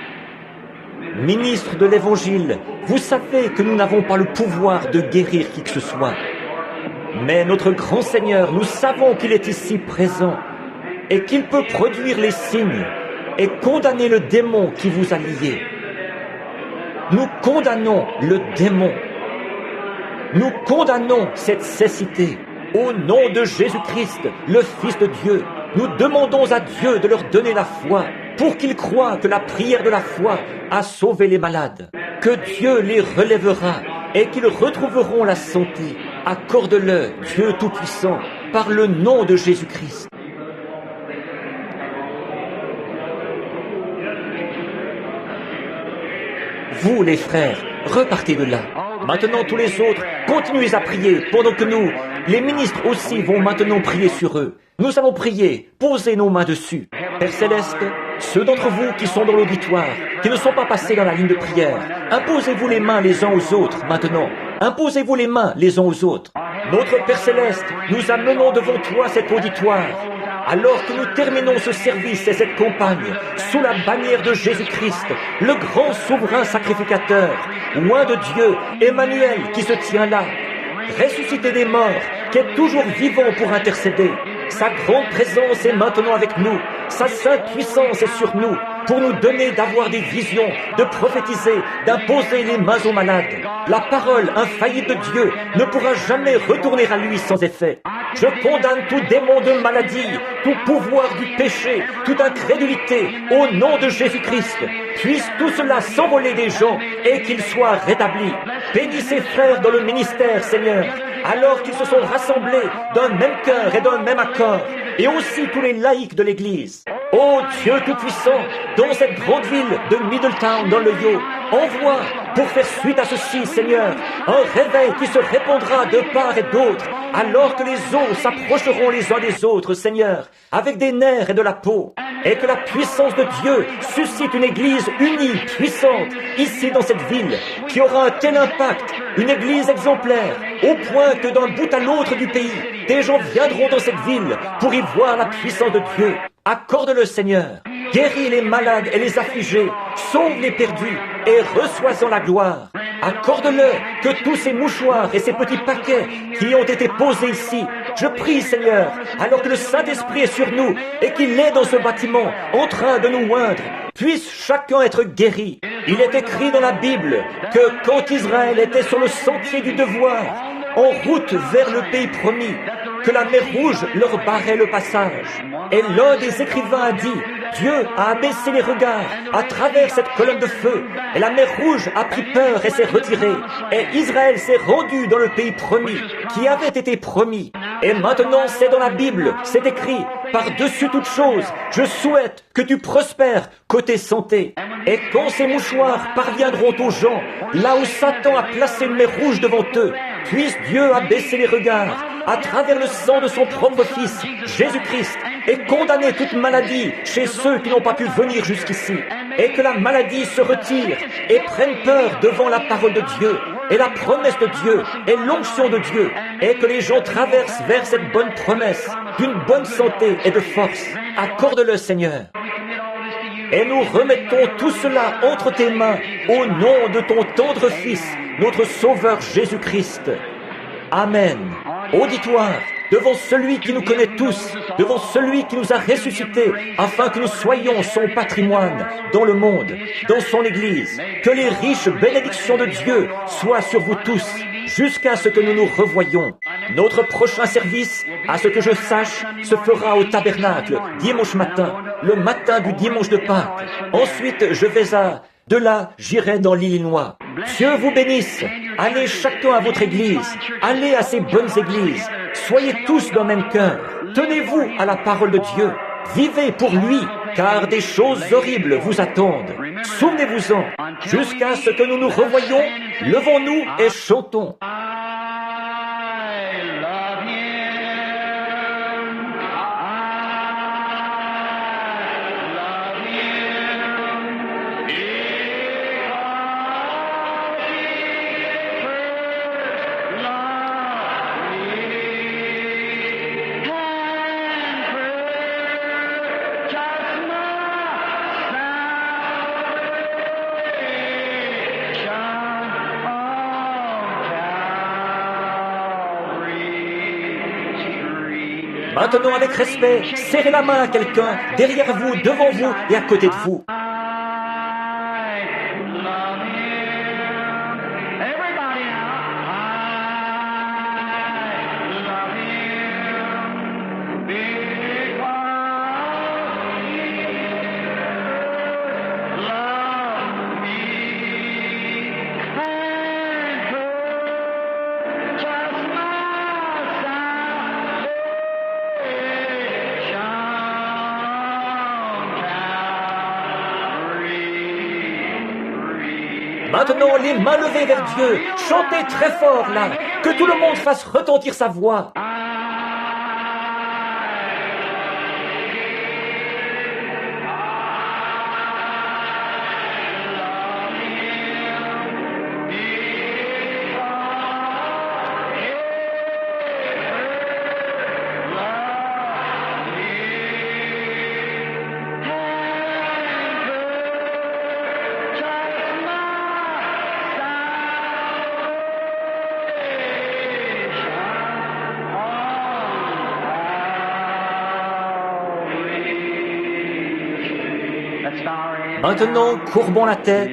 Ministres de l'Évangile, vous savez que nous n'avons pas le pouvoir de guérir qui que ce soit. Mais notre grand Seigneur, nous savons qu'il est ici présent et qu'il peut produire les signes et condamner le démon qui vous a liés. Nous condamnons le démon. Nous condamnons cette cécité. Au nom de Jésus-Christ, le Fils de Dieu, nous demandons à Dieu de leur donner la foi pour qu'ils croient que la prière de la foi a sauvé les malades, que Dieu les relèvera et qu'ils retrouveront la santé. Accorde-le, Dieu Tout-Puissant, par le nom de Jésus-Christ. Vous, les frères, repartez de là. Maintenant, tous les autres, continuez à prier pendant que nous, les ministres aussi, vont maintenant prier sur eux. Nous allons prier, posez nos mains dessus. Père Céleste, ceux d'entre vous qui sont dans l'auditoire, qui ne sont pas passés dans la ligne de prière, imposez-vous les mains les uns aux autres maintenant. Imposez-vous les mains les uns aux autres. Notre Père Céleste, nous amenons devant toi cet auditoire. Alors que nous terminons ce service et cette campagne, sous la bannière de Jésus-Christ, le grand souverain sacrificateur, loin de Dieu, Emmanuel qui se tient là, ressuscité des morts, qui est toujours vivant pour intercéder. Sa grande présence est maintenant avec nous, sa sainte puissance est sur nous, pour nous donner d'avoir des visions, de prophétiser, d'imposer les mains aux malades. La parole infaillible de Dieu ne pourra jamais retourner à lui sans effet. Je condamne tout démon de maladie, tout pouvoir du péché, toute incrédulité, au nom de Jésus-Christ. Puisse tout cela s'envoler des gens et qu'ils soient rétablis. Bénis ces frères dans le ministère, Seigneur, alors qu'ils se sont rassemblés d'un même cœur et d'un même accord, et aussi tous les laïcs de l'Église. Ô Dieu Tout-Puissant, dans cette grande ville de Middletown dans l'Ohio, envoie, pour faire suite à ceci, Seigneur, un réveil qui se répandra de part et d'autre, alors que les os s'approcheront les uns des autres, Seigneur, avec des nerfs et de la peau, et que la puissance de Dieu suscite une Église unie, puissante, ici dans cette ville, qui aura un tel impact, une Église exemplaire, au point que d'un bout à l'autre du pays, des gens viendront dans cette ville pour y voir la puissance de Dieu. Accorde-le, Seigneur. Guéris les malades et les affligés, sauve les perdus et reçois-en la gloire. Accorde-le que tous ces mouchoirs et ces petits paquets qui ont été posés ici, je prie, Seigneur, alors que le Saint-Esprit est sur nous et qu'il est dans ce bâtiment en train de nous oindre, puisse chacun être guéri. Il est écrit dans la Bible que quand Israël était sur le sentier du devoir, en route vers le pays promis, que la mer Rouge leur barrait le passage. Et l'un des écrivains a dit, Dieu a abaissé les regards à travers cette colonne de feu, et la mer Rouge a pris peur et s'est retirée, et Israël s'est rendu dans le pays promis, qui avait été promis. Et maintenant c'est dans la Bible, c'est écrit, par-dessus toute chose, je souhaite que tu prospères côté santé. Et quand ces mouchoirs parviendront aux gens, là où Satan a placé une mer rouge devant eux, puisse Dieu abaisser les regards à travers le sang de son propre Fils, Jésus-Christ, et condamner toute maladie chez ceux qui n'ont pas pu venir jusqu'ici, et que la maladie se retire et prenne peur devant la parole de Dieu, et la promesse de Dieu, et l'onction de Dieu, et que les gens traversent vers cette bonne promesse d'une bonne santé et de force. Accorde-le, Seigneur. Et nous remettons tout cela entre tes mains, au nom de ton tendre Fils, notre Sauveur Jésus-Christ. Amen. Auditoire, devant celui qui nous connaît tous, devant celui qui nous a ressuscités, afin que nous soyons son patrimoine dans le monde, dans son Église. Que les riches bénédictions de Dieu soient sur vous tous, jusqu'à ce que nous nous revoyions. Notre prochain service, à ce que je sache, se fera au tabernacle, dimanche matin, le matin du dimanche de Pâques. Ensuite, je vais de là, j'irai dans l'Illinois. Dieu vous bénisse. Allez chacun à votre église. Allez à ces bonnes églises. Soyez tous d'un même cœur. Tenez-vous à la parole de Dieu. Vivez pour lui, car des choses horribles vous attendent. Souvenez-vous-en. Jusqu'à ce que nous nous revoyions, levons-nous et chantons. Maintenant, avec respect, serrez la main à quelqu'un, derrière vous, devant vous et à côté de vous. I love him. Everybody now. I love him because he loved me and purchased my salvation. Maintenant, les mains levées vers Dieu, chantez très fort là, que tout le monde fasse retentir sa voix. Maintenant, courbons la tête.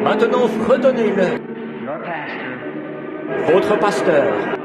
Maintenant, fredonnez-le. Your pastor. Votre pasteur.